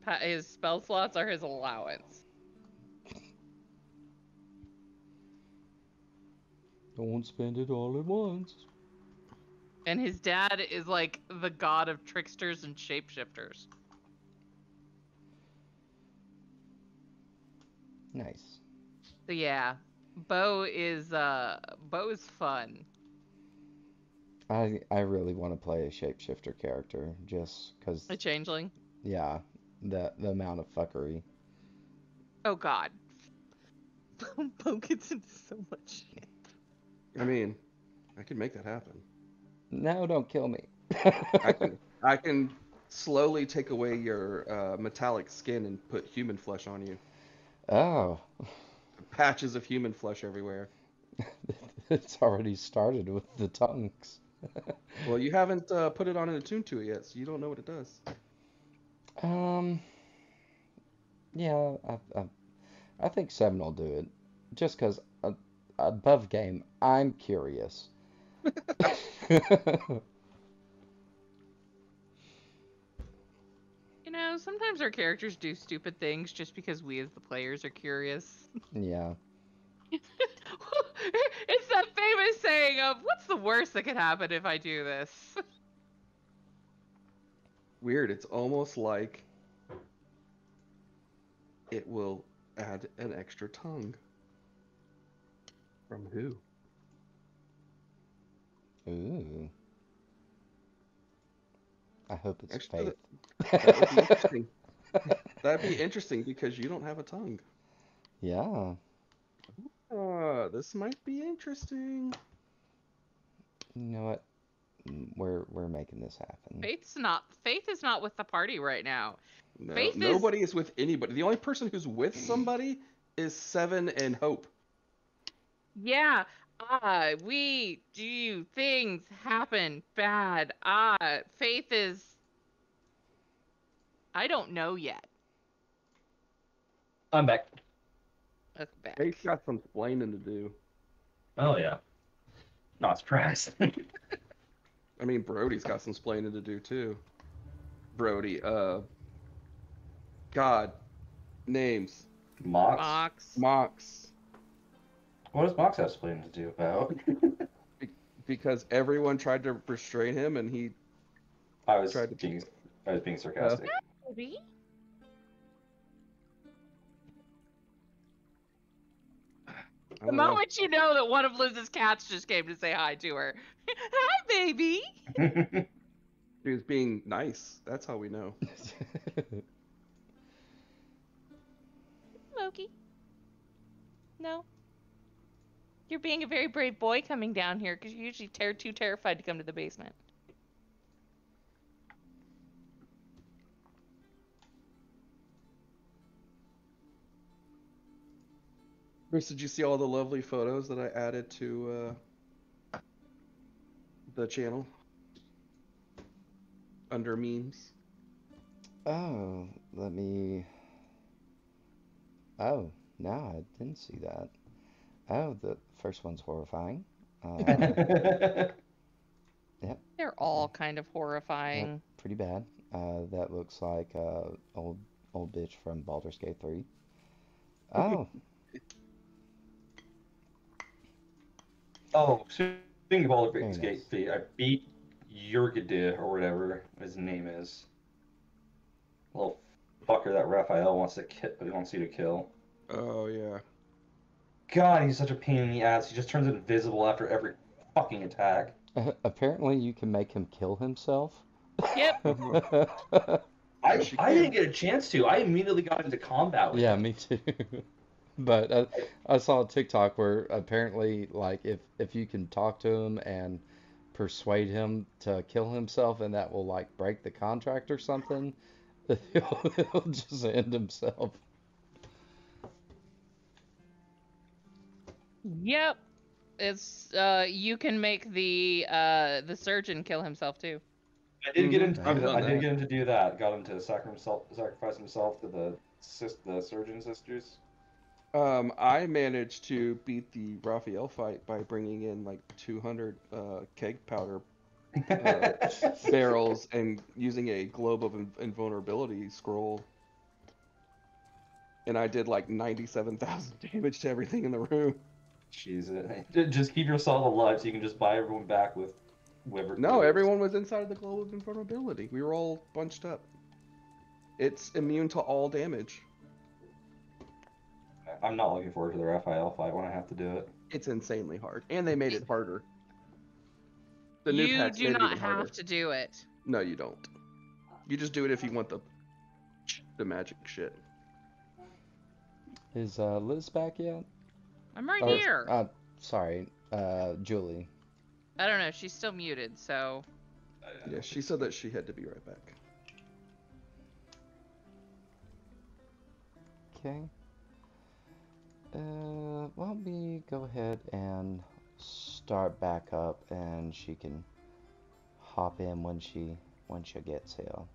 spell slots are his allowance. Don't spend it all at once. And his dad is like the god of tricksters and shapeshifters. Nice. So yeah, Bo is fun. I really want to play a shapeshifter character just because, A changeling. yeah, the amount of fuckery. Oh god. Bo gets into so much shit. I mean, I can make that happen. No, don't kill me. I can slowly take away your metallic skin and put human flesh on you. Oh, Patches of human flesh everywhere. it's already started with the tongues. Well, you haven't put it on an attune to it yet, so you don't know what it does. Yeah, I think 7 will do it. Just because above game, I'm curious. You know, sometimes our characters do stupid things just because we as the players are curious. Yeah. It's that famous saying of, what's the worst that could happen if I do this? Weird. It's almost like it will add an extra tongue. From who? Ooh. I hope it's Actually, Faith. that would be interesting. That'd be interesting because you don't have a tongue. Yeah. This might be interesting. You know what? We're making this happen. Faith is not with the party right now. No, Faith nobody is with anybody. The only person who's with somebody is Seven and Hope. Yeah. We do things happen bad. Faith is... I don't know yet. I'm back. Look back. Faith's got some splaining to do. Oh yeah. Not surprised. I mean, Brody's got some splaining to do too. Brody, God, names, Mox. Fox. Mox. What does Mox have explained to do about? Because everyone tried to restrain him, and he I was tried to. being sarcastic. Maybe. I The don't know. moment you know that one of Liz's cats just came to say hi to her. Hi, baby. He was being nice. That's how we know. Loki. No. You're being a very brave boy coming down here because you're usually too terrified to come to the basement. Bruce, did you see all the lovely photos that I added to the channel under memes? Oh, let me. Oh, no, I didn't see that. Oh, the first one's horrifying. Yep, They're all kind of yep, horrifying. pretty bad. That looks like old bitch from Baldur's Gate 3. Oh, Oh, speaking of all the very Great Skate nice. Feet, I beat Jurgid or whatever his name is. Little fucker that Raphael wants you to kill. Oh yeah. God, he's such a pain in the ass. He just turns invisible after every fucking attack. Apparently, you can make him kill himself. Yep. Yes, you I didn't can. get a chance to. I immediately got into combat with Yeah, him. me too. But I saw a TikTok where apparently, like, if you can talk to him and persuade him to kill himself, and that will like break the contract or something, he'll just end himself. Yep. It's you can make the surgeon kill himself too. I did get him to I've do that. done I did that. get him to do that. Got him to sacrifice himself to the surgeon sisters. I managed to beat the Raphael fight by bringing in like 200 keg powder barrels and using a globe of invulnerability scroll, and I did like 97,000 damage to everything in the room. Jesus. Just keep yourself alive so you can just buy everyone back with whoever No, kills. everyone was inside of the globe of invulnerability. We were all bunched up. It's immune to all damage. I'm not looking forward to the Raphael fight when I have to do it. It's insanely hard, and they made it harder. The new You patch do made it not even harder. have to do it. No, you don't. You just do it if you want the magic shit. Is Liz back yet? I'm right Or, here. sorry, Julie. I don't know. She's still muted, so. Yeah, she said that she had to be right back. Okay. Why don't we go ahead and start back up, and she can hop in when she gets here. All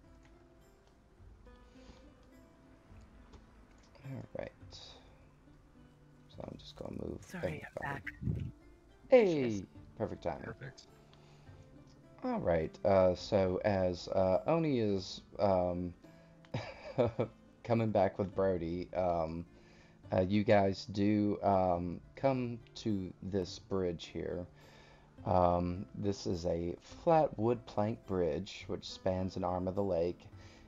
right. So I'm just gonna move Sorry, I'm back. Hey, perfect timing. Perfect. All right. So as Oni is coming back with Brody, you guys do come to this bridge here. This is a flat wood plank bridge which spans an arm of the lake,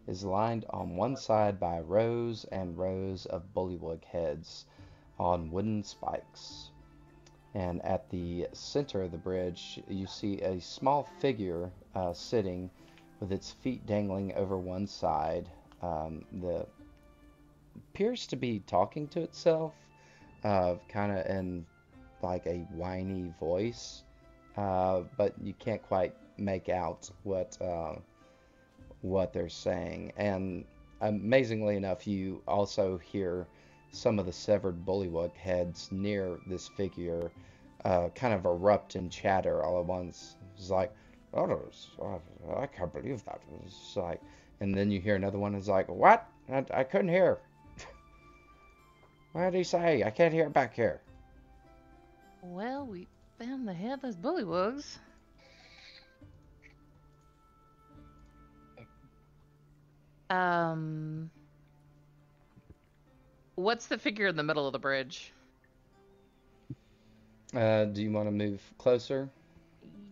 is lined on one side by rows and rows of bullywug heads on wooden spikes. And at the center of the bridge, you see a small figure sitting with its feet dangling over one side. The appears to be talking to itself, kind of in like a whiny voice, but you can't quite make out what they're saying. And amazingly enough, you also hear some of the severed bullywug heads near this figure kind of erupt in chatter all at once. It's like, oh, I can't believe that. It's like, and then you hear another one is like, what? I couldn't hear. What did he say? I can't hear back here. Well, we found the headless bullywugs. What's the figure in the middle of the bridge? Do you want to move closer?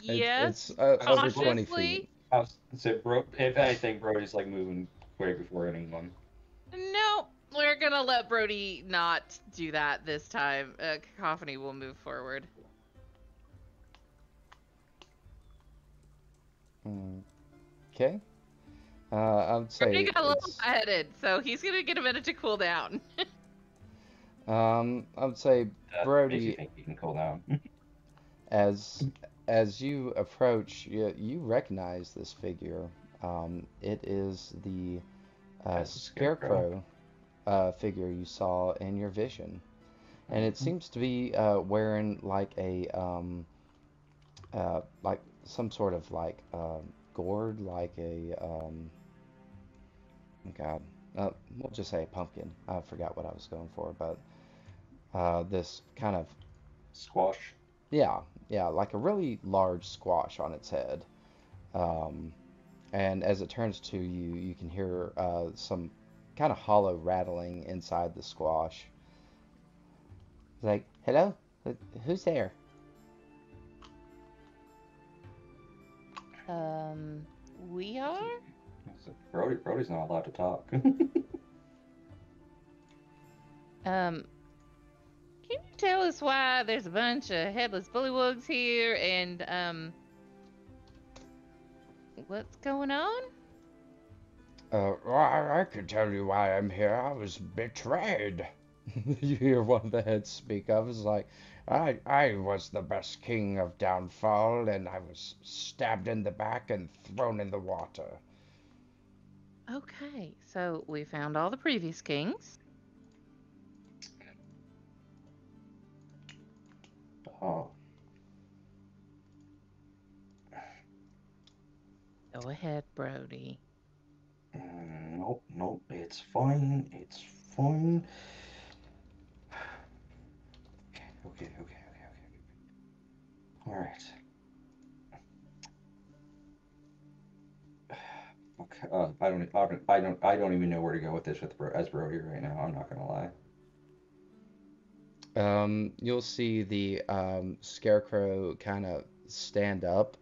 It's Yes, over 20 cautiously. feet. I was say, bro. If anything, Brody's like moving way before anyone. No, we're gonna let Brody not do that this time. Cacophony will move forward. Okay. I would Brody say got a little it's. headed, so he's gonna get a minute to cool down. I would say That makes you Brody, think you can cool down. as as you approach, you recognize this figure. It is the That's a scarecrow. scarecrow figure you saw in your vision, and it seems to be wearing like some sort of gourd, like a oh God, we'll just say a pumpkin. I forgot what I was going for, but this kind of Squash. yeah, yeah, like a really large squash on its head. Um, and as it turns to you, you can hear some kind of hollow rattling inside the squash. It's like, hello, who's there? We are? Brody's not allowed to talk. Can you tell us why there's a bunch of headless bullywugs here and what's going on? I can tell you why I'm here. I was betrayed. You hear one of the heads speak up. It's like, I was the best king of Downfall, and I was stabbed in the back and thrown in the water. Okay, so we found all the previous kings. Oh, Go ahead, Brody. nope, nope. It's fine. It's fine. Okay. All right. Okay. I don't even know where to go with this as Brody right now. I'm not gonna lie. You'll see the scarecrow kind of stand up.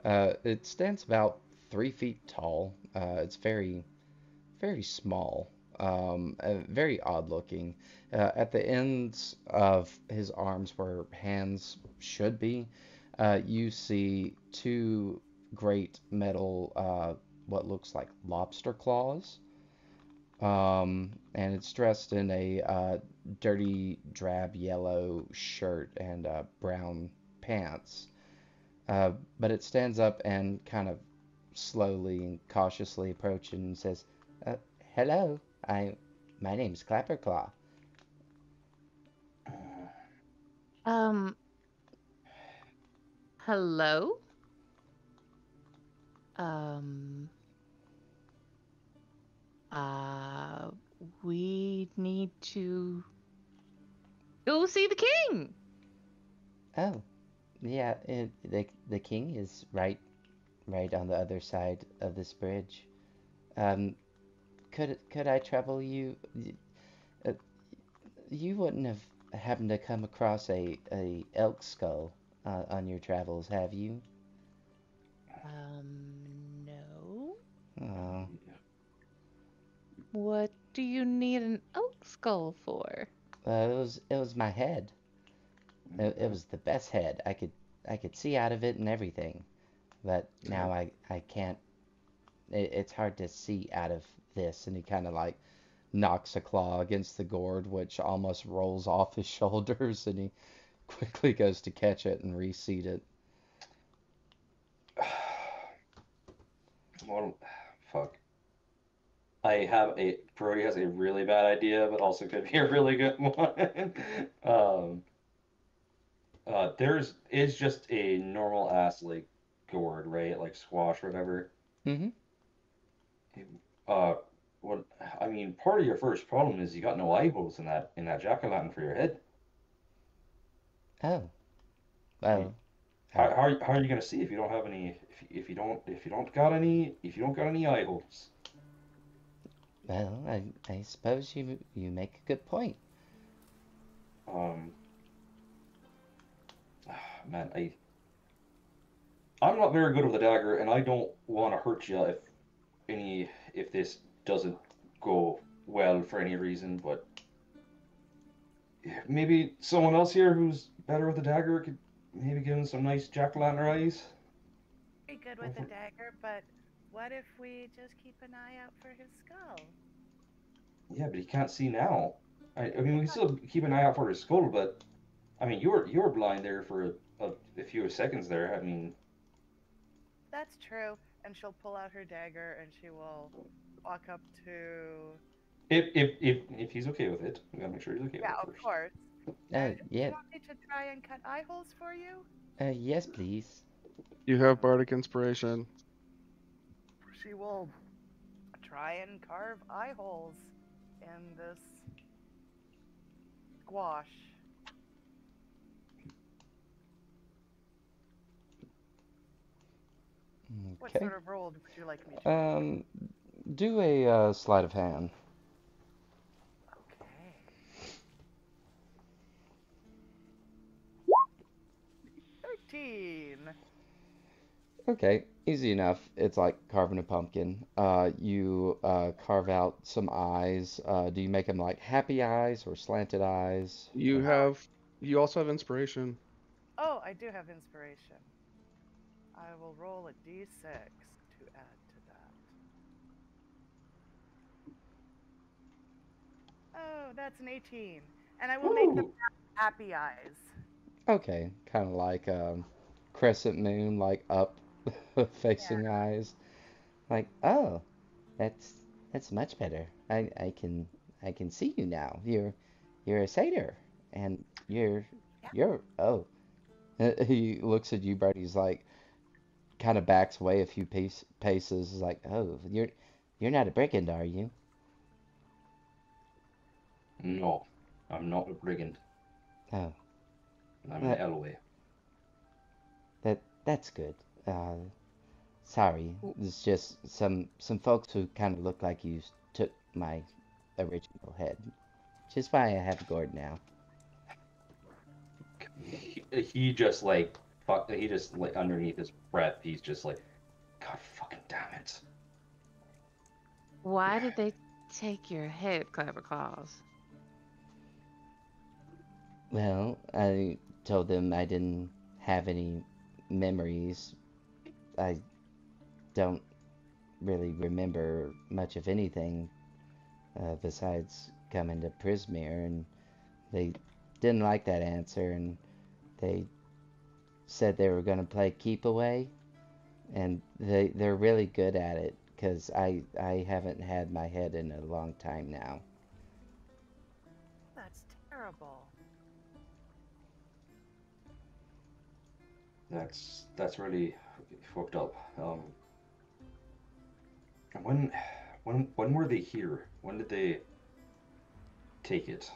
It stands about 3 feet tall. It's very small, very odd looking. At the ends of his arms, where hands should be, you see two great metal, what looks like lobster claws. And it's dressed in a dirty drab yellow shirt and brown pants. But it stands up and kind of slowly and cautiously approaches and says, uh, "Hello, my name's Clapperclaw." Um, hello? Um, uh, we need to go see the king. Oh, yeah, the king is right on the other side of this bridge. Um, could I trouble you? Uh, you wouldn't have happened to come across a elk skull on your travels, have you? No. Oh, What do you need an oak skull for? it was my head. It was the best head. I could see out of it and everything, but now I can't. It's hard to see out of this, and he kind of like knocks a claw against the gourd, which almost rolls off his shoulders, and he quickly goes to catch it and reseat it. Well, fuck. Brody has a really bad idea, but also could be a really good one. um, it's just a normal ass like gourd, right? Like squash or whatever. Mm-hmm. Uh, what I mean, part of your first problem is you got no eyeballs in that jack-o'-lantern for your head. Oh, You, well, how, I, how, are- how are you gonna see if you don't have any if you don't got any eyeballs? I suppose you make a good point. Um, Man, I'm not very good with a dagger, and I don't want to hurt you if this doesn't go well for any reason. But maybe someone else here who's better with a dagger could maybe give him some nice jack-o'-lantern eyes. Be good with a dagger, but what if we just keep an eye out for his skull? Yeah, but he can't see now. I mean, we can still keep an eye out for his skull, but I mean, you were blind there for a few seconds there. I mean, That's true. And she'll pull out her dagger and she will walk up to. if he's okay with it, we gotta make sure he's okay with Yeah, it of first. course. Yeah. Do you want me to try and cut eye holes for you? Yes, please. You have bardic inspiration. She will try and carve eye holes in this squash. What Okay. sort of roll would you like me to Do a sleight of hand. Okay. 13. Okay, easy enough. It's like carving a pumpkin. You carve out some eyes. Do you make them like happy eyes or slanted eyes? You also have inspiration. Oh, I do have inspiration. I will roll a d6 to add to that. Oh, that's an 18. And I will make them Ooh, happy eyes. Okay, kind of like crescent moon, like up facing Yeah. eyes. Like, oh, that's much better. I can see you now. You're a satyr, and you're oh. He looks at you, Brady. He's like, kind of backs away a few paces. He's like, oh, you're not a brigand, are you? no, I'm not a brigand. Oh, I'm an that Elway. that's good. Uh, Sorry, it's just some folks who kind of look like you took my original head. Just why I have a gourd now. He just like fuck. He just like underneath his breath, he's just like, God fucking damn it. Why did they take your head, Clever Claws? Well, I told them I didn't have any memories. I don't really remember much of anything besides coming to Prismere, and they didn't like that answer, and they said they were going to play keep away, and they're really good at it because I haven't had my head in a long time now. That's terrible. That's really fucked up. When when were they here? When did they take it?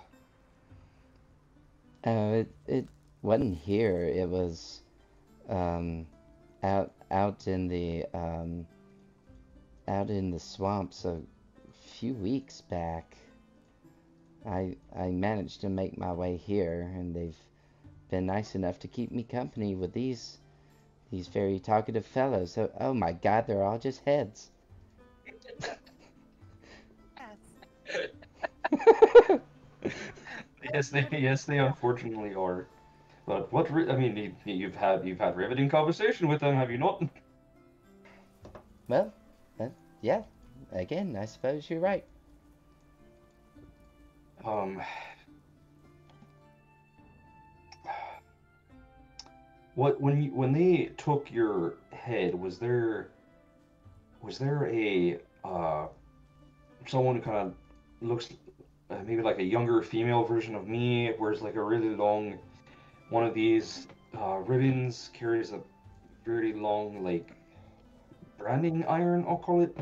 It wasn't here. It was um, out in the out in the swamps a few weeks back. I managed to make my way here, and they've been nice enough to keep me company with these very talkative fellows. So, oh my God, they're all just heads. Yes. Yes, they unfortunately are. But I mean, you've had riveting conversation with them, have you not? Well, yeah. Again, I suppose you're right. Um, when they took your head, was there a someone who kind of looks maybe like a younger female version of me, wears like a really long one of these ribbons, carries a really long like branding iron, I'll call it.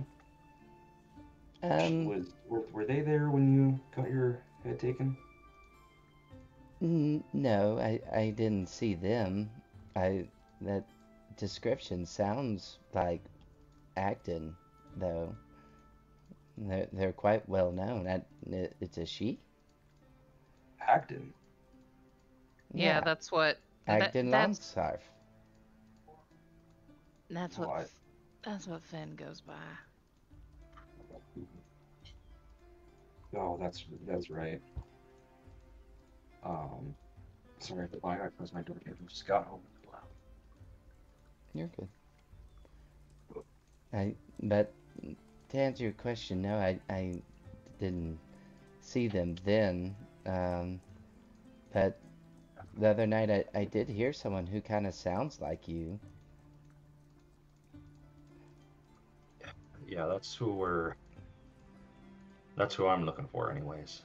Um, Were they there when you got your head taken? no, I didn't see them. That description sounds like Acton, though. They're quite well known. It's a she? Acton. Yeah, Yeah. that's what Agden That's Longscarf. that's Oh, what I, that's what Finn goes by. oh, that's right. Sorry if I closed my door. I just got home. You're good. But to answer your question, no, I didn't see them then. But the other night I did hear someone who kind of sounds like you. Yeah, that's who I'm looking for, anyways.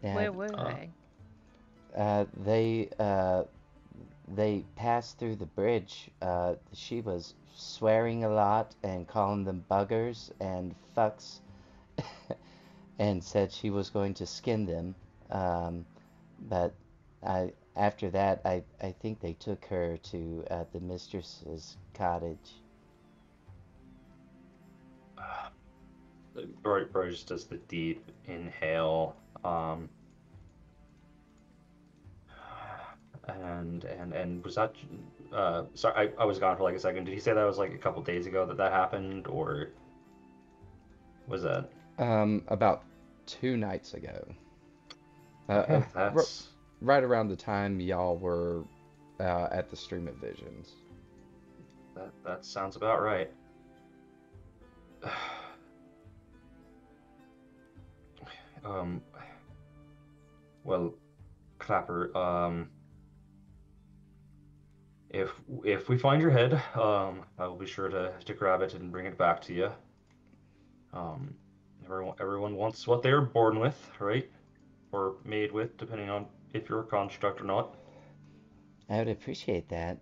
Yeah, Where were they? uh, they passed through the bridge. She was swearing a lot and calling them buggers and fucks, and said she was going to skin them. But after that, I think they took her to the mistress's cottage. Bro just does the deep inhale. And was that sorry, I was gone for like a second. Did he say that was like a couple days ago that happened, or was that About 2 nights ago. okay? That's Right around the time y'all were at the Stream of Visions. that sounds about right. um well, Clapper, if we find your head, I will be sure to grab it and bring it back to you. Um, everyone wants what they're born with, right? Or made with, depending on if you're a construct or not. I would appreciate that.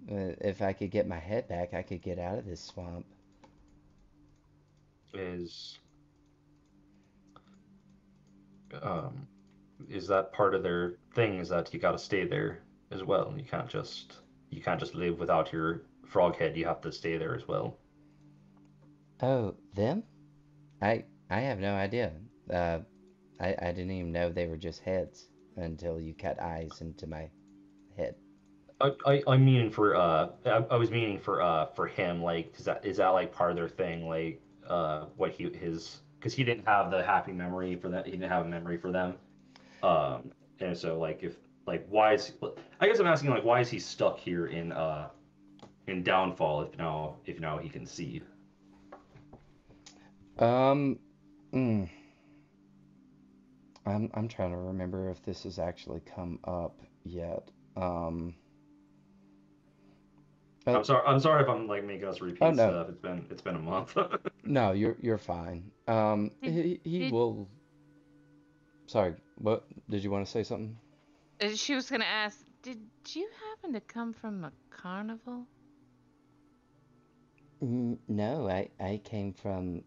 If I could get my head back, I could get out of this swamp. Is um, is that part of their thing? Is that you got to stay there as well? You can't just live without your frog head. You have to stay there as well. Oh, them? I have no idea. Uh, I didn't even know they were just heads until you cut eyes into my head. I'm meaning for I was meaning for him, like is that like part of their thing, like what he his because he didn't have the happy memory for that, he didn't have a memory for them, and so like if like why is I guess I'm asking like why is he stuck here in Downfall if now he can see. Um, mm, I'm trying to remember if this has actually come up yet. Um, oh, I'm sorry if I'm like making us oh repeat no, stuff. It's been a month. no, you're fine. Did, He did will. Sorry, what did you want to say something? she was gonna ask? Did you happen to come from a carnival? No, I came from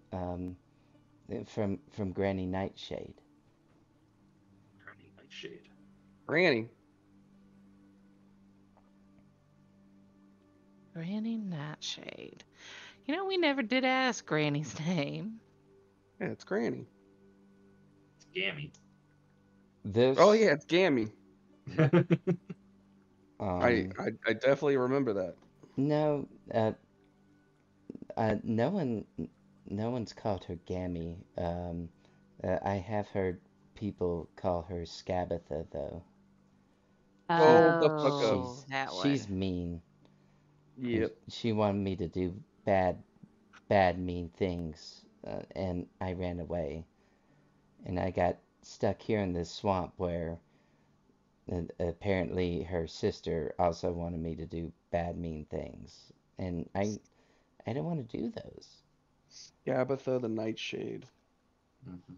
Granny Nightshade. Nightshade. Granny. Granny Nightshade. You know, we never did ask Granny's name. Yeah, it's Granny. It's Gammy. This, Oh yeah, it's Gammy. I, um, I I definitely remember that. no, no one, no one's called her Gammy. I have heard people call her Scabatha though. She, Oh, the fuck up. Oh, that she's one. mean, and Yep. she wanted me to do bad, mean things, and I ran away, and I got stuck here in this swamp where apparently her sister also wanted me to do bad, mean things, and I don't want to do those. Gabitha the Nightshade. Mhm.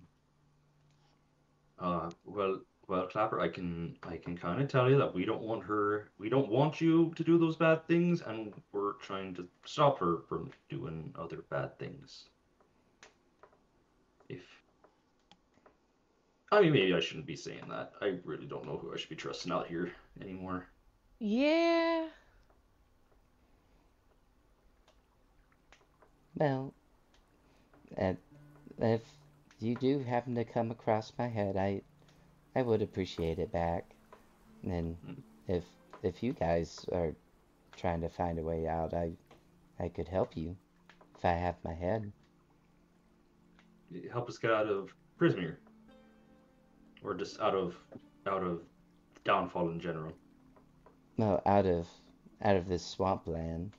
Well, Clapper, I can kind of tell you that we don't want you to do those bad things, and we're trying to stop her from doing other bad things. If I mean, maybe I shouldn't be saying that. I really don't know who I should be trusting out here anymore. Yeah. Well, uh, if you do happen to come across my head, I would appreciate it back. And Mm. if if you guys are trying to find a way out, I could help you if I have my head. Help us get out of Prismere, or just out of downfall in general. No, out of this swampland.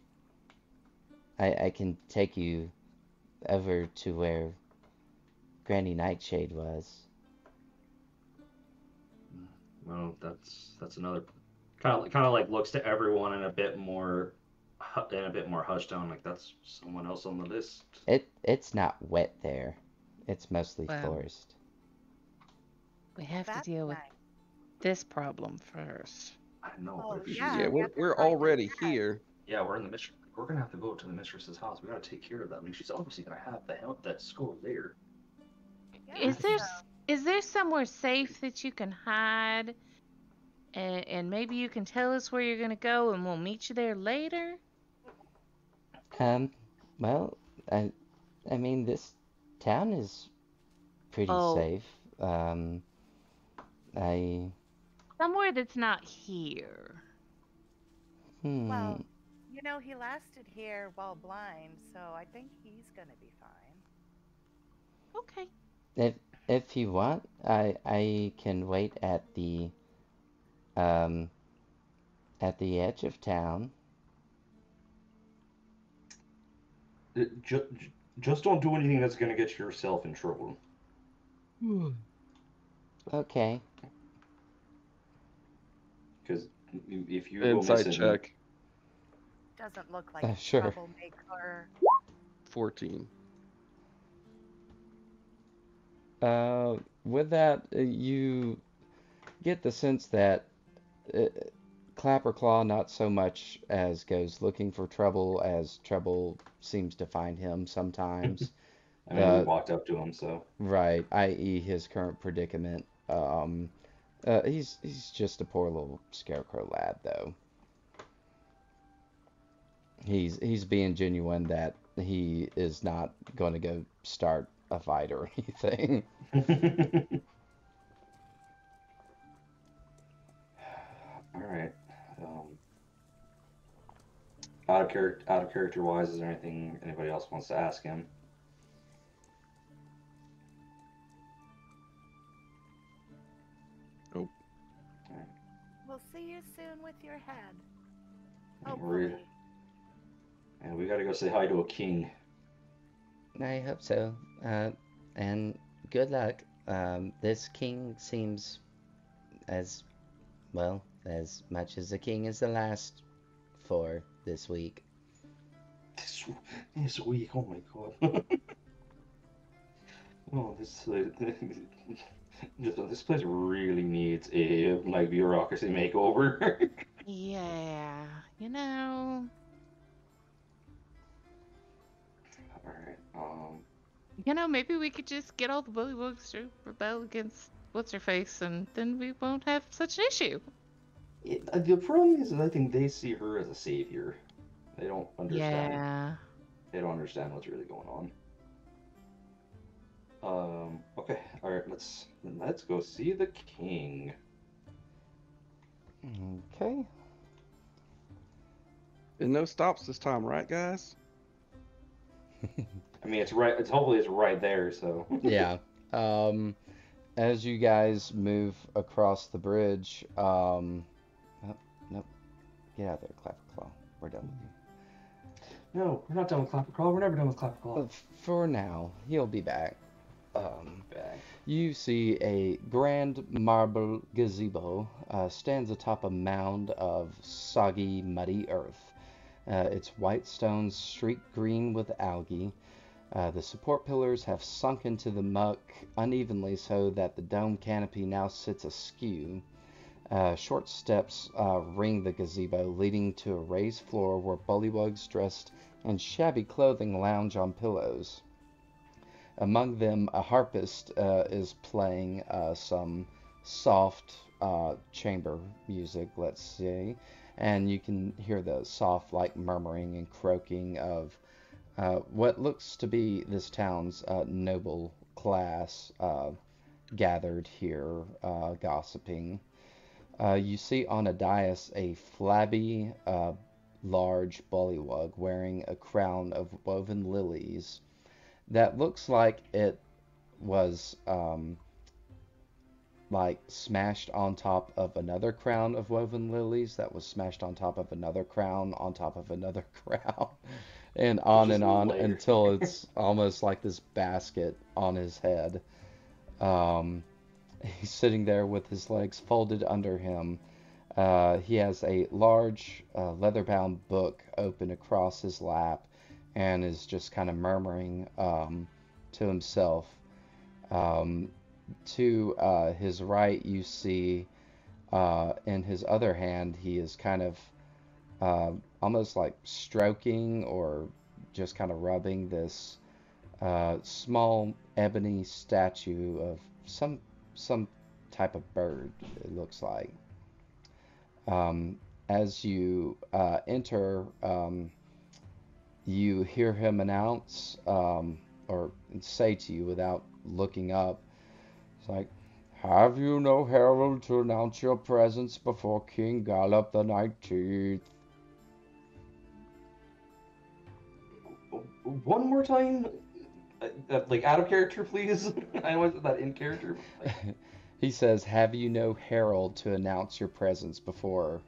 I can take you over to where Granny Nightshade was. Well, that's another kind of like looks to everyone in a bit more hushed down. Like that's someone else on the list. It's not wet there. It's mostly Well, forest. We have to That's deal with nice. this problem first. I know, Oh, but if yeah. Yeah, we have to we're find his already dad. here. yeah, we're in the mistress. We're gonna have to go to the mistress's house. We gotta take care of that. I mean, she's obviously gonna have the help that skull there. Yeah, Is there so is there somewhere safe that you can hide? And maybe you can tell us where you're gonna go, and we'll meet you there later. Well, I mean, this town is pretty Oh, safe. I, somewhere that's not here. well, he lasted here while blind, so I think he's gonna be fine. Okay. if you want, I can wait um, at the edge of town. Just don't do anything that's gonna get yourself in trouble. Okay. Because if you go Inside missing, check, Doesn't look like a Sure. troublemaker. 14. With that, you get the sense that uh, Clapperclaw not so much as goes looking for trouble as trouble seems to find him sometimes. I mean, we walked up to him, so Right, i.e. his current predicament. He's just a poor little scarecrow lad, though. He's being genuine that he is not going to go start a fight or anything. all right. Out of character wise, is there anything anybody else wants to ask him? Nope. We'll see you soon with your head. And we're- Hopefully. And we gotta go say hi to a king. I hope so. And good luck. This king seems as well as much as a king as the last 4 this week. This week, oh my god. Oh, this place really needs a bureaucracy makeover. Yeah, you know. All right. Maybe we could just get all the bullywugs to rebel against what's her face, and then we won't have such an issue. The problem is that I think they see her as a savior. They don't understand. Yeah. They don't understand what's really going on. Okay. All right. Let's go see the king. Okay. And no stops this time, right, guys? I mean, it's right. Hopefully it's right there. So. Yeah. As you guys move across the bridge, oh, nope. Get out of there, Clapperclaw. We're done with you. No, we're not done with Clapperclaw. We're never done with Clapperclaw. For now, he'll be back. Back. You see a grand marble gazebo stands atop a mound of soggy, muddy earth. Its white stones streaked green with algae. The support pillars have sunk into the muck unevenly so that the dome canopy now sits askew. Short steps ring the gazebo, leading to a raised floor where bullywugs dressed in shabby clothing lounge on pillows. Among them, a harpist is playing some soft chamber music, let's say, and you can hear the soft, murmuring and croaking of what looks to be this town's noble class gathered here, gossiping. You see on a dais a flabby, large bullywug wearing a crown of woven lilies that looks like it was like smashed on top of another crown of woven lilies that was smashed on top of another crown on top of another crown There's just and on layers. until it's almost like this basket on his head. Um, he's sitting there with his legs folded under him. He has a large leather-bound book open across his lap and is just kind of murmuring to himself. Um, to his right, you see in his other hand, he is kind of uh, almost like stroking or just kind of rubbing this small ebony statue of some type of bird, it looks like. Um, as you enter, you hear him announce or say to you without looking up. It's like, have you no herald to announce your presence before King Gallop the 19th? One more time, like out of character, please. I know it's that in character. Like... He says, have you no herald to announce your presence before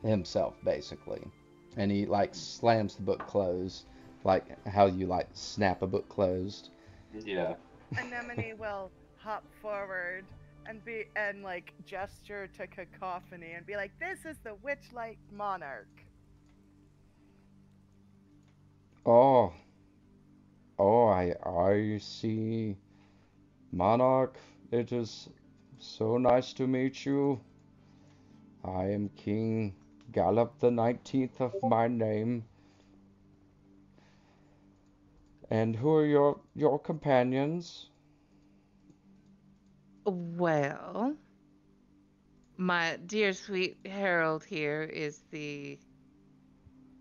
himself, basically. And he like slams the book closed, like how you like snap a book closed. Yeah. Anemone will hop forward and like gesture to Cacophony and be like, "This is the Witchlight Monarch." Oh, I see. Monarch, it is so nice to meet you. I am King Gallop the 19th of my name. And who are your companions? Well, my dear sweet Harold here is the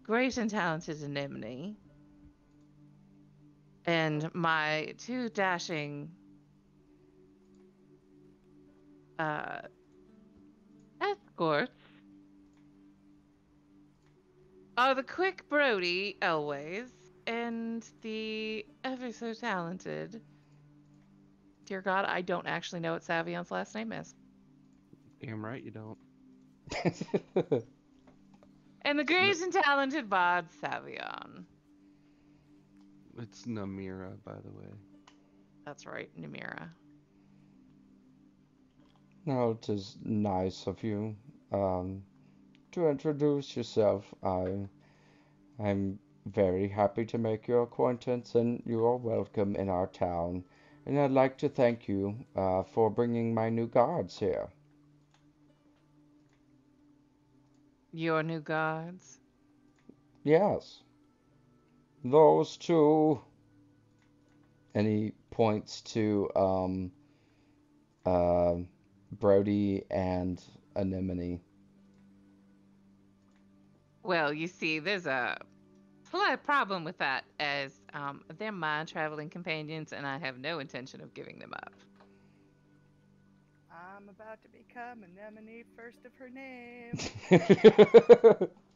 great and talented Anemone, and my two dashing uh, escorts are the quick Brody Elways and the ever so talented. Dear God, I don't actually know what Savion's last name is. Damn right you don't. And the It's, N- great and talented Bod Savion. it's Namira, by the way. That's right, Namira. Now it is nice of you um, to introduce yourself. I'm very happy to make your acquaintance, and you are welcome in our town. And I'd like to thank you for bringing my new guards here. Your new guards. Yes, those two. And he points to uh, Brody and Anemone. Well, you see, there's a slight problem with that, as they're my traveling companions, and I have no intention of giving them up. I'm about to become Anemone, first of her name.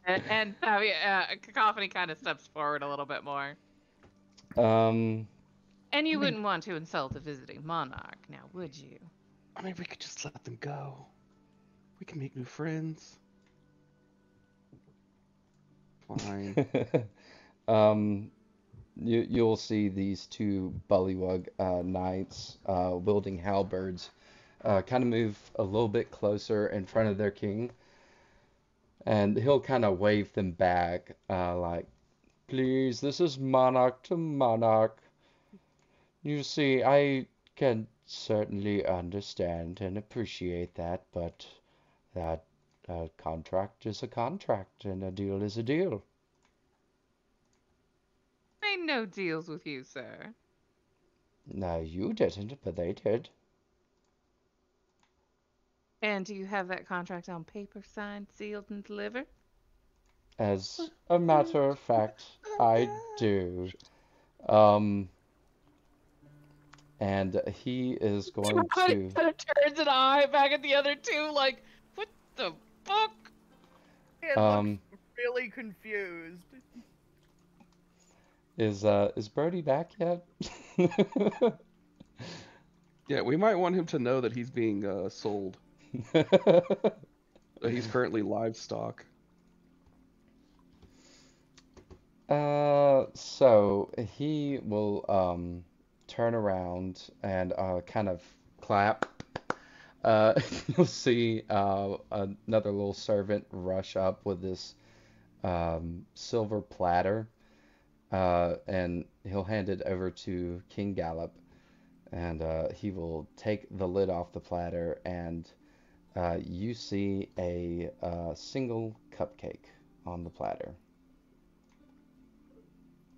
And Cacophony kind of steps forward a little bit more. um, And you wouldn't want to insult a visiting monarch, now would you? I mean, we could just let them go. We can make new friends. Fine. um, you'll see these two bullywug knights wielding halberds kind of move a little bit closer in front of their king, and he'll kind of wave them back, like, please, this is monarch to monarch. You see, I can certainly understand and appreciate that, but that a contract is a contract and a deal is a deal. Made no deals with you, sir. No, you didn't, but they did. And do you have that contract on paper, signed, sealed, and delivered? As a matter of fact, I do. Um, and he is going Everybody to kind of turns an eye back at the other two, like, what the fuck? It um looks really confused. is Brody back yet? Yeah, we might want him to know that he's being sold. That he's currently livestock. So he will turn around and kind of clap. You'll see another little servant rush up with this silver platter, and he'll hand it over to King Gallop, and he will take the lid off the platter, and you see a single cupcake on the platter.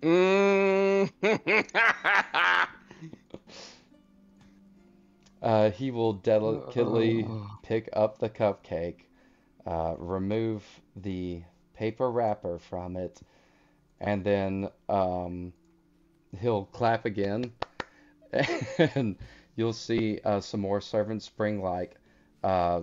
Mm. He will delicately Oh. pick up the cupcake, remove the paper wrapper from it, and then he'll clap again, and you'll see some more servants bring like uh,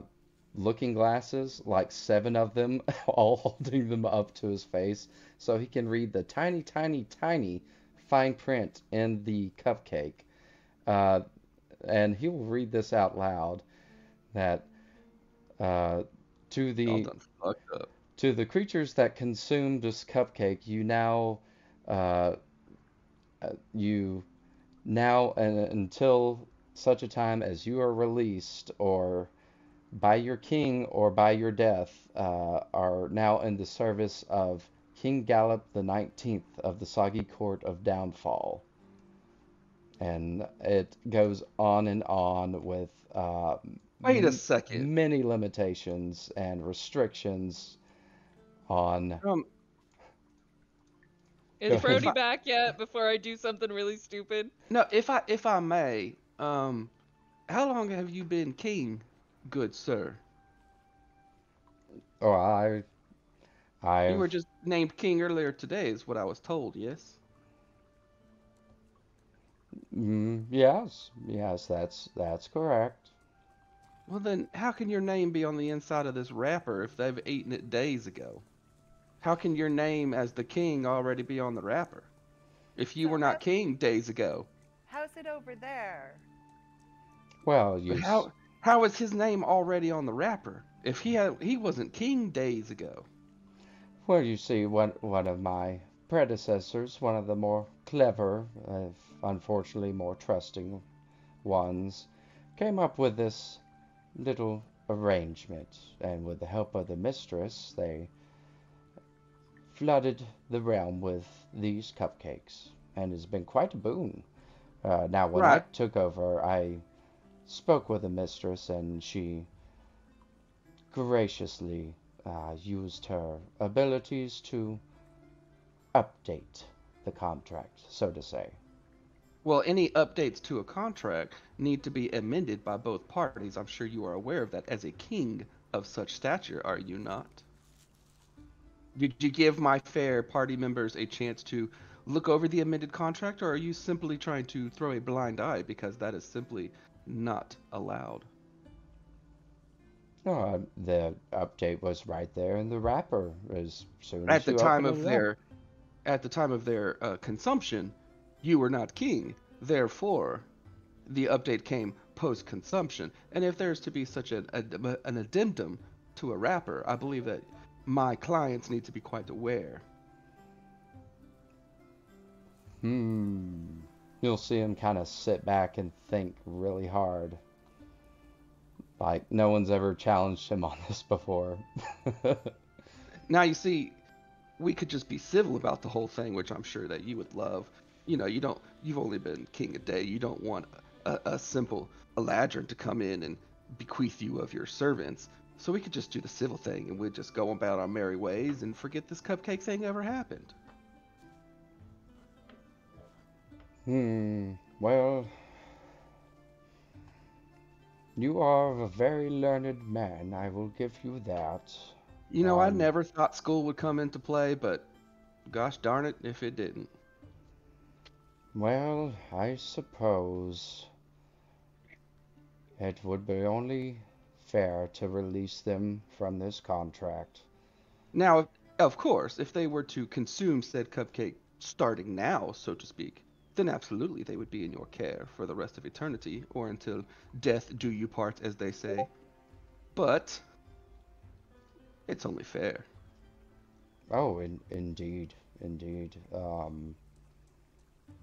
looking glasses, like 7 of them, all holding them up to his face so he can read the tiny, tiny, tiny fine print in the cupcake. Uh, and he will read this out loud that uh, to Y'all the done fucked up. to the creatures that consume this cupcake, uh, you now and until such a time as you are released or by your king or by your death, are now in the service of King Gallop the 19th of the Soggy Court of Downfall. And it goes on and on with Wait a second. many limitations and restrictions on. Um, Go Is ahead. Brody back yet before I do something really stupid? no, if I may, how long have you been king, good sir? Oh, You I've were just named king earlier today, is what I was told. Yes. yes, that's correct. Well then, how can your name be on the inside of this wrapper if they've eaten it days ago? How can your name as the king already be on the wrapper if you So were not king days ago? how's it over there? Well, But how is his name already on the wrapper if he wasn't king days ago? well, you see, one of my predecessors, one of the more clever, unfortunately more trusting ones, came up with this little arrangement, and with the help of the mistress, they flooded the realm with these cupcakes, and it's been quite a boon. Now, when I Right. took over, I spoke with the mistress, and she graciously used her abilities to update the contract, so to say. Well, any updates to a contract need to be amended by both parties. I'm sure you are aware of that as a king of such stature, are you not? Did you give my fair party members a chance to look over the amended contract, or are you simply trying to throw a blind eye because that is simply not allowed? The update was right there in the wrapper as soon At as the you time open of it up. their consumption, you were not king. Therefore, the update came post-consumption. And if there's to be such an addendum to a wrapper, I believe that my clients need to be quite aware. You'll see him kind of sit back and think really hard. Like no one's ever challenged him on this before. Now, you see, we could just be civil about the whole thing, which I'm sure that you would love. You know, you've only been king a day. You don't want a simple eladrin to come in and bequeath you of your servants. So we could just do the civil thing and we'd just go about our merry ways and forget this cupcake thing ever happened. Well, you are a very learned man, I will give you that. You know, I never thought school would come into play, but gosh darn it if it didn't. Well, I suppose It would be only fair to release them from this contract. Now, of course, if they were to consume said cupcake starting now, so to speak, then absolutely they would be in your care for the rest of eternity, or until death do you part, as they say. But it's only fair. Oh, indeed, indeed.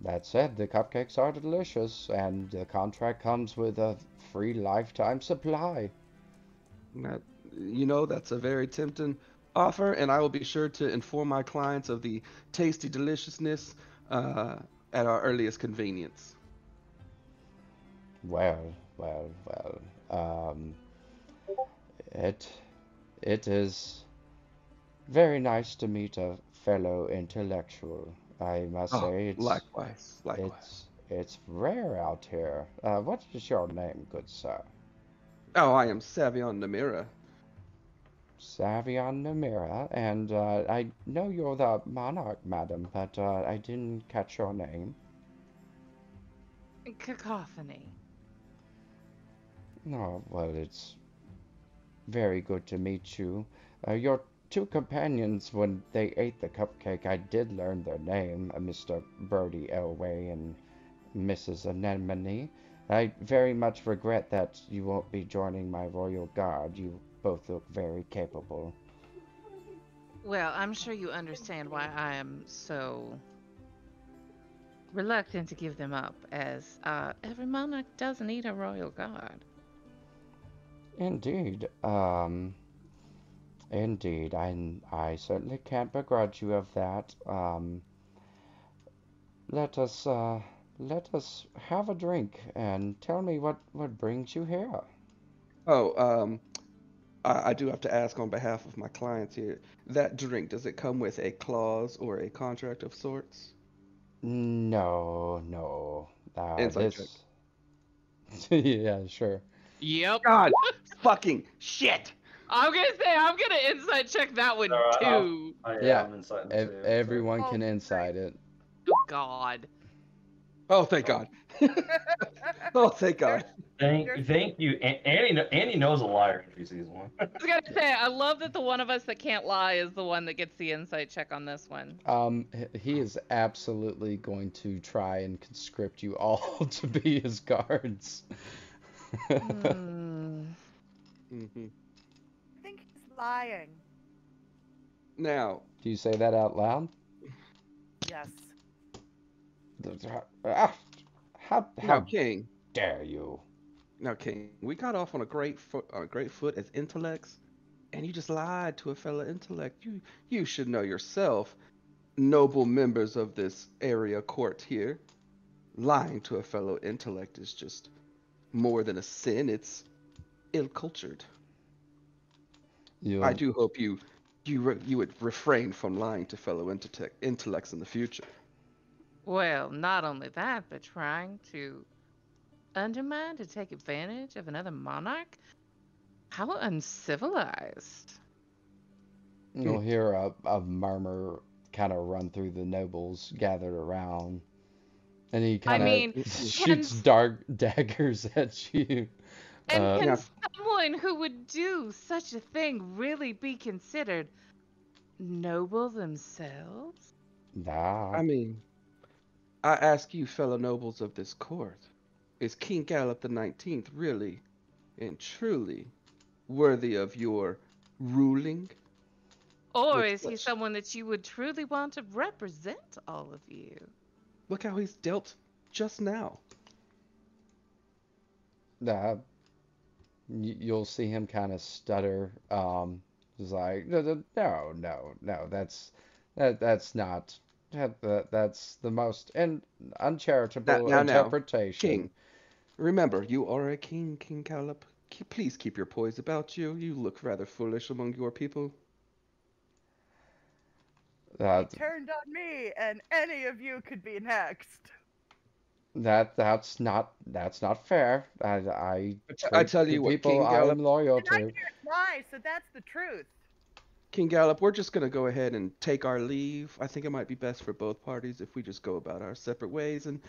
That said, the cupcakes are delicious, and the contract comes with a free lifetime supply. That, you know, that's a very tempting offer, and I will be sure to inform my clients of the tasty deliciousness uh, at our earliest convenience. Well, well, well. It it is very nice to meet a fellow intellectual. I must Oh, say likewise, likewise. it's rare out here. What is your name, good sir? Oh, I am Savion Namira. Savion Namira, and I know you're the monarch, madam, but I didn't catch your name. Cacophony. Oh, well, it's very good to meet you. Your two companions, when they ate the cupcake, I did learn their name, Mr. Brody Elway and Mrs. Anemone. I very much regret that you won't be joining my royal guard. You both look very capable. Well, I'm sure you understand why I am so reluctant to give them up, as every monarch does need a royal guard. Indeed, indeed, I certainly can't begrudge you of that. Let us, let us have a drink and tell me what brings you here. Oh, I do have to ask on behalf of my clients here. That drink, does it come with a clause or a contract of sorts? No, no. Inside check. This, yeah, sure. Yep. God, fucking shit! I'm gonna say I'm gonna inside check that one too. Yeah, I'm inside too. everyone Oh, can great. inside it. Oh God. Oh, thank God. Oh, thank God. Thank you. Annie knows a liar if she sees one. I was gonna say I love that the one of us that can't lie is the one that gets the insight check on this one. He is absolutely going to try and conscript you all to be his guards. Hmm. Hmm. I think he's lying. Now, Do you say that out loud? Yes. Ah, how now, how King. dare you? Now, King. We got off on a great foot as intellects, and you just lied to a fellow intellect. You should know yourself, noble members of this area court here. Lying to a fellow intellect is just more than a sin. It's ill-cultured. I You'll do hope you would refrain from lying to fellow intellects in the future. Well, not only that, but trying to undermine to take advantage of another monarch? How uncivilized. you'll hear a murmur kind of run through the nobles gathered around, and he I kind of mean, shoots dark daggers at you. and can Now, someone who would do such a thing really be considered noble themselves? Nah, I mean, I ask you, fellow nobles of this court, is King Gallup the 19th really and truly worthy of your ruling Or with is he such? someone that you would truly want to represent all of you? Look how he's dealt just now. nah. You'll see him kind of stutter. He's like, no, no, no, no, no. That's not. That's the most Now, uncharitable now, interpretation. King, remember, you are a king, King Gallup. Please keep your poise about you. You look rather foolish among your people. Uh, He turned on me, and any of you could be next. that's not fair. I I treat tell the you what, people King I am Gallup, loyal And I to. can't lie, so that's the truth. King Gallup, we're just gonna go ahead and take our leave. I think it might be best for both parties if we just go about our separate ways and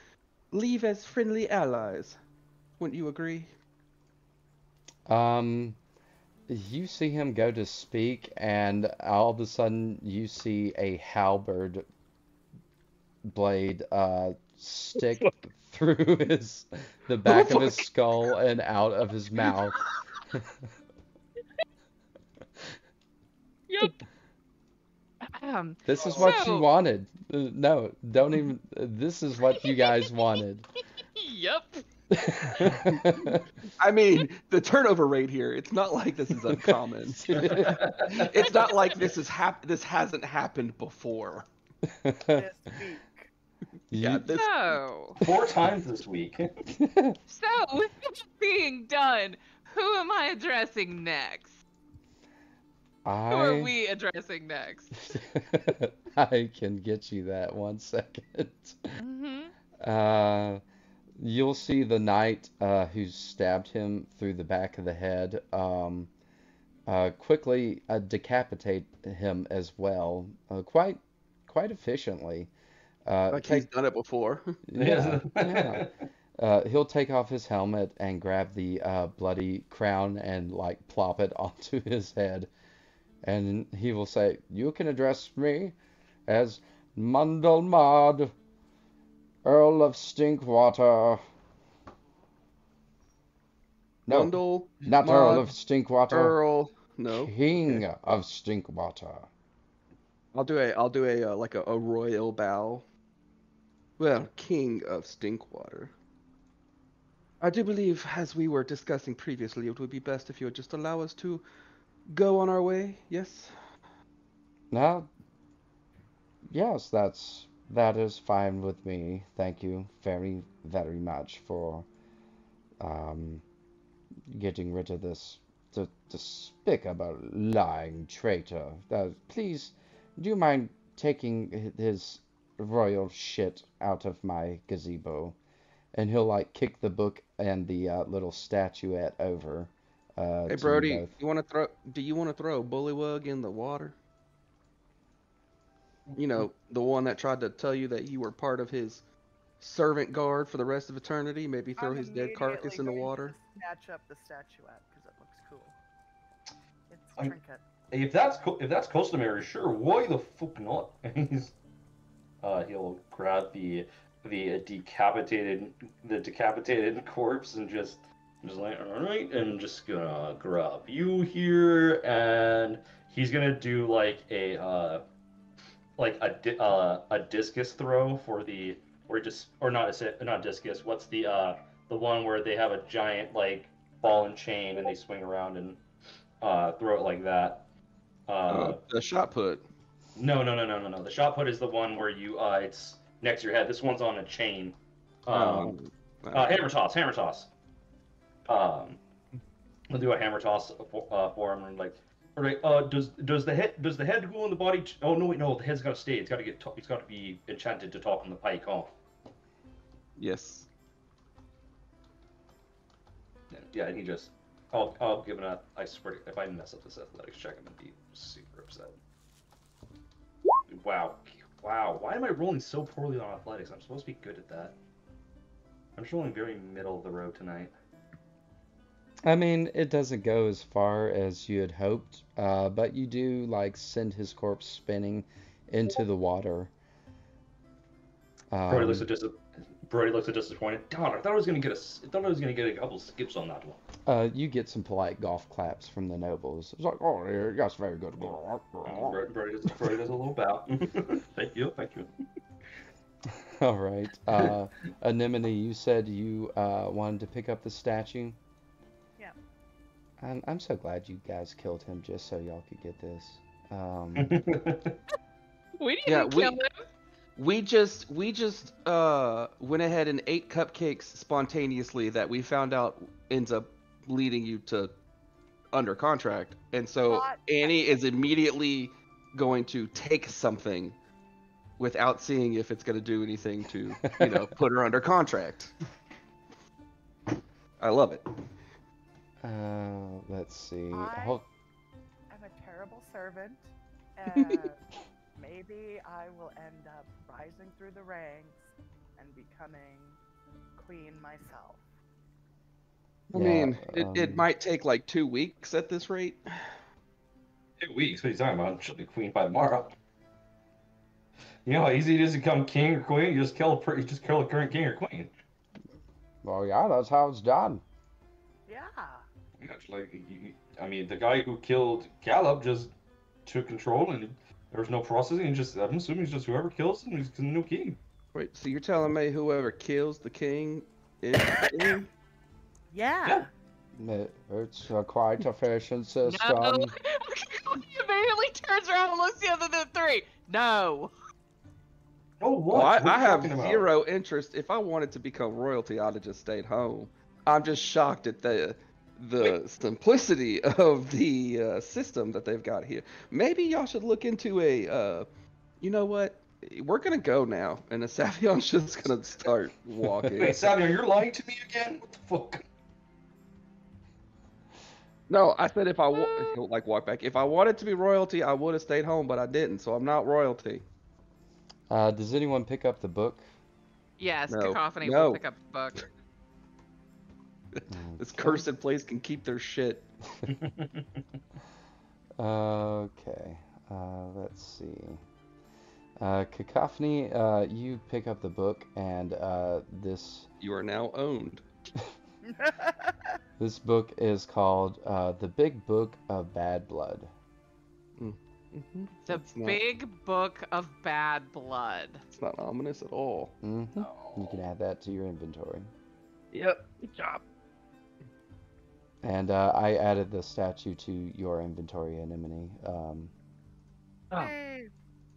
leave as friendly allies. Wouldn't you agree? Um, you see him go to speak, and all of a sudden you see a halberd blade stick through the Oh back of his fuck! skull and out of his mouth. Yep. This is what you So, wanted. No, don't even. This is what you guys wanted. yep. I mean, the turnover rate here, it's not like this is uncommon. It's not like this hasn't happened before. This week. Yeah, You, this So, 4 times this week. with that being done, who am I addressing next? Who are I we addressing next? I can get you that 1 second. Mm-hmm. Uh, you'll see the knight who stabbed him through the back of the head quickly decapitate him as well, quite efficiently. like he's Take done it before. Yeah, yeah. He'll take off his helmet and grab the bloody crown and like plop it onto his head, and he will say, "You can address me as Mundalmad, Earl of Stinkwater. No, Mundle, not Earl of Mod, Stinkwater, Earl. No. King Okay. of Stinkwater." I'll do a like a royal bow. Well, King of Stinkwater. I do believe, as we were discussing previously, it would be best if you would just allow us to go on our way. Yes? Now, yes, that is fine with me. Thank you very, very much for um, getting rid of this despicable lying traitor. Please, do you mind taking his royal shit out of my gazebo? And he'll like kick the book and the little statuette over Hey to you Brody, both. do you want to throw a bullywug in the water? You know, the one that tried to tell you that you were part of his servant guard for the rest of eternity, maybe throw I'm his dead immediately carcass in the going water? to snatch up the statuette because it looks cool. It's a I'm- trinket. If that's customary, sure. Why the fuck not? He'll grab the decapitated corpse and just like, all right, and just gonna grab you here, and he's gonna do like a discus throw for the or just or not discus. What's the one where they have a giant like ball and chain and they swing around and throw it like that. The shot put. No. The shot put is the one where you it's next to your head. This one's on a chain. Hammer toss. We'll do a hammer toss for him and like. All right. Does the head go on the body? Oh no, wait, no. The head's got to stay. It's got to it's got to be enchanted to talk on the pike. Oh. Yes. Yeah, and he just. I'll give it a. I swear, if I mess up this athletics check, I'm gonna be super upset. Wow. Why am I rolling so poorly on athletics? I'm supposed to be good at that. I'm just rolling very middle of the road tonight. I mean, it doesn't go as far as you had hoped, but you do like send his corpse spinning into the water. Brody looks at disappointed. Darn, I thought I was gonna get a couple skips on that one. You get some polite golf claps from the nobles. It's like, oh, that's very good. Brody does a little bow. Thank you. All right. Anemone, you said you wanted to pick up the statue? Yeah. I'm so glad you guys killed him just so y'all could get this. We didn't Yeah, kill him. We just went ahead and ate cupcakes spontaneously that we found out ends up leading you to under contract. And so Not Annie is immediately going to take something without seeing if it's going to do anything to, put her under contract. I love it. Let's see. I'm a terrible servant, and maybe I will end up rising through the ranks and becoming queen myself. I Yeah, mean, it might take like 2 weeks at this rate. 2 weeks? What are you talking about? She'll be queen by tomorrow. You know how easy it is to become king or queen? You just kill the current king or queen. well, yeah, that's how it's done. Yeah. It's like, I mean, the guy who killed Caleb just took control, and there was no processing. And just, I'm assuming it's just whoever kills him is the new king. Wait, so you're telling me whoever kills the king is the king? Yeah. It's quite efficient No. system. He immediately turns around and looks the other three. No. Oh, what? Well, What are I you have talking about? zero interest. If I wanted to become royalty, I'd have just stayed home. I'm just shocked at the simplicity of the system that they've got here. Maybe y'all should look into a. You know what? We're gonna go now, and the Savion's just gonna start walking. Wait, Samuel, you're lying to me again? What the fuck? No, I said if I he'll like walk back. If I wanted to be royalty, I would have stayed home, but I didn't, so I'm not royalty. Does anyone pick up the book? Yes, No. Cacophony No. will pick up the book. This cursed place can keep their shit. Okay, let's see. Cacophony, you pick up the book, and this You are now owned. this book is called The Big Book of Bad Blood. Mm-hmm. The Big Book of Bad Blood. It's not ominous at all. Mm-hmm. You can add that to your inventory. Yep. Good job. And I added the statue to your inventory, Anemone. Hey.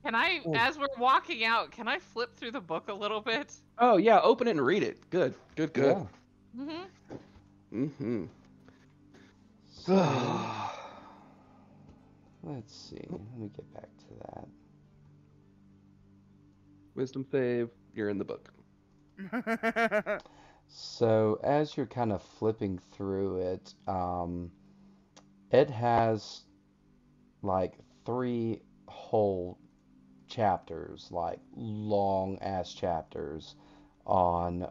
Can I, as we're walking out, can I flip through the book a little bit? Oh yeah, open it and read it. Good. Good. Good. Yeah. Mm-hmm. Mm-hmm. So, let's see. Let me get back to that. Wisdom save. You're in the book. So as you're kind of flipping through it, it has like 3 whole chapters, like long ass chapters on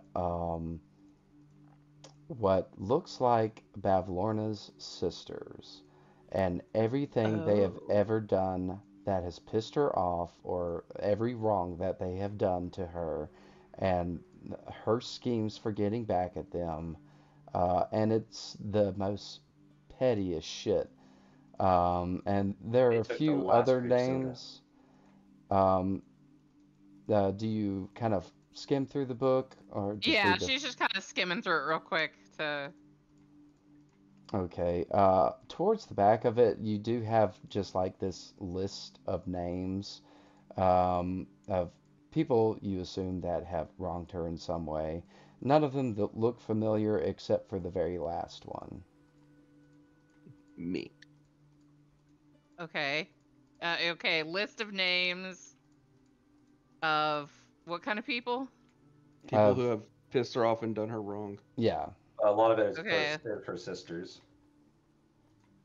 what looks like Bavlorna's sisters and everything they have ever done that has pissed her off, or every wrong that they have done to her, and her schemes for getting back at them. And it's the most pettiest shit. And there are They a took the few last other creep soda. names. Do you kind of skim through the book, or just Yeah, read the... she's just kind of skimming through it real quick to... Okay. Towards the back of it, you do have just like this list of names of people you assume that have wronged her in some way. None of them that look familiar except for the very last one. Me. Okay. Okay, list of names of what kind of people? People who have pissed her off and done her wrong. Yeah. A lot of it is Okay. her sisters.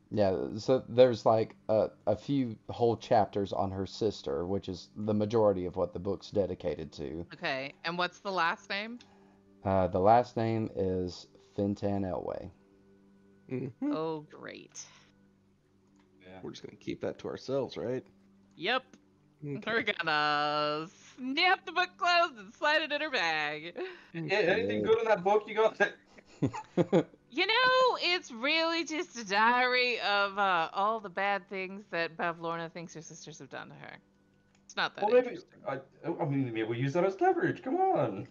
Yeah, so there's like a few whole chapters on her sister, which is the majority of what the book's dedicated to. Okay, and what's the last name? The last name is Fintan Elway. Mm-hmm. Oh, great. Yeah. We're just gonna keep that to ourselves, right? Yep. Okay. We're gonna snap the book closed and slide it in her bag. Yeah, anything good in that book you got? You know, it's really just a diary of all the bad things that Bavlorna thinks her sisters have done to her. It's not that Well, maybe interesting. I mean, maybe we'll use that as leverage. Come on.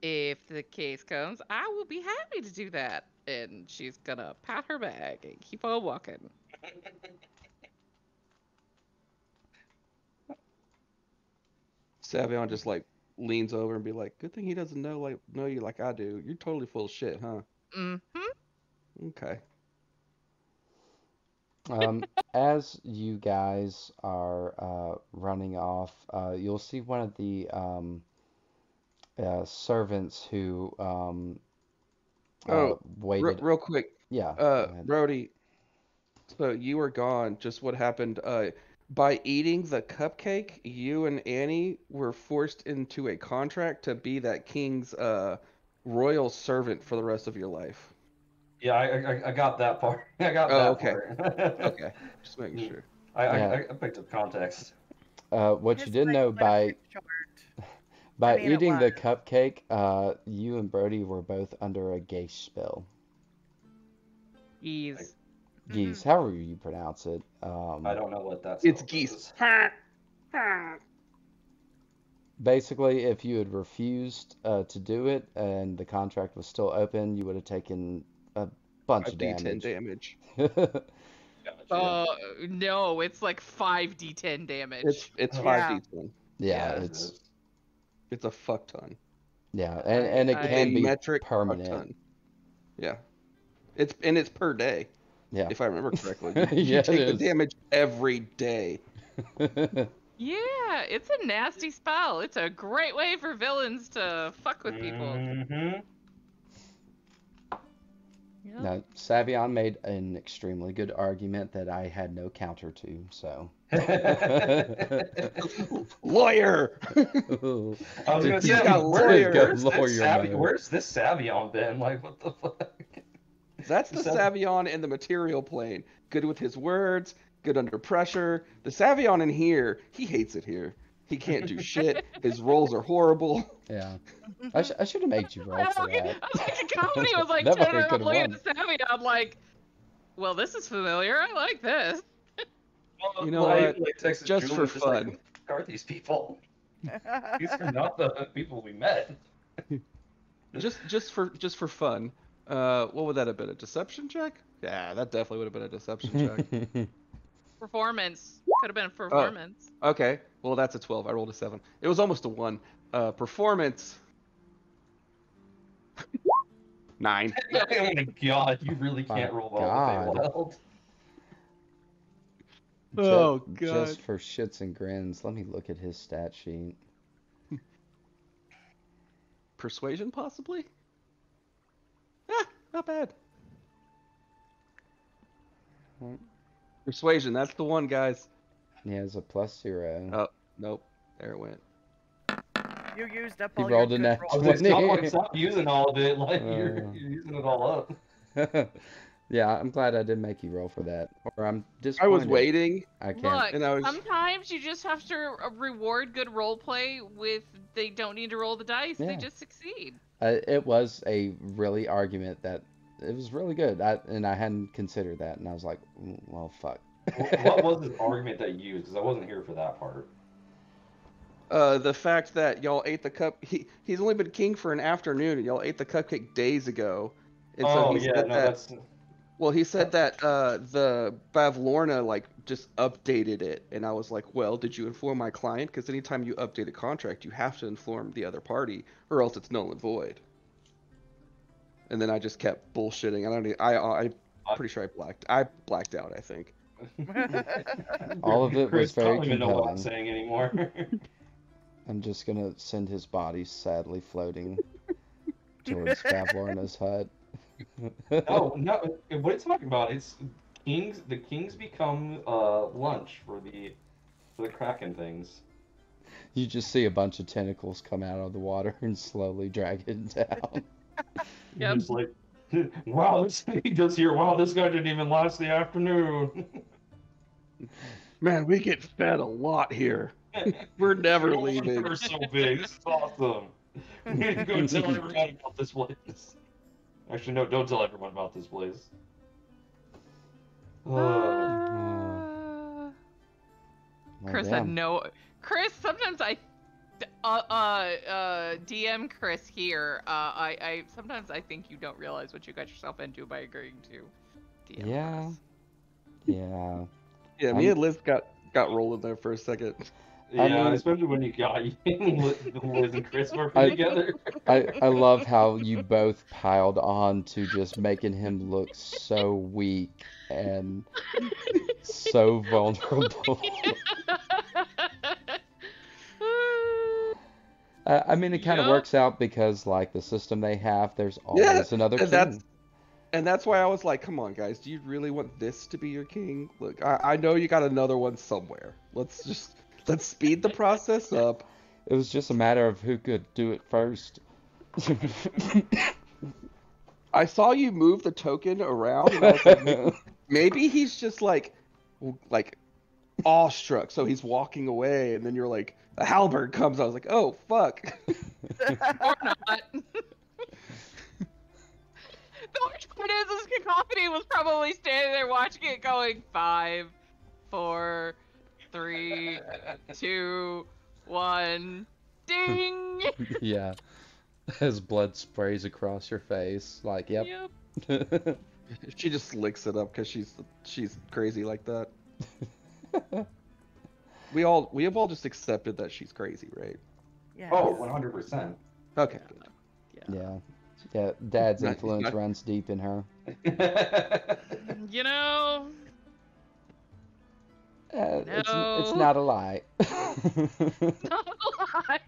If the case comes, I will be happy to do that. And she's gonna pat her bag and keep on walking. Savion just like leans over and be like, "Good thing he doesn't know you like I do. You're totally full of shit, huh?" Mm-hmm. Okay. As you guys are running off, you'll see one of the servants who waited. Real quick, Yeah, go ahead. Brody. So you were gone. Just what happened? By eating the cupcake, you and Annie were forced into a contract to be that king's royal servant for the rest of your life. Yeah, I got that part. I got Oh, that okay. part. Okay, just making sure. I picked up context. What His you didn't leg know would have been short. by mean, it eating the was. cupcake, you and Brody were both under a geese spell. Geese. Geese, Mhm. however you pronounce it. I don't know what that It's spell geese. is. Basically, if you had refused to do it and the contract was still open, you would have taken a bunch of 5d10 damage. damage. Gotcha. No, it's like 5d10 damage. It's Oh. 5d10. Yeah, Yeah. It's a fuck ton. yeah, and it I- can a be metric fuck permanent. ton. Yeah. It's per day, Yeah. if I remember correctly. You Yeah, it take the is. damage every day. Yeah, it's a nasty spell. It's a great way for villains to fuck with people. Mm-hmm. Yeah. Now, Savion made an extremely good argument that I had no counter to, so. Lawyer! I was gonna He's say, got lawyer. mode. Where's this Savion been? Like, what the fuck? That's the Savion in the material plane. Good with his words, good under pressure. The Savion in here, he hates it here. He can't do shit. His rolls are horrible. Yeah. I should have made you roll for that. I was like, the company was like, That turning fucker around could've looking at won. the Savvy. I'm like, well, this is familiar. I like this. You know Like, what? Texas Just Julian for just like, fun. who the fuck are these people? These are not the people we met. Just for fun. What would that have been? A deception check? Yeah, that definitely would have been a deception check. Performance. Could have been a performance. Okay, well that's a 12. I rolled a 7. It was almost a 1. Performance. 9. Oh my god, you really can't roll well God. with Feywild. Oh, Just God. for shits and grins, let me look at his stat sheet. Persuasion, possibly? Not bad. Persuasion, that's the one, guys. He has a +0. Oh, nope. There it went. You used up He all rolled your a good nat rolls. Stop using all of it. Like you're using it all up. Yeah, I'm glad I didn't make you roll for that. Or I'm I disappointed. was waiting. I can't. Look, And I was- sometimes you just have to reward good role play with they don't need to roll the dice. They Yeah. just succeed. It was a really argument that it was really good. And I hadn't considered that, and I was like, well, fuck. What was his argument that you used? Because I wasn't here for that part. The fact that y'all ate the cup. He's only been king for an afternoon, and y'all ate the cupcake days ago. And so he said that, that's. Well, he said that the Bavlorna like just updated it, and I was like, well, did you inform my client? Because anytime you update a contract, you have to inform the other party, or else it's null and void. And then I just kept bullshitting. I'm pretty sure I blacked out. I think. All of it was Chris very don't even know what I'm compelling. saying anymore. I'm just gonna send his body sadly floating towards Bavlorna's hut. No, what are you talking about? It's kings. The kings become lunch for the Kraken things. You just see a bunch of tentacles come out of the water and slowly drag it down. Yep. It's like, wow, he does here. Wow, this guy didn't even last the afternoon. Man, we get fed a lot here. We're never leaving. We're so big. This is awesome. We need to go tell everyone about this place. Actually, no, don't tell everyone about this place. Well, Chris damn. had no. Chris, sometimes DM Chris here. I sometimes I think you don't realize what you got yourself into by agreeing to DM Yeah. Chris. Yeah. Yeah, me and Liz got rolled in there for a second. Yeah, I mean- especially when you got Liz and Chris working together. I love how you both piled on to just making him look so weak and so vulnerable. I mean, it kind of Yup. works out because, like, the system they have, there's always another and king. that's why I was like, come on, guys, do you really want this to be your king? Look, I know you got another one somewhere. Let's speed the process up. It was just a matter of who could do it first. I saw you move the token around, and I was like, maybe he's just like awestruck, so he's walking away, and then you're like, the halberd comes. I was like, oh fuck. Or not. The worst part is this cacophony was probably standing there watching it going 5, 4, 3, 2, 1, ding! Yeah. As blood sprays across your face, like, yep. Yep. She just licks it up because she's crazy like that. We have all just accepted that she's crazy, right? Yes. Oh, 100%. Okay, Yeah. Yeah. Yeah, Dad's Not- influence not- runs deep in her. You know, It's No. not a lie. not a lie.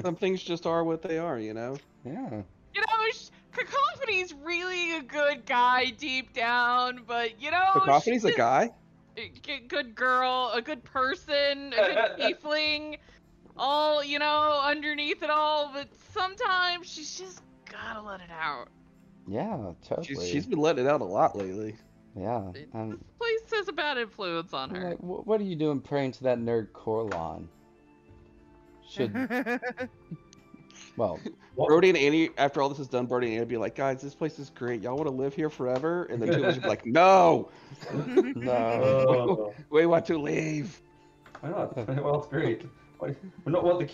Some things just are what they are, you know? Yeah. You know, Cacophony's really a good guy deep down, but you know, Cacophony's a she's guy? a good girl, a good person, a good tiefling, all, you know, underneath it all, but sometimes she's just gotta let it out. Yeah, totally. She's been letting it out a lot lately. Yeah. This place has a bad influence on I'm her. like, what are you doing praying to that nerd Corlon? Should, well, Brody and Annie, after all this is done, Brody and Annie would be like, guys, this place is great. Y'all want to live here forever? And then two of us would be like, no! no. We want to leave. Why not? Well, it's great. What the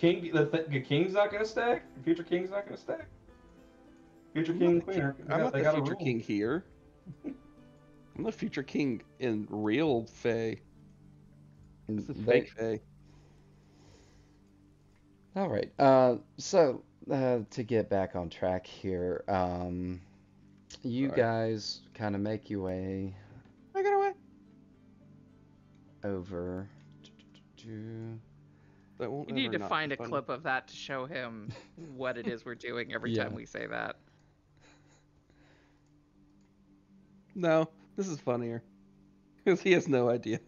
king's not gonna stack? The future king's not gonna stack? Future king and queen I'm not they the got a future rule. king here. I'm the future king in real Fae. This is They, fake Fae. all right. So to get back on track here, you Sorry. guys kind of make your way I got away. over. That won't We need ever to not find be a funny. clip of that to show him what it is we're doing every Yeah. time we say that. No, this is funnier. Because he has no idea.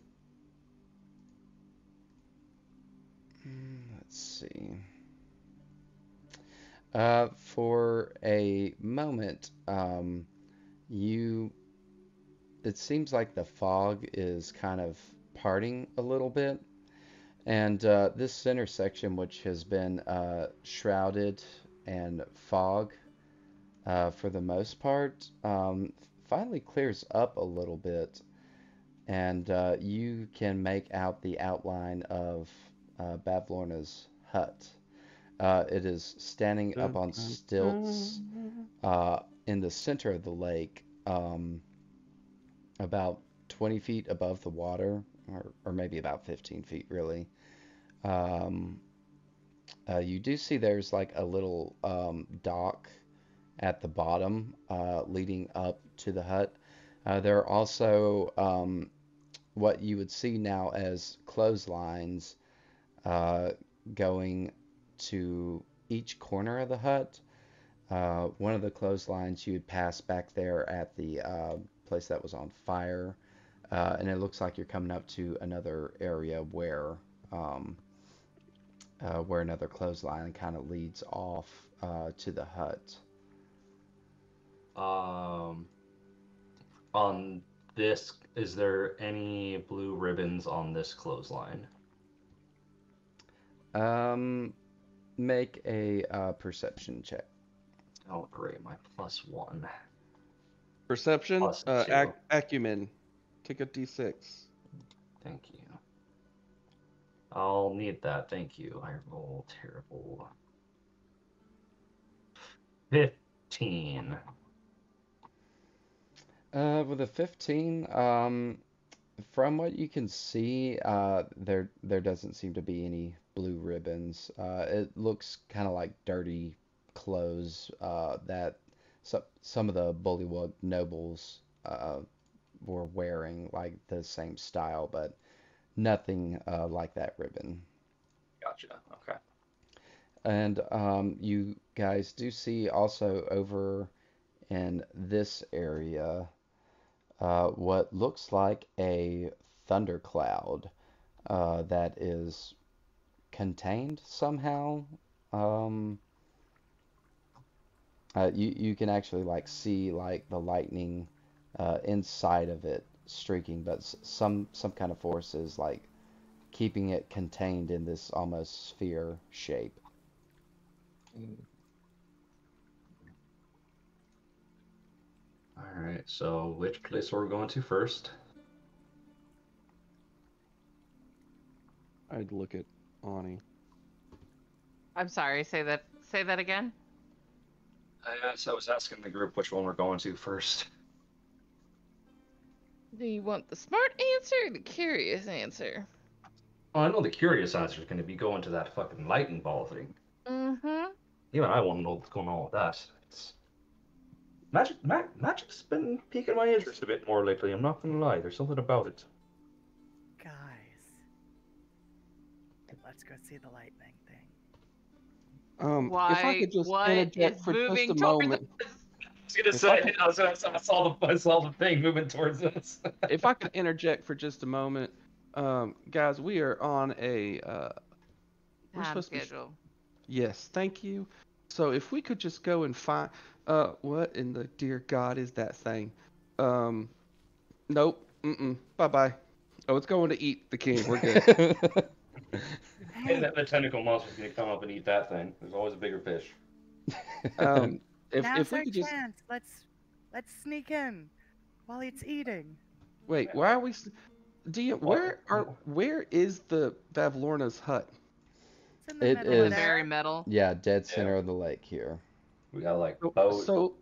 Let's see. For a moment, it seems like the fog is kind of parting a little bit, and this center section, which has been shrouded and fog for the most part, finally clears up a little bit, and you can make out the outline of Bavlorna's hut. It is standing up on stilts in the center of the lake, about 20 feet above the water, or maybe about 15 feet, really. Um, you do see there's like a little dock at the bottom leading up to the hut. There are also what you would see now as clotheslines going to each corner of the hut. One of the clotheslines you would pass back there at the place that was on fire, and it looks like you're coming up to another area where another clothesline kind of leads off to the hut. On this, is there any blue ribbons on this clothesline? Make a perception check. Oh, great, my +1. Perception? +2. Acumen. Take a d6. Thank you. I'll need that, thank you. I roll terrible. 15. With a 15, from what you can see, there doesn't seem to be any blue ribbons. It looks kind of like dirty clothes that some of the bullywug nobles were wearing, like the same style, but nothing like that ribbon. Gotcha, okay. And you guys do see also over in this area what looks like a thundercloud that is contained somehow. You can actually like see like the lightning inside of it streaking, but some kind of force is like keeping it contained in this almost sphere shape. All right. So which place are we going to first? I'd look at Ani. I'm sorry. Say that again. So I was asking the group which one we're going to first. Do you want the smart answer or the curious answer? Well, I know the curious answer is going to be going to that fucking lightning ball thing. Mm-hmm. Even I want to know what's going on with that. It's magic's been piquing my interest a bit more lately. I'm not gonna lie. There's something about it. Guys, let's go see the lightning thing. If I could just What interject is for just moving a towards moment, us? I was gonna If say, I I saw the thing moving towards us. if I could interject for just a moment, guys, we are on a we're Time supposed to be. schedule. Yes, thank you. So if we could just go and find, what in the dear God is that thing? Nope. Bye bye. Oh, it's going to eat the king. We're good. And that the tentacle monster's gonna come up and eat that thing. There's always a bigger fish. If Now's we our could just chance. Let's sneak in while it's eating. wait, why are we? Do you What? where is the Bavlorna's hut? It's in the It middle In the is, there. very metal. yeah, dead center of the lake here. We got like So, boat. so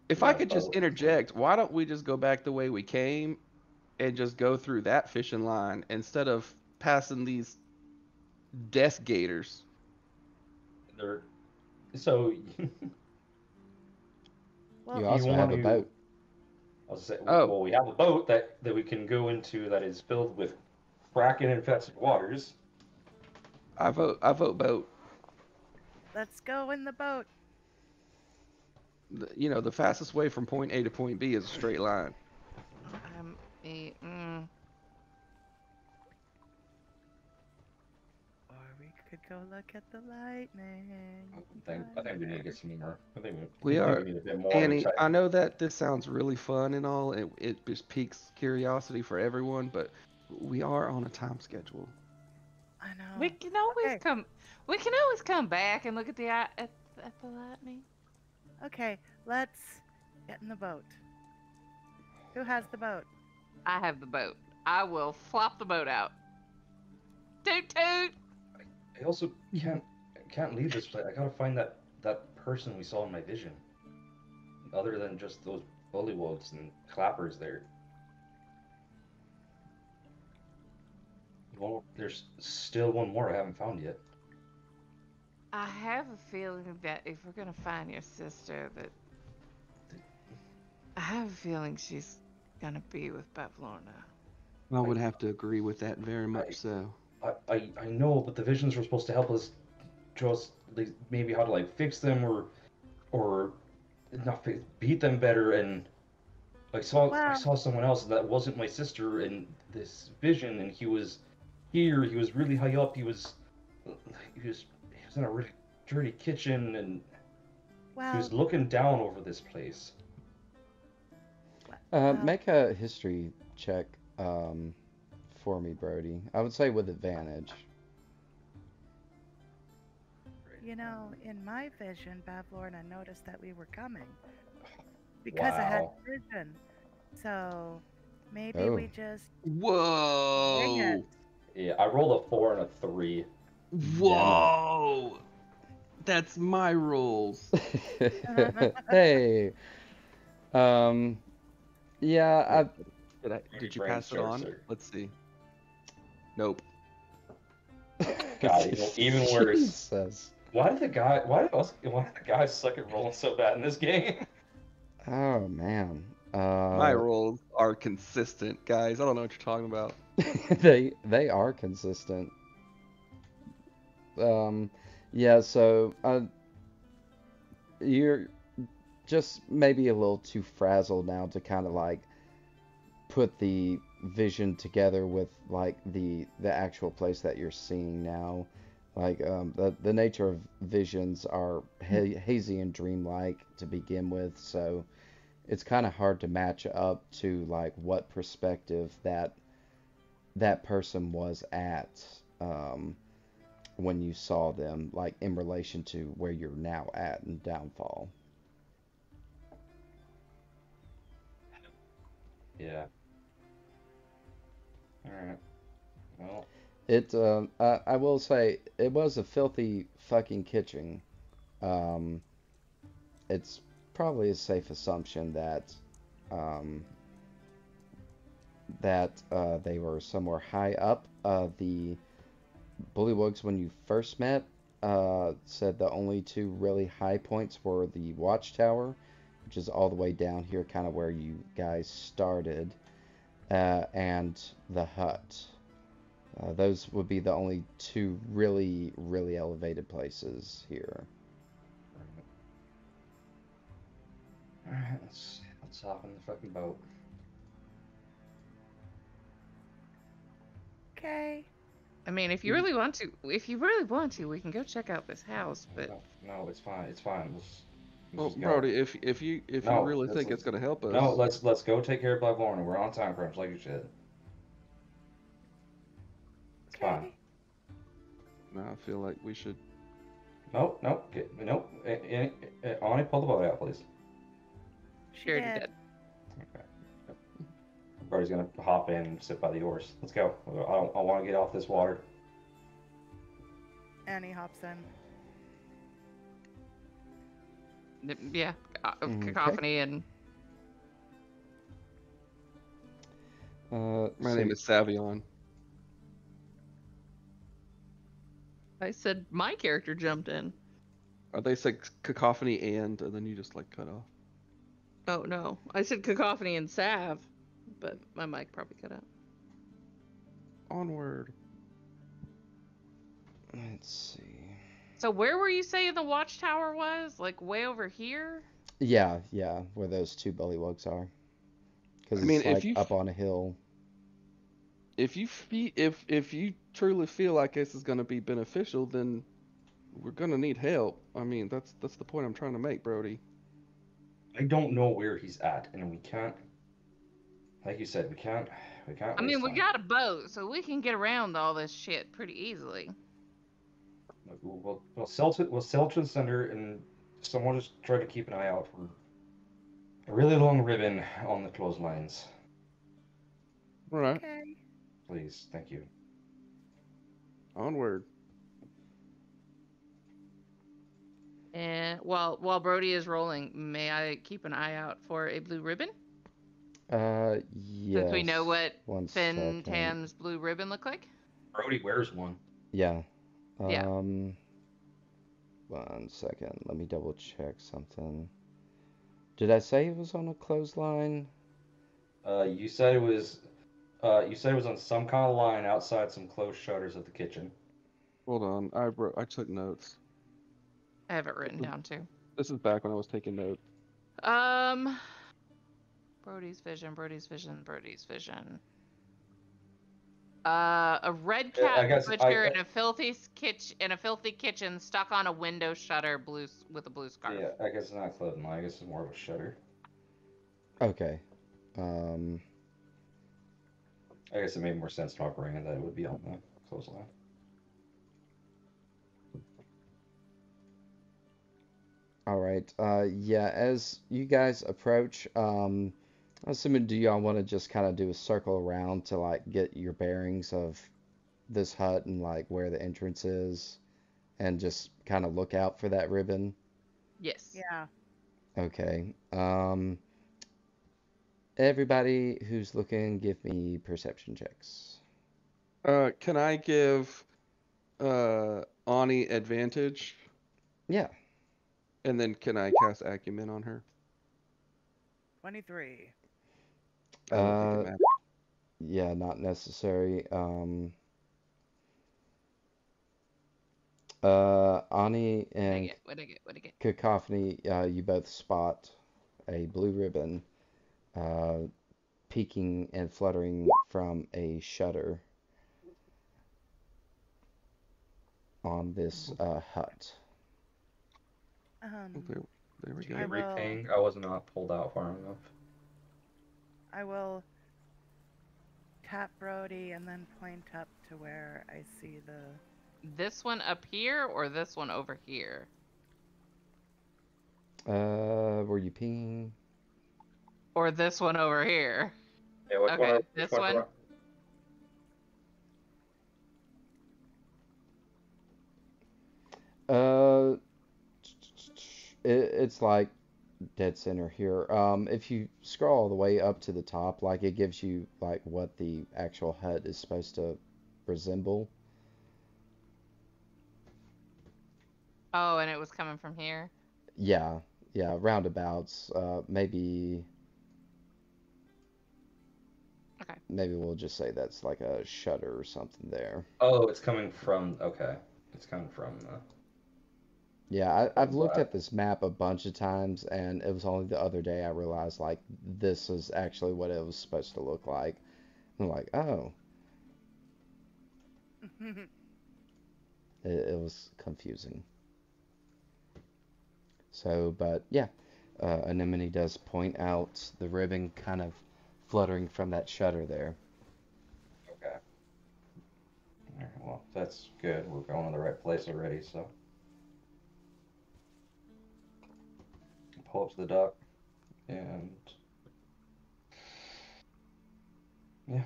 if we I got could just boat. interject, why don't we just go back the way we came and just go through that fishing line instead of passing these death gators? There. So Well, You you also want have a to? boat. I was say, Oh, well, we have a boat that we can go into that is filled with kraken infested waters. I vote boat. let's go in the boat. You know, the fastest way from point A to point B is a straight line. I'm a. Or we could go look at the lightning. I think we need to get some more. I think We I think are, we need a bit more Annie. excitement. I know that this sounds really fun and all. It just piques curiosity for everyone, but we are on a time schedule. I know. We can always Okay. come. We can always come back and look at the at the lightning. Okay, let's get in the boat. Who has the boat? I have the boat. I will flop the boat out. Toot toot. I also can't leave this place. I gotta find that person we saw in my vision. Other than just those bullywugs and clappers there. Well, there's still one more I haven't found yet. I have a feeling that if we're gonna find your sister, that I have a feeling she's gonna be with Bavlorna. I would have to agree with that very much so. I know, but the visions were supposed to help us just like, maybe how to like fix them or not beat them better. And I saw someone else that wasn't my sister in this vision, and he was here. He was really high up. He was in a really dirty kitchen, and he was looking down over this place. Make a history check for me, Brody. I would say with advantage. You know, in my vision, Bavlorna noticed that we were coming because I had Wow. vision. So maybe we just bring Whoa! it. Yeah, I rolled a 4 and a 3. Whoa! That's my rules. Hey. Yeah, Did you Brain pass it starts on? there. Let's see. Nope. God, even worse. Jesus. Why did the guys suck at rolling so bad in this game? Oh man. My rules are consistent, guys. I don't know what you're talking about. They are consistent. Yeah, so you're just maybe a little too frazzled now to kind of like put the vision together with like the actual place that you're seeing now. Like the nature of visions are hazy and dreamlike to begin with, so it's kind of hard to match up to like what perspective that person was at when you saw them, like in relation to where you're now at in Downfall. Yeah. All right. Well, I will say it was a filthy fucking kitchen. Um, it's probably a safe assumption um, that they were somewhere high up. The Bullywugs, when you first met, said the only two really high points were the watchtower, which is all the way down here, kind of where you guys started, and the hut. Those would be the only two really, really elevated places here. all right. Let's hop in the fucking boat. Okay. I mean, if you really want to, we can go check out this house. But No, it's fine. It's fine. Let's Well, just go. Brody, if you No, really let's think it's gonna help no. us, Let's go take care of Bavlorna. We're on time crunch, like you said. It's fine. Okay. now I feel like we should. No, no, no. Ani, pull the boat out, please. she already did. Okay. Brody's gonna hop in and sit by the oars. Let's go. I want to get off this water. Annie hops in. Yeah, Okay. cacophony and My So name is Savion. I said my character jumped in. They said cacophony and then you just like cut off. Oh no, I said cacophony and salve, but my mic probably cut out. Onward. let's see. So where were you saying the watchtower was? Like way over here? Yeah, yeah, where those two Bullywugs are. Because I mean, it's like up on a hill. If you truly feel like this is gonna be beneficial, then we're gonna need help. I mean, that's the point I'm trying to make, Brody. I don't know where he's at, and we can't. Like you said, we can't. I mean, waste we time. got a boat, so we can get around all this shit pretty easily. We'll sell to the center, and someone just try to keep an eye out for a really long ribbon on the clotheslines. All right, Okay. Please, thank you. onward. And while Brody is rolling, may I keep an eye out for a blue ribbon? Yes. Since we know what One Finn second. Tam's blue ribbon look like? Brody wears one. Yeah. Yeah. 1 second. Let me double check something. Did I say it was on a clothesline? You said it was. You said it was on some kind of line outside some closed shutters of the kitchen. Hold on, I took notes. I have it written down too. This is back when I was taking notes. Brody's vision. A red I cat guess butcher in a filthy kitchen stuck on a window shutter with a blue scarf. Yeah, I guess it's not clothing line. I guess it's more of a shutter. Okay. I guess it made more sense to my brain that it would be on the clothesline. All right. Yeah, as you guys approach, I'm assuming do y'all want to just kind of do a circle around to like get your bearings of this hut and like where the entrance is and just kind of look out for that ribbon? Yes. Yeah. Okay. Everybody who's looking, give me perception checks. Can I give Ani advantage? Yeah. And then can I cast Acumen on her? 23. I don't think it matters. Yeah, not necessary. Ani and What'd I get? Cacophony, you both spot a blue ribbon peeking and fluttering from a shutter. on this hut. Oh, Um, there we Do go. you I get will. repaying? I was not pulled out far enough. I will tap Brody and then point up to where I see the. This one up here or this one over here? Were you peeing? Or this one over here? Yeah, which Okay, one? this Which one? Uh, it's like dead center here. If you scroll all the way up to the top, like it gives you like what the actual hut is supposed to resemble. Oh, and it was coming from here? Yeah, yeah, roundabouts. Maybe Okay. maybe we'll just say that's like a shutter or something there. Oh, it's coming from. Okay, it's coming from. Yeah, I've From looked that. at this map a bunch of times, and it was only the other day I realized like this is actually what it was supposed to look like. I'm like, oh, it was confusing. So, but yeah, Anemone does point out the ribbon kind of fluttering from that shutter there. Okay. Alright, well, that's good. We're going to the right place already, so. Pull up to the dock, and yeah.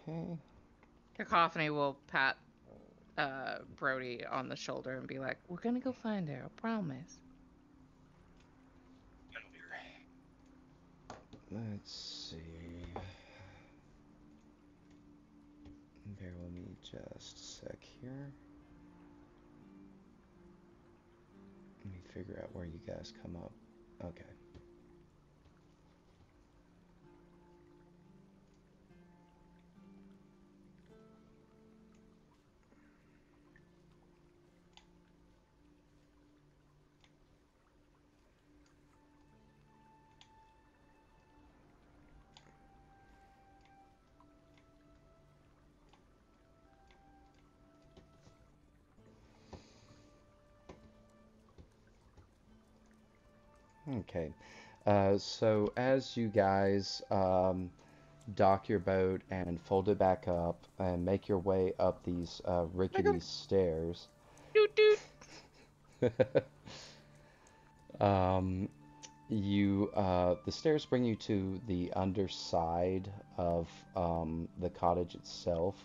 Okay. Cacophony will pat Brody on the shoulder and be like, "We're gonna go find her, I promise." Let's see. Bear with me just a sec here. Let me figure out where you guys come up. Okay. Okay. So as you guys dock your boat and fold it back up and make your way up these rickety stairs, Doot doot. um, the stairs bring you to the underside of the cottage itself,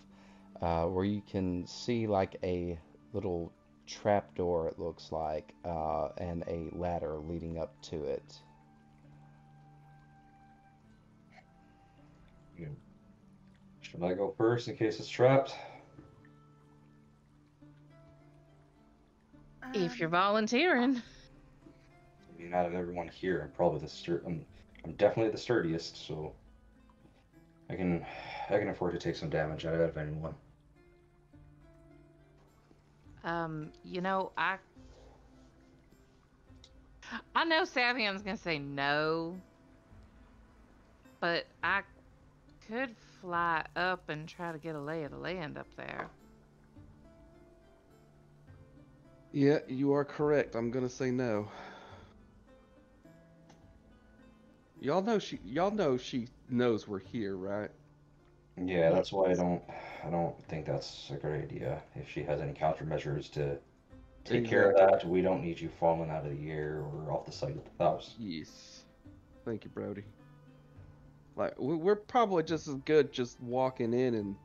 where you can see like a little trapdoor, it looks like, and a ladder leading up to it. Should I go first in case it's trapped? If you're Um, volunteering. I mean, out of everyone here, I'm probably I'm definitely the sturdiest, so I can I can afford to take some damage out of anyone. You know, I know Savion's gonna say no, but I could fly up and try to get a lay of the land up there. Yeah, you are correct. I'm gonna say no. Y'all know she knows we're here, right? Yeah, Yeah. that's why I don't think that's a great idea. If she has any countermeasures to take care of Exactly. that, we don't need you falling out of the air or off the side of the house. Yes. Thank you, Brody. Like we're probably just as good just walking in and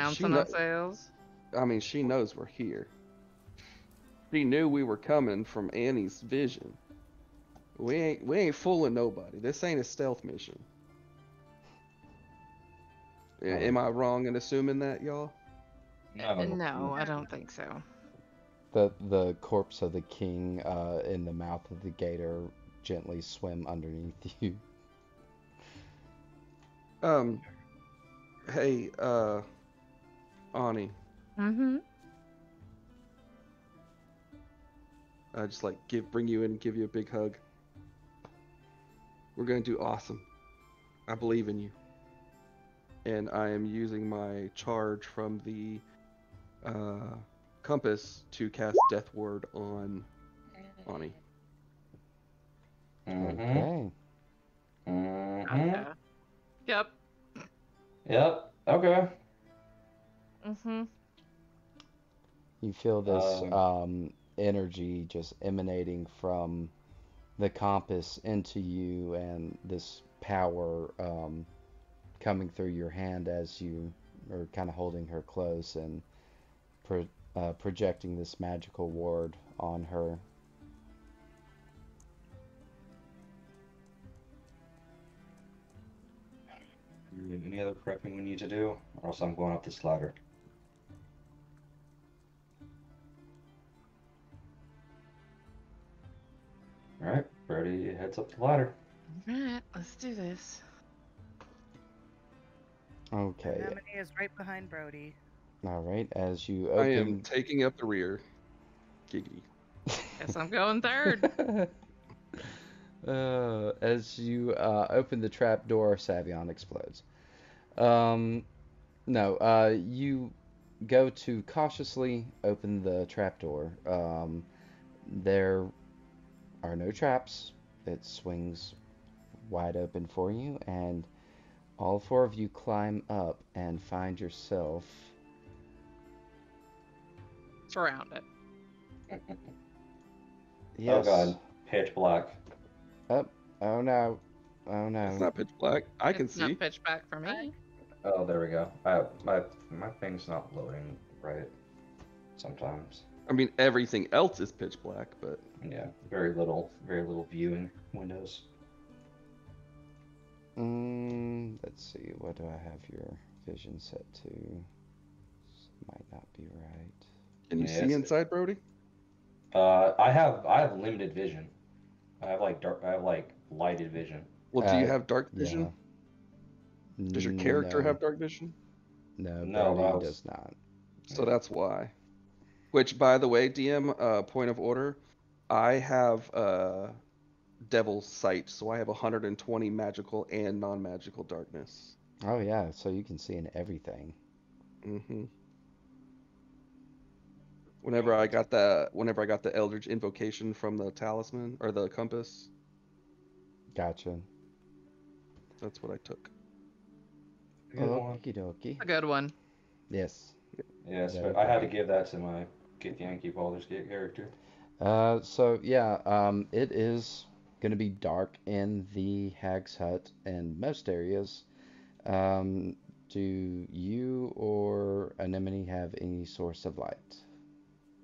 she Announcing know. ourselves. I mean, she knows we're here. She knew we were coming from Annie's vision. We ain't fooling nobody. This ain't a stealth mission. Am I wrong in assuming that, y'all? No, I don't think so. The corpse of the king in the mouth of the gator gently swim underneath you. Hey, Ani, Mm-hmm. I just like bring you in and give you a big hug. We're gonna do awesome. I believe in you. and I am using my charge from the compass to cast Death Ward on Ani. Okay. Okay. Yep. Yep. Okay. You feel this energy just emanating from the compass into you, and this power coming through your hand as you are kind of holding her close and projecting this magical ward on her. Any other prepping we need to do, or else I'm going up this ladder. All right, Brody heads up the ladder. Alright, let's do this. Okay. Anemone is right behind Brody. All right. As you I am open. taking up the rear. Giggity. Guess I'm going third. As you open the trap door, Savion explodes. No, you go to cautiously open the trap door. There are no traps. It swings wide open for you, and all four of you climb up and find yourself. Surrounded. Yes. Oh god, pitch black. Oh no. Oh no. It's not pitch black. I can It's see. not pitch black for me. Oh, there we go. My thing's not loading right. Sometimes. I mean, everything else is pitch black, but Yeah, very little viewing windows. Let's see. What do I have your vision set to? Might not be right. can you Yeah, see it's- inside, Brody? I have limited vision. I have like lighted vision. Well, do you Uh, have dark vision? Yeah. Does your character No. have dark vision? No, No, Brody I was- does not. So that's why. Which, by the way, DM, point of order, I have Devil's Sight, so I have 120 magical and non-magical darkness. Oh yeah, so you can see in everything. Mm-hmm. Whenever I got the Eldritch Invocation from the talisman or the compass, Gotcha. that's what I took. Good one. Okie dokie. A good one. Yes. Yes, Very I had to good. give that to my Yankee Baldur's Gate character. So yeah, it is gonna be dark in the Hag's Hut in most areas. Do you or Anemone have any source of light?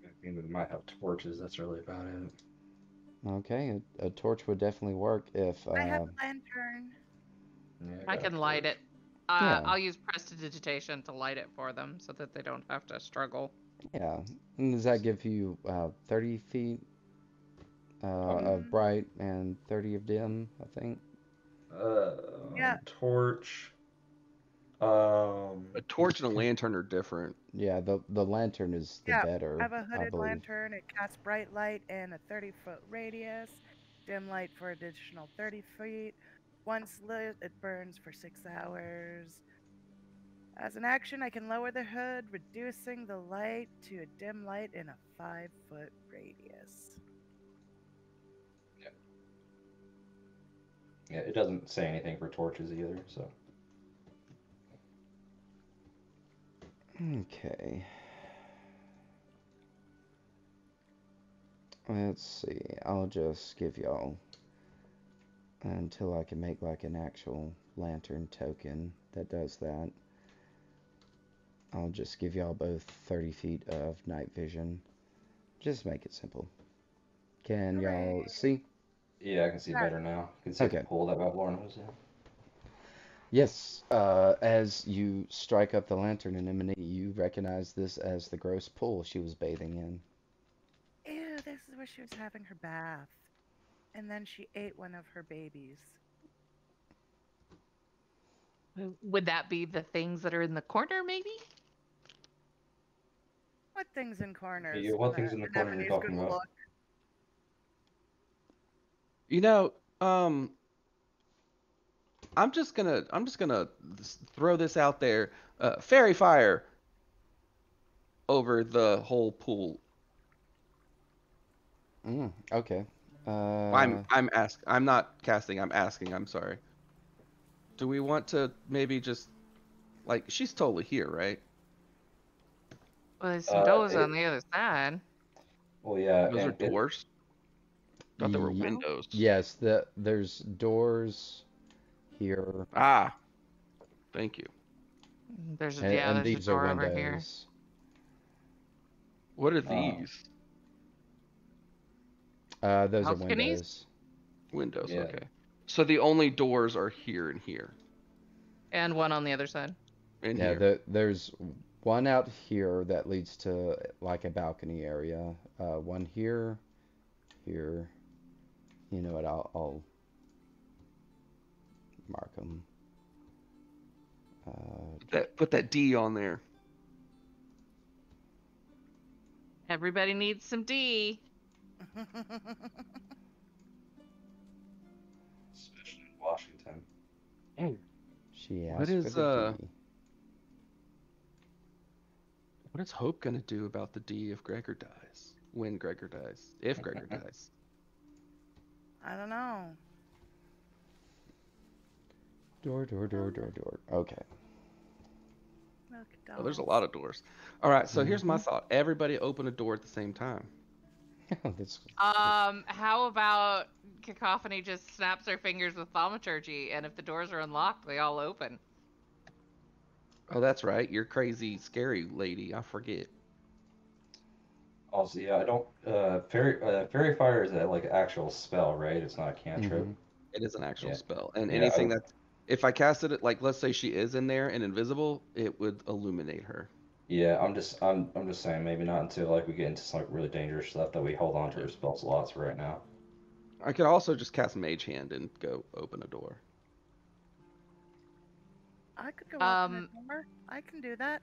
I mean, we might have torches. That's really about it. Okay, a torch would definitely work if. I have a lantern. Yeah, I got can a light torch. it. Yeah. I'll use prestidigitation to light it for them so that they don't have to struggle. Yeah. And does that give you 30 feet of bright and 30 of dim, I think? Yeah. Torch. A torch and a lantern are different. Yeah, the lantern is the Yeah, better, I have a hooded believe. lantern. It casts bright light in a 30-foot radius. Dim light for additional 30 feet. Once lit, it burns for 6 hours. As an action, I can lower the hood, reducing the light to a dim light in a 5-foot radius. Yeah, it doesn't say anything for torches either, so. Okay. Let's see. I'll just give y'all until I can make like an actual lantern token that does that. I'll just give y'all both 30 feet of night vision. Just make it simple. Can y'all Hooray. see? Yeah, I can see better now. I can see Okay. the pull that Bavlornas in. Yes, as you strike up the lantern and emanate, you recognize this as the gross pool she was bathing in. Ew, this is where she was having her bath. And then she ate one of her babies. Would that be the things that are in the corner, maybe? What things in corners? Yeah, what things in the corner Anemone's you're talking gonna about? look. You know, I'm just gonna throw this out there. Fairy fire over the whole pool. Okay. I'm not casting. I'm asking. I'm sorry. Do we want to maybe just like she's totally here, right? Well, there's some doors on It, the other side. well, yeah, Those are and it, doors. Thought they were Ye No. windows. yes, there's doors here, Ah, thank you. and There's a these are door over here. windows. What are uh, these? Those are Balconies? windows. Windows. yeah, Okay. So the only doors are here and here And one on the other side. and Yeah, here. there's one out here that leads to like a balcony area. One here, here. You know what? I'll mark them. Put that D on there. Everybody needs some D. especially in Washington. She What asked is for the D. what is Hope gonna do about the D if Gregor dies? When Gregor dies? If Gregor dies? I don't know. Door. Okay. Look, Oh, there's a dolls. lot of doors. All right, so here's my Mhm. thought. Everybody open a door at the same time. This. How about Cacophony just snaps her fingers with thaumaturgy, and if the doors are unlocked, they all open. Oh, that's right. You're crazy, scary lady. I forget. Also, yeah, I don't. Fairy fire is a like actual spell, right? It's not a cantrip. Mhm. It is an actual Yeah, spell, and yeah. anything that if I casted it, like let's say she is in there and invisible, it would illuminate her. Yeah, I'm just saying maybe not until like we get into some like really dangerous stuff that we hold on to Yeah. our spell slots for right now. I could also just cast Mage Hand and go open a door. I could go open a door. I can do that.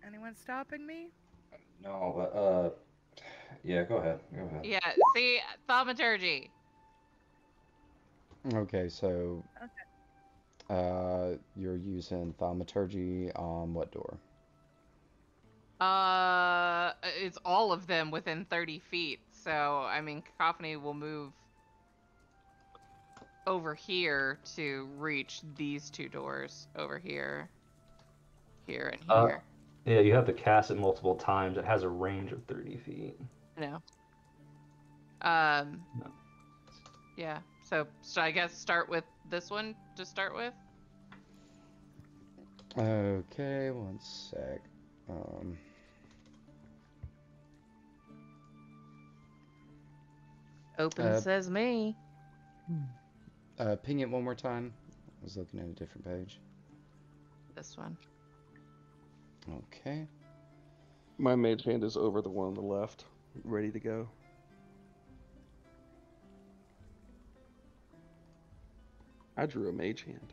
Anyone stopping me? No, but yeah, go ahead. Go ahead. Yeah, see, thaumaturgy. Okay, so Okay. you're using thaumaturgy on what door? It's all of them within 30 feet. So, I mean, Cacophony will move over here to reach these two doors over here, here, and here. Yeah, you have to cast it multiple times. It has a range of 30 feet. No. No. Yeah. So I guess start with this one to start with. Okay, one sec. Open says me. Ping it one more time. I was looking at a different page. This one. Okay. My Mage Hand is over the one on the left, ready to go. I drew a Mage Hand.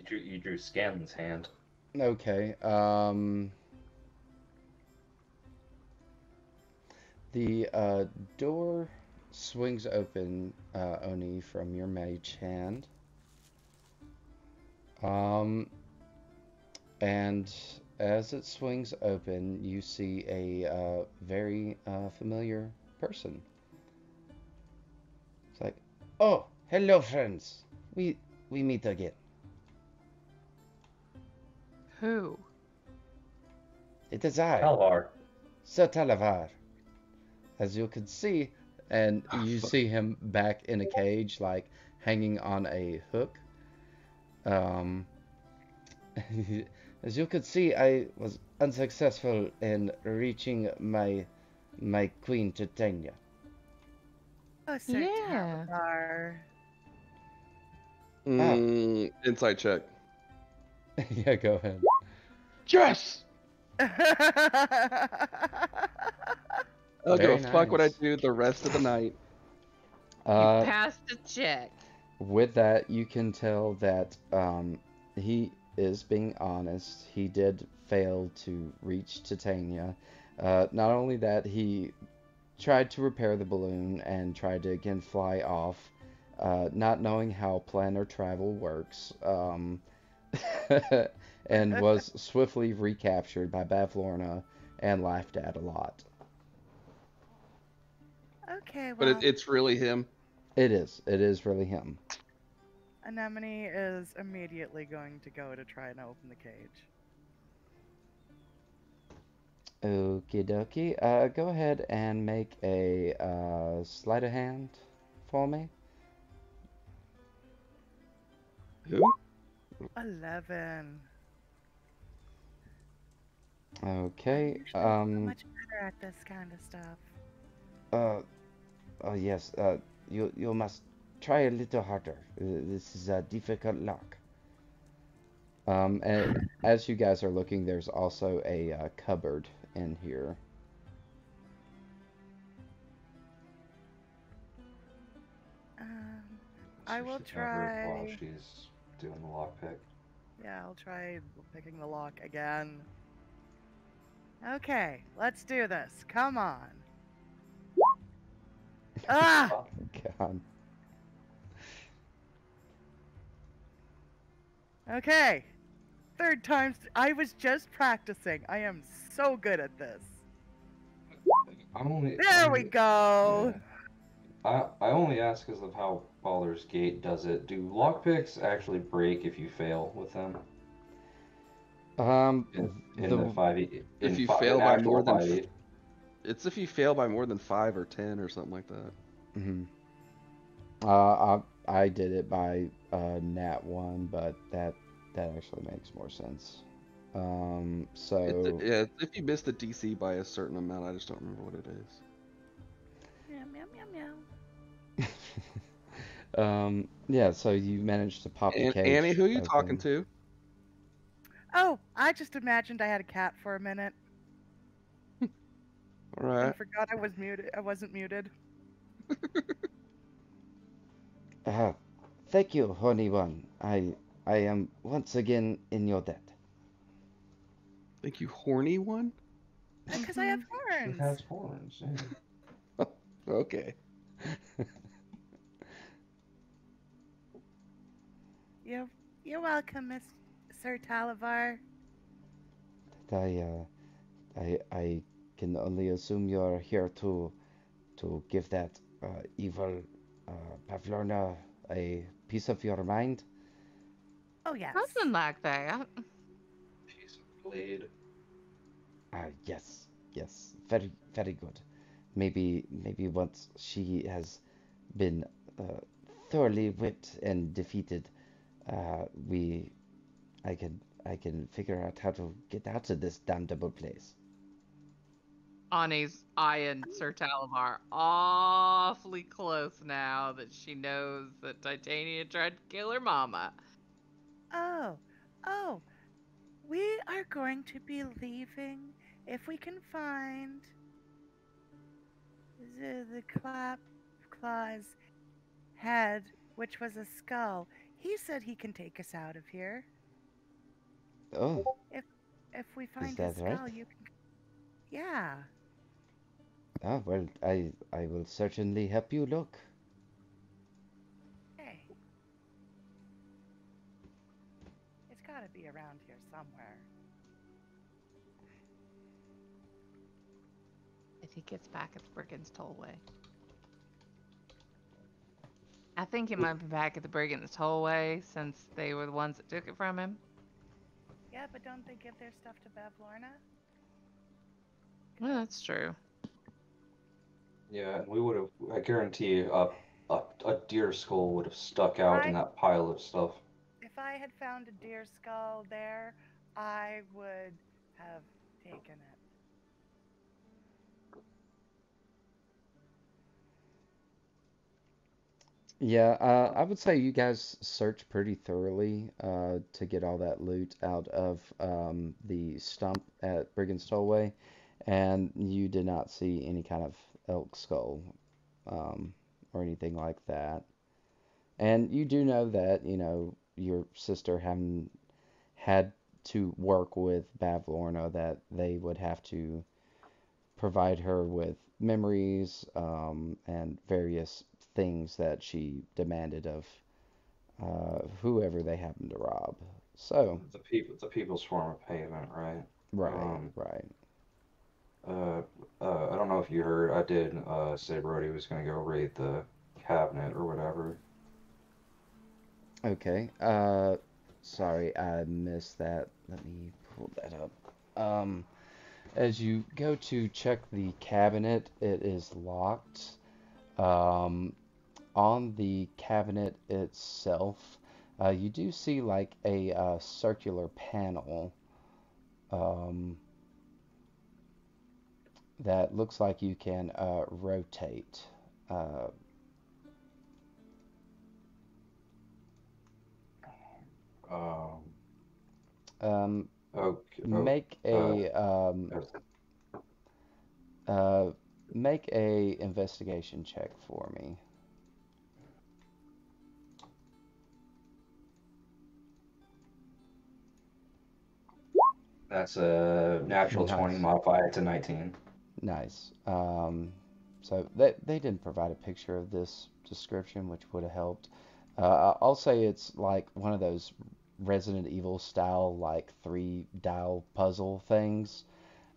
You drew Scanlan's hand. Okay. The door swings open, Oni, from your mage hand. And as it swings open, you see a very familiar person. It's like, oh, hello, friends. We meet again. Who? It is I, Halvar. Sir Talavar. As you can see, and you see him back in a cage, like hanging on a hook. As you could see, I was unsuccessful in reaching my queen Titania. Oh, Sir Yeah. Talavar. Insight check. Yeah, go ahead. Yes! I don't give a Very fuck what I nice. do the rest of the night. You passed the check. With that, you can tell that he is being honest. He did fail to reach Titania. Not only that, he tried to repair the balloon and tried to again fly off, not knowing how planar travel works, and was swiftly recaptured by Bavlorna and laughed at a lot. Okay, But well, it's really him. It is. It is really him. Anemone is immediately going to go to try and open the cage. Okie dokie. Go ahead and make a sleight of hand for me. Who? 11. I'm Okay. usually so much better at this kind of stuff. Uh, oh yes. You must try a little harder. This is a difficult lock. And as you guys are looking, there's also a cupboard in here. I will She's not very while try. she's doing the lockpick. Yeah, I'll try picking the lock again. Okay, let's do this. Come on. Ah! Oh, God. Okay. Third time. I was just practicing. I am so good at this. There we go. Yeah. I only ask because of how Baldur's Gate does it. Do lockpicks actually break if you fail with them? Um, In the the 5e, If you in fail by more actual than 5e? it's if you fail by more than 5 or 10 or something like that. mhm. I did it by nat one, but that actually makes more sense. So Yeah, it's if you miss the DC by a certain amount. I just don't remember what it is. Meow, meow, meow, meow. yeah, so you managed to pop the And cage Annie, who are you talking open. to? Oh, I just imagined I had a cat for a minute All and right. forgot I was muted. I wasn't muted. Uh, Thank you, Honey One. I am once again in your debt. Think you horny one? Because I have She horns. has horns. Yeah. Okay. You're, you're welcome, Miss Sir Talavar. I I can only assume you're here to give that evil Pavlorna a piece of your mind. Oh, yes. Nothing like that. Piece of blade. Yes, yes, very good. Maybe once she has been uh, thoroughly whipped and defeated, we I can figure out how to get out of this damnable place. Ani's eyeing Sir Talamar awfully close now that she knows that Titania tried to kill her mama. Oh, oh, we are going to be leaving if we can find the claw's head, which was a skull. He said he can take us out of here. Oh, If if we is find his that right? skull, you can. Yeah. Oh, well, I will certainly help you look. Hey. It's got to be around here somewhere. If he gets back at the Brigand's Tollway. I think he might be back at the Brigand's Tollway since they were the ones that took it from him. Yeah, but don't they give their stuff to Bavlorna? Well, that's true. Yeah, and we would have. I guarantee a deer skull would have stuck out in that pile of stuff. If I had found a deer skull there, I would have taken it. Yeah, I would say you guys searched pretty thoroughly to get all that loot out of the stump at Brigand's Tollway, and you did not see any kind of elk skull or anything like that. And you do know that, your sister having had to work with Bavlorna, that they would have to provide her with memories and various things that she demanded of whoever they happened to rob. So, The people's form of payment, right? right, Um, right. uh, I don't know if you heard, I did say Brody was gonna go raid the cabinet or whatever. Okay. Sorry, I missed that. Let me pull that up. As you go to check the cabinet, it is locked. Um, on the cabinet itself, you do see like a circular panel um, that looks like you can rotate. Uh, Um, um, okay, make a uh, uh, make a investigation check for me. that's a natural 20 Nice. modified to 19. Nice. So they didn't provide a picture of this description, which would have helped. I'll say it's like one of those Resident Evil style, like three dial puzzle things.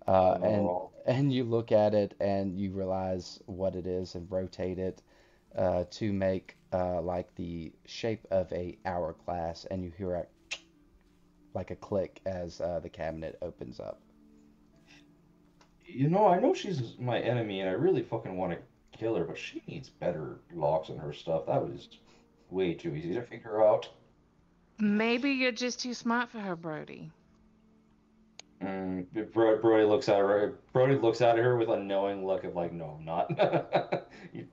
Uh, and Oh, and you look at it and you realize what it is and rotate it to make like the shape of a hourglass, and you hear like a click as the cabinet opens up. I know she's my enemy and I really fucking want to kill her, but she needs better locks on her stuff. That was way too easy to figure out. Maybe you're just too smart for her, Brody. Brody looks at her. Brody looks at her with a knowing look of like, no, I'm not.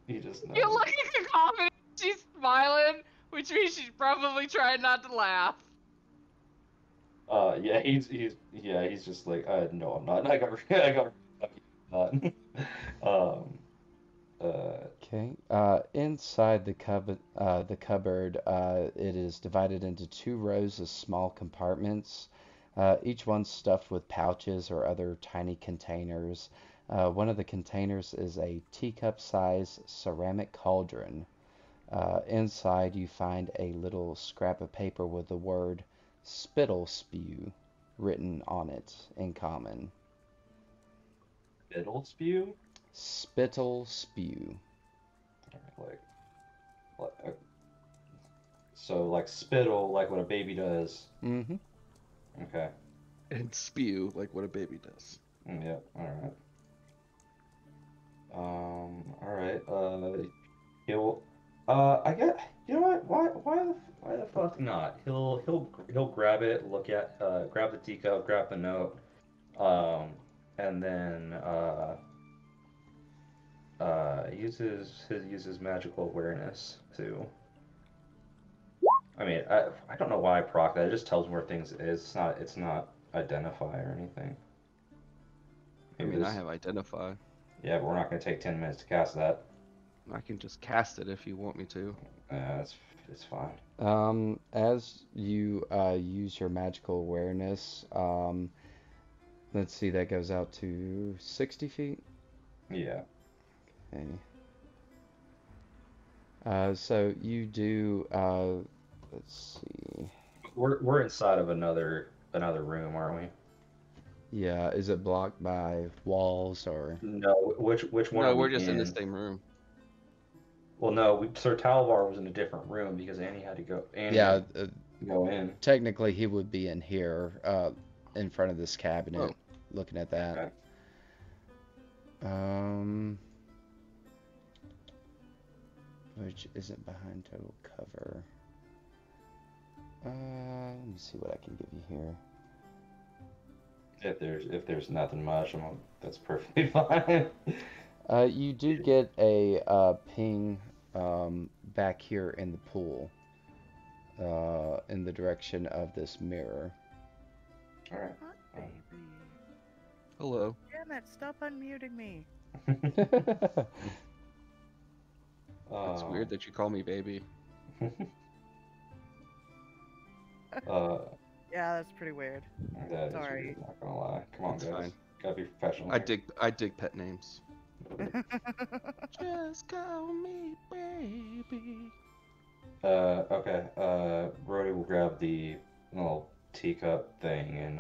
He just You're knows. looking confident. She's smiling, which means she's probably trying not to laugh. Yeah, he's just like, no, I'm not. I got, I got, not. Um, Okay. Inside the cupboard, it is divided into two rows of small compartments, each one stuffed with pouches or other tiny containers. One of the containers is a teacup-sized ceramic cauldron. Inside, you find a little scrap of paper with the word "spittle spew" written on it in common. Middle spew. Spittle spew. Like, so like spittle, like what a baby does. Mm-hmm. Okay. And spew like what a baby does. Yeah. All right. All right. He'll. I get. You know what? Why the fuck not? He'll grab it, grab the teacup, grab the note, um, and then uses magical awareness to. I mean, I don't know why I proc that. It just tells me where things is. It's not identify or anything. I Maybe mean, I this. have identify. Yeah, but we're not gonna take 10 minutes to cast that. I can just cast it if you want me to. It's fine. As you use your magical awareness, let's see, that goes out to 60 feet. Yeah. Okay. So you do, let's see. We're inside of another room, aren't we? Yeah, is it blocked by walls or? No, which one No, are we we're just in the in? same room. Well, no, Sir Talvar was in a different room because Annie had to go. Annie Yeah, had to go in. technically he would be in here, in front of this cabinet, Oh. looking at that. Okay. Which isn't behind total cover. Let me see what I can give you here. If there's nothing much, that's perfectly fine. You do get a ping back here in the pool, in the direction of this mirror. All right. Hot baby. Hello. Damn it, stop unmuting me. It's weird that you call me baby. uh, Yeah, that's pretty weird. that is Sorry. weird, not gonna lie. Come on, It's guys. fine. Gotta be professional. I dig pet names. Just call me baby. Okay. Brody will grab the little teacup thing, and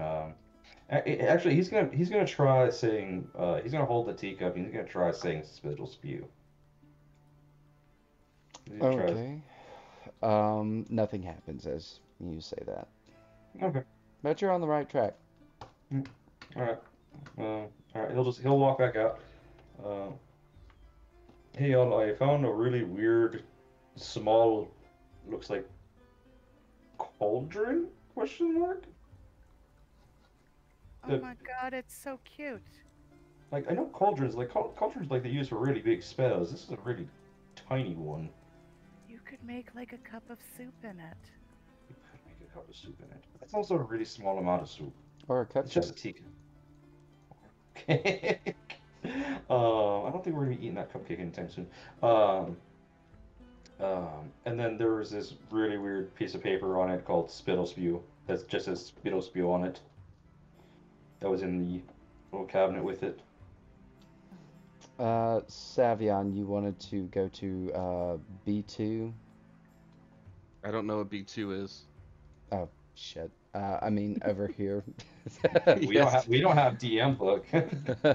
actually, he's gonna try saying he's gonna hold the teacup. And he's gonna try saying spittle spew. He's gonna try. Okay. Nothing happens as you say that. Okay. But you're on the right track. All right. All right. He'll walk back out. Uh, hey y'all, I found a really weird, small, looks like cauldron? Question mark. Oh my god, it's so cute. Like I know cauldrons, cauldrons, like they use for really big spells. This is a really tiny one. You could make like a cup of soup in it. You could make a cup of soup in it. That's also a really small amount of soup. Or a It's just a cupcake. teacup. Cake. I don't think we're gonna be eating that cupcake anytime soon. And then there was this really weird piece of paper on it called Spittle Spew. That's just says Spittle Spew on it. That was in the little cabinet with it. Savion, you wanted to go to B2? I don't know what B2 is. Oh, shit. I mean, over here. We don't have DM book.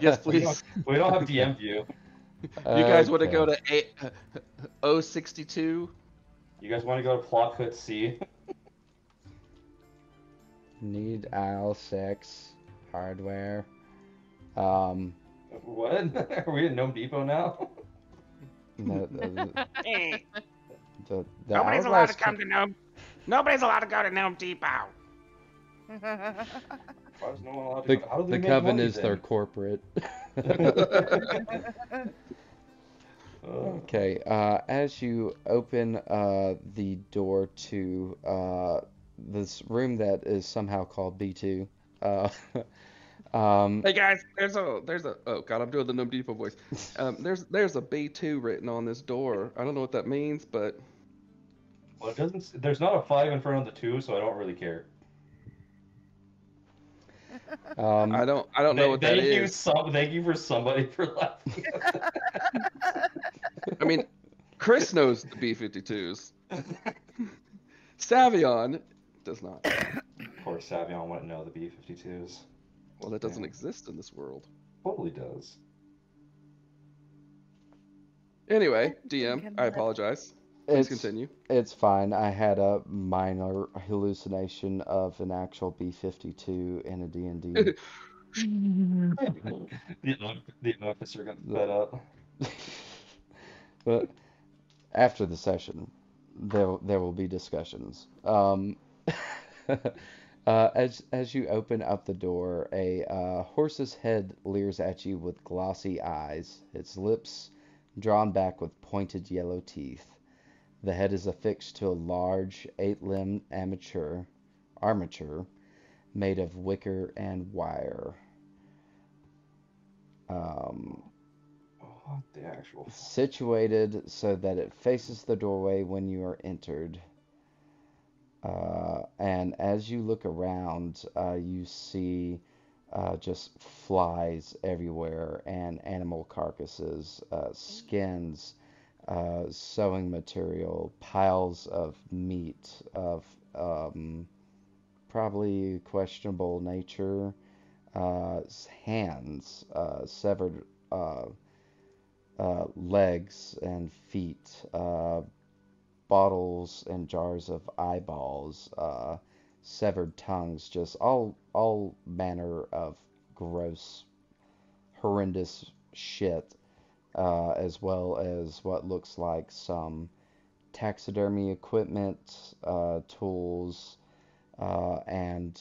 Yes, please. We don't have DM view. You guys want to go Okay. to 062? You guys want to go to Plot Hood C? Need aisle 6 hardware. What? Are we in Gnome Depot now? The, Hey, the nobody's allowed hourglass to come to Gnome. Nobody's allowed to go to Gnome Depot. Why is no one allowed to the, go? How do they the make coven money is their then? corporate. Uh, Okay, as you open the door to this room that is somehow called B2, Hey guys, there's a oh god, I'm doing the Gnome Depot voice. There's a B2 written on this door. I don't know what that means, but well, it doesn't. There's not a 5 in front of the 2, so I don't really care. I don't know what that is. Thank you for somebody for laughing. I mean, Chris knows the B52s. Savion does not. Of course, Savion wouldn't know the B-52s. Well, that doesn't Yeah. exist in this world. Totally does. Anyway, Anything DM, can I live. apologize. Please it's continue. it's fine. I had a minor hallucination of an actual B-52 in a D&D. The officer got fed up. But after the session, there will be discussions. As you open up the door, a horse's head leers at you with glossy eyes, its lips drawn back with pointed yellow teeth. The head is affixed to a large, 8-limbed armature made of wicker and wire. What the actual? Situated so that it faces the doorway when you are entered. And as you look around, you see just flies everywhere and animal carcasses, skins, sewing material, piles of meat of probably questionable nature, hands, severed legs and feet, bottles and jars of eyeballs, severed tongues, just all manner of gross, horrendous shit, as well as what looks like some taxidermy equipment, tools, and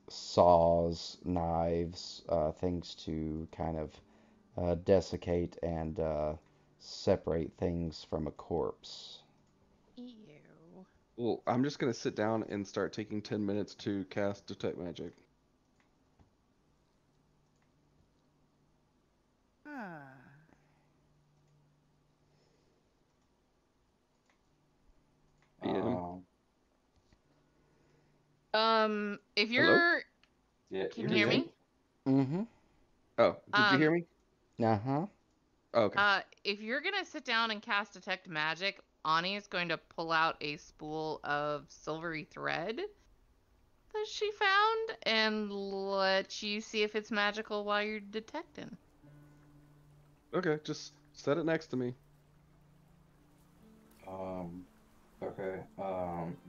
saws, knives, things to kind of desiccate and separate things from a corpse. Ew. Well, I'm just gonna sit down and start taking 10 minutes to cast Detect Magic. Huh. DM. If Hello? you're Yeah, Can you're you hear good. me? Mm-hmm. Oh, did you hear me? Uh-huh. Oh, okay. If you're gonna sit down and cast Detect Magic, Ani is going to pull out a spool of silvery thread that she found and let you see if it's magical while you're detecting. Okay, just set it next to me. Okay.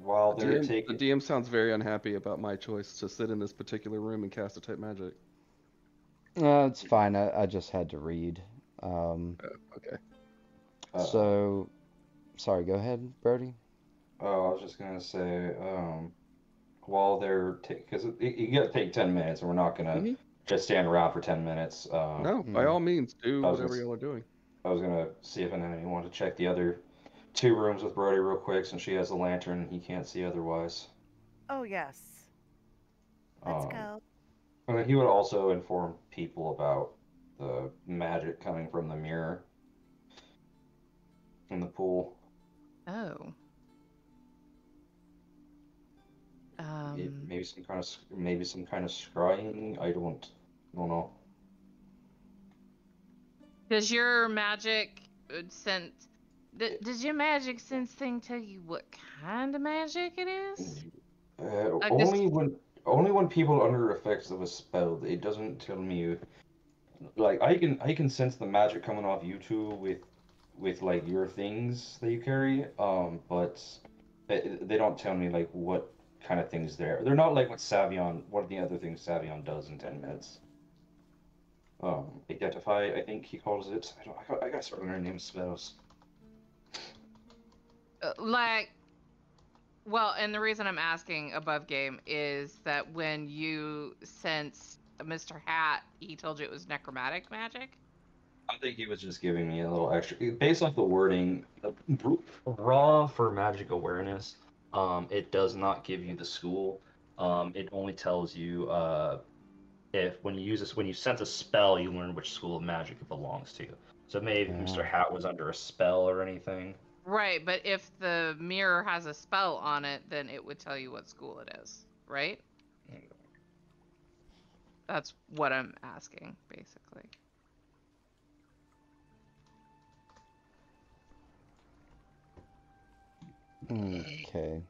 While The they're DM, the taking, DM sounds very unhappy about my choice to sit in this particular room and cast Detect Magic. It's fine. I just had to read. Okay. So, sorry, go ahead, Brody. oh, I was just gonna say, while they're because you gotta take 10 minutes, and we're not gonna hmm just stand around for 10 minutes. No, by Hmm. all means, do I was gonna, whatever y'all are doing. I was gonna see if anyone wanted to check the other 2 rooms with Brody real quick, since she has a lantern and he can't see otherwise. Oh, yes. Let's Um, go. and then he would also inform people about the magic coming from the mirror in the pool. Oh. Maybe some kind of scrying. I don't know. Does your magic sense? Does your magic sense thing tell you what kind of magic it is? Like this? Only when people are under effects of a spell. It doesn't tell me. Like I can sense the magic coming off you two with like your things that you carry. But they don't tell me like what kind of things they're not like what the other things Savion does in 10 minutes. Identify, I think he calls it. I gotta start learning name spells. Like, well, and the reason I'm asking above game is that when you sensed Mr. Hat, he told you it was necromantic magic. I think he was just giving me a little extra based off the wording. Raw for magic awareness. It does not give you the school. It only tells you if when you sense a spell, you learn which school of magic it belongs to. So maybe if Mr. Yeah. Hat was under a spell or anything. Right, but if the mirror has a spell on it, then it would tell you what school it is, right? That's what I'm asking, basically. Okay.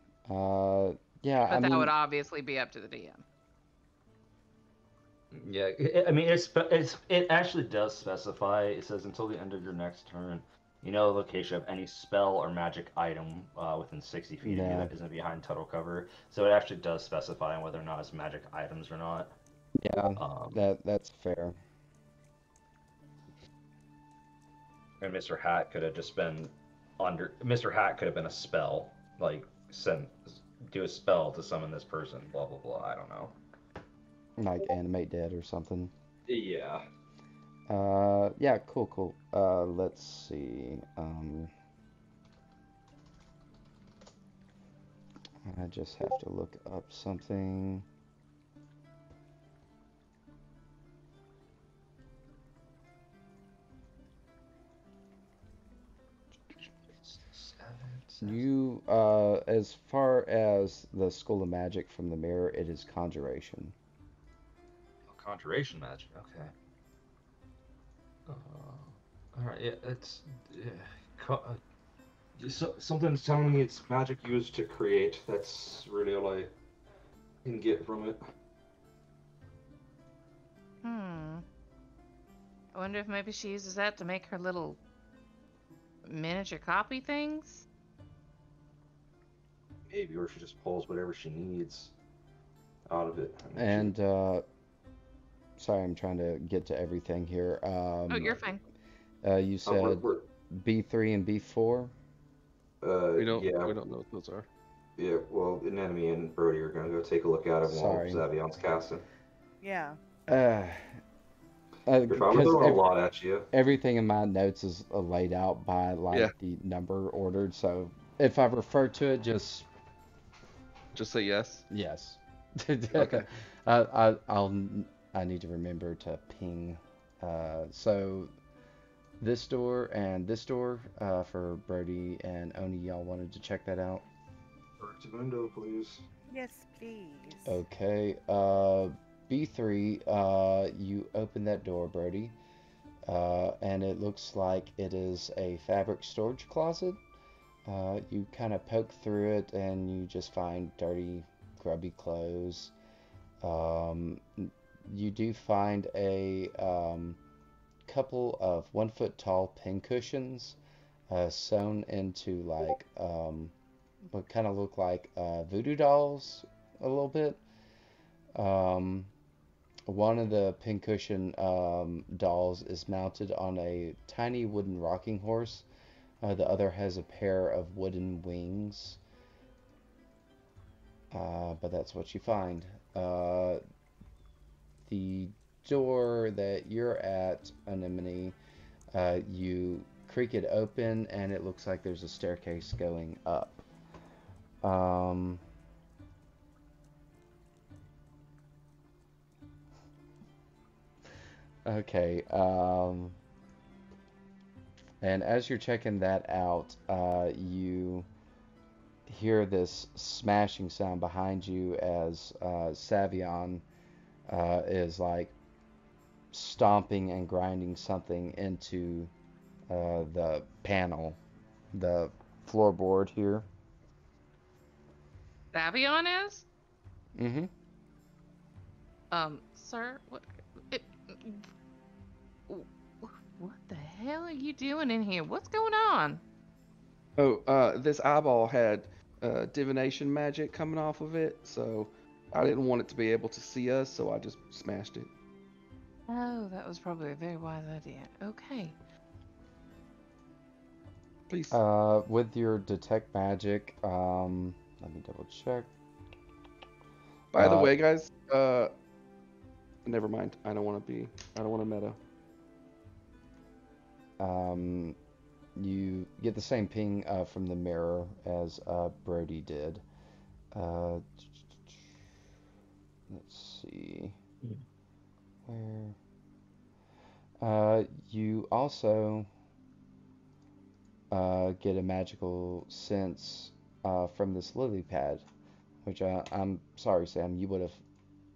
Yeah, I But that would mean, obviously be up to the DM. Yeah, I mean it actually does specify. It says until the end of your next turn, you know the location of any spell or magic item within 60 feet of you yeah, that isn't behind total cover. So it actually does specify whether or not it's magic items or not. yeah, Um, that's fair. and Mr. Hat could have just been Mr. Hat could have been a spell, like do a spell to summon this person. Blah blah blah. I don't know. Like animate dead or something. Yeah. Yeah, cool, cool. Let's see. I just have to look up something. You, as far as the School of Magic from the mirror, it is Conjuration. Conjuration magic. Okay. All right. Yeah, it's something's telling me it's magic used to create. That's really all I can get from it. I wonder if maybe she uses that to make her little miniature copy things? Maybe, or she just pulls whatever she needs out of it. I mean, And, sorry, I'm trying to get to everything here. Oh, you're fine. You said B3 and B4? We don't yeah, we don't know what those are. yeah. Well, Anatomy and Brody are gonna go take a look at it while Sorry. Zavion's casting. Yeah. Uh, You're fine. I'm because throwing a lot at you. everything in my notes is laid out by like Yeah. the number ordered. So if I refer to it, just Just say yes. yes. Okay. I need to remember to ping. So this door and this door for Brody and Oni, y'all wanted to check that out. Direct to window, please. Yes, please. Okay. B3, you open that door, Brody, and it looks like it is a fabric storage closet. You kind of poke through it and you just find dirty, grubby clothes. You do find a couple of 1 foot tall pincushions sewn into like what kind of look like voodoo dolls a little bit. Um, One of the pincushion dolls is mounted on a tiny wooden rocking horse. The other has a pair of wooden wings. But that's what you find. The door that you're at, Anemone, you creak it open, and it looks like there's a staircase going up. Um, okay. And as you're checking that out, you hear this smashing sound behind you as Savion is like stomping and grinding something into the panel, the floorboard here. Davion is? Mm-hmm. Sir, it, what the hell are you doing in here? What's going on? Oh, this eyeball had divination magic coming off of it, so I didn't want it to be able to see us, so I just smashed it. Oh, that was probably a very wise idea. Okay. Please. With your detect magic, let me double check. By the way, guys, never mind. I don't want to meta. You get the same ping from the mirror as Brody did. Let's see. Where? You also get a magical sense from this lily pad, which I'm sorry, Sam, you would have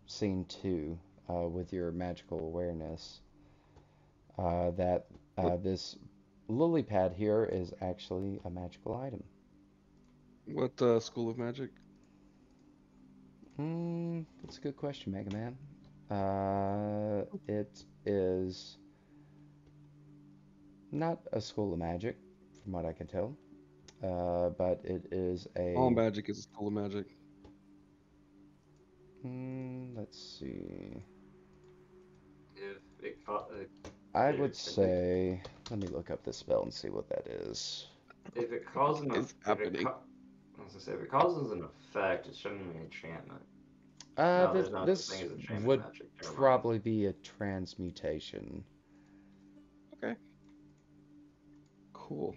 seen too with your magical awareness. That this lily pad here is actually a magical item. What school of magic? That's a good question, Mega Man. It is not a school of magic, from what I can tell. But it is All a. magic is a school of magic. Let's see. If it caught, I would say. Let me look up this spell and see what that is. if it causes an It's happening. I was gonna say, if it causes an effect, it shouldn't be an enchantment. No, there's no such This thing as enchantment would magic. Never mind. probably be a transmutation. Okay. Cool.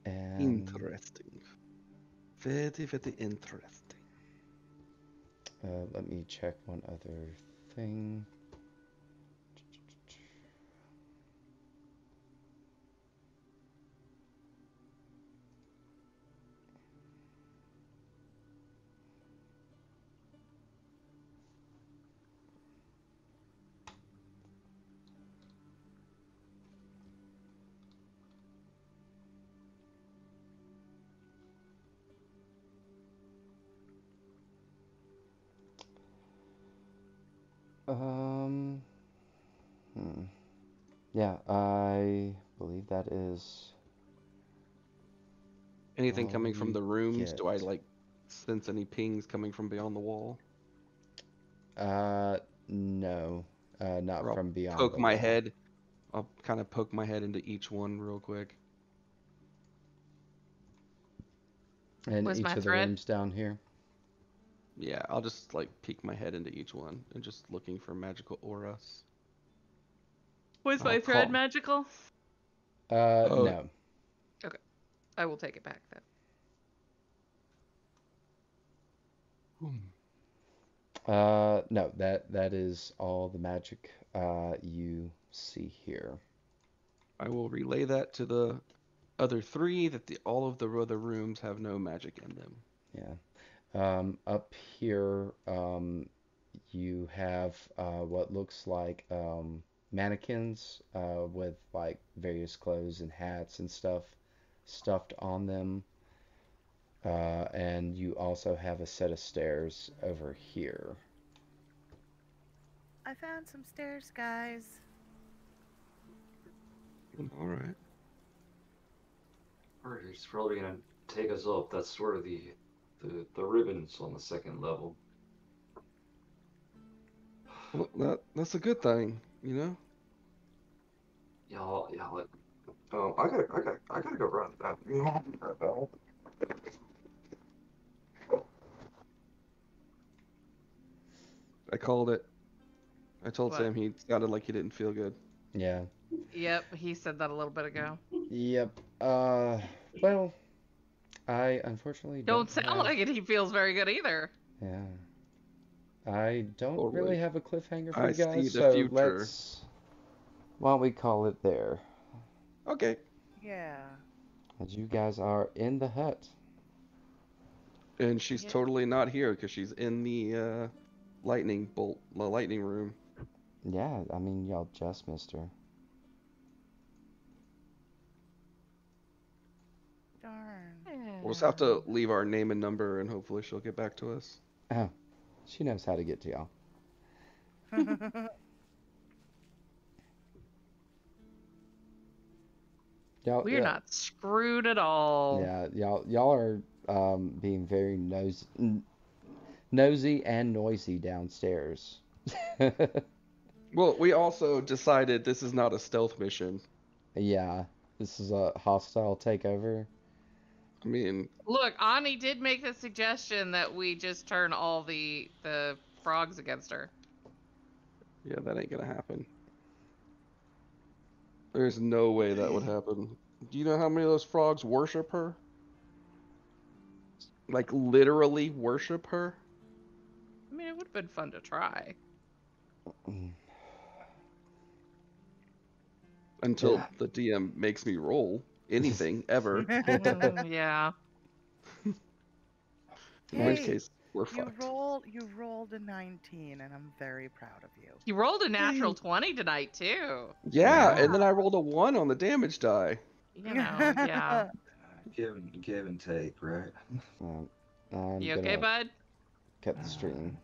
And Interesting. Very, very interesting. let me check one other thing. Um, Yeah, I believe that is Anything all coming from you the rooms? Do I get. like sense any pings coming from beyond the wall? No, not Or I'll from beyond poke the my wall. head. I'll kind of poke my head into each one real quick. And Was each my of the thread? rooms down here. Yeah, I'll just like peek my head into each one and just looking for magical auras. Was I'll my thread call. magical? Oh, No. Okay. I will take it back then. No, that is all the magic you see here. I will relay that to the other 3 that all of the other rooms have no magic in them. Yeah. Up here, you have what looks like mannequins with like various clothes and hats and stuff stuffed on them. And you also have a set of stairs over here. I found some stairs, guys. All right. Alright, he's probably gonna take us up. That's sort of the ribbons on the second level. Well, that's a good thing, you know. Yeah, I gotta go run that. I called it. I told What? Sam he sounded like he didn't feel good. Yeah. Yep, he said that a little bit ago. Yep. Well, I unfortunately Don't sound have... like it. He feels very good either. Yeah. I don't Totally. really have a cliffhanger for I you see guys, the so future. let's... Why don't we call it there? Okay. Yeah. As you guys are in the hut. And she's Yeah. totally not here because she's in the lightning room. Yeah, I mean, y'all just missed her. Darn. We'll just have to leave our name and number, and hopefully she'll get back to us. Oh, she knows how to get to y'all. Y'all, We're not screwed at all. Yeah, y'all are being very nosy and noisy downstairs. Well, we also decided this is not a stealth mission. Yeah, this is a hostile takeover. I mean, Look, Ani did make the suggestion that we just turn all the frogs against her. yeah, that ain't gonna happen. There's no way that would happen. Do you know how many of those frogs worship her? Like, literally worship her? I mean, it would have been fun to try. Until the DM makes me roll anything ever. Yeah. In which Hey, case, we're fucked. You rolled a 19, and I'm very proud of you. You rolled a natural 20 tonight, too. Yeah, and then I rolled a 1 on the damage die. You know, yeah. Give and take, right? I'm You okay, gonna bud? cut the stream.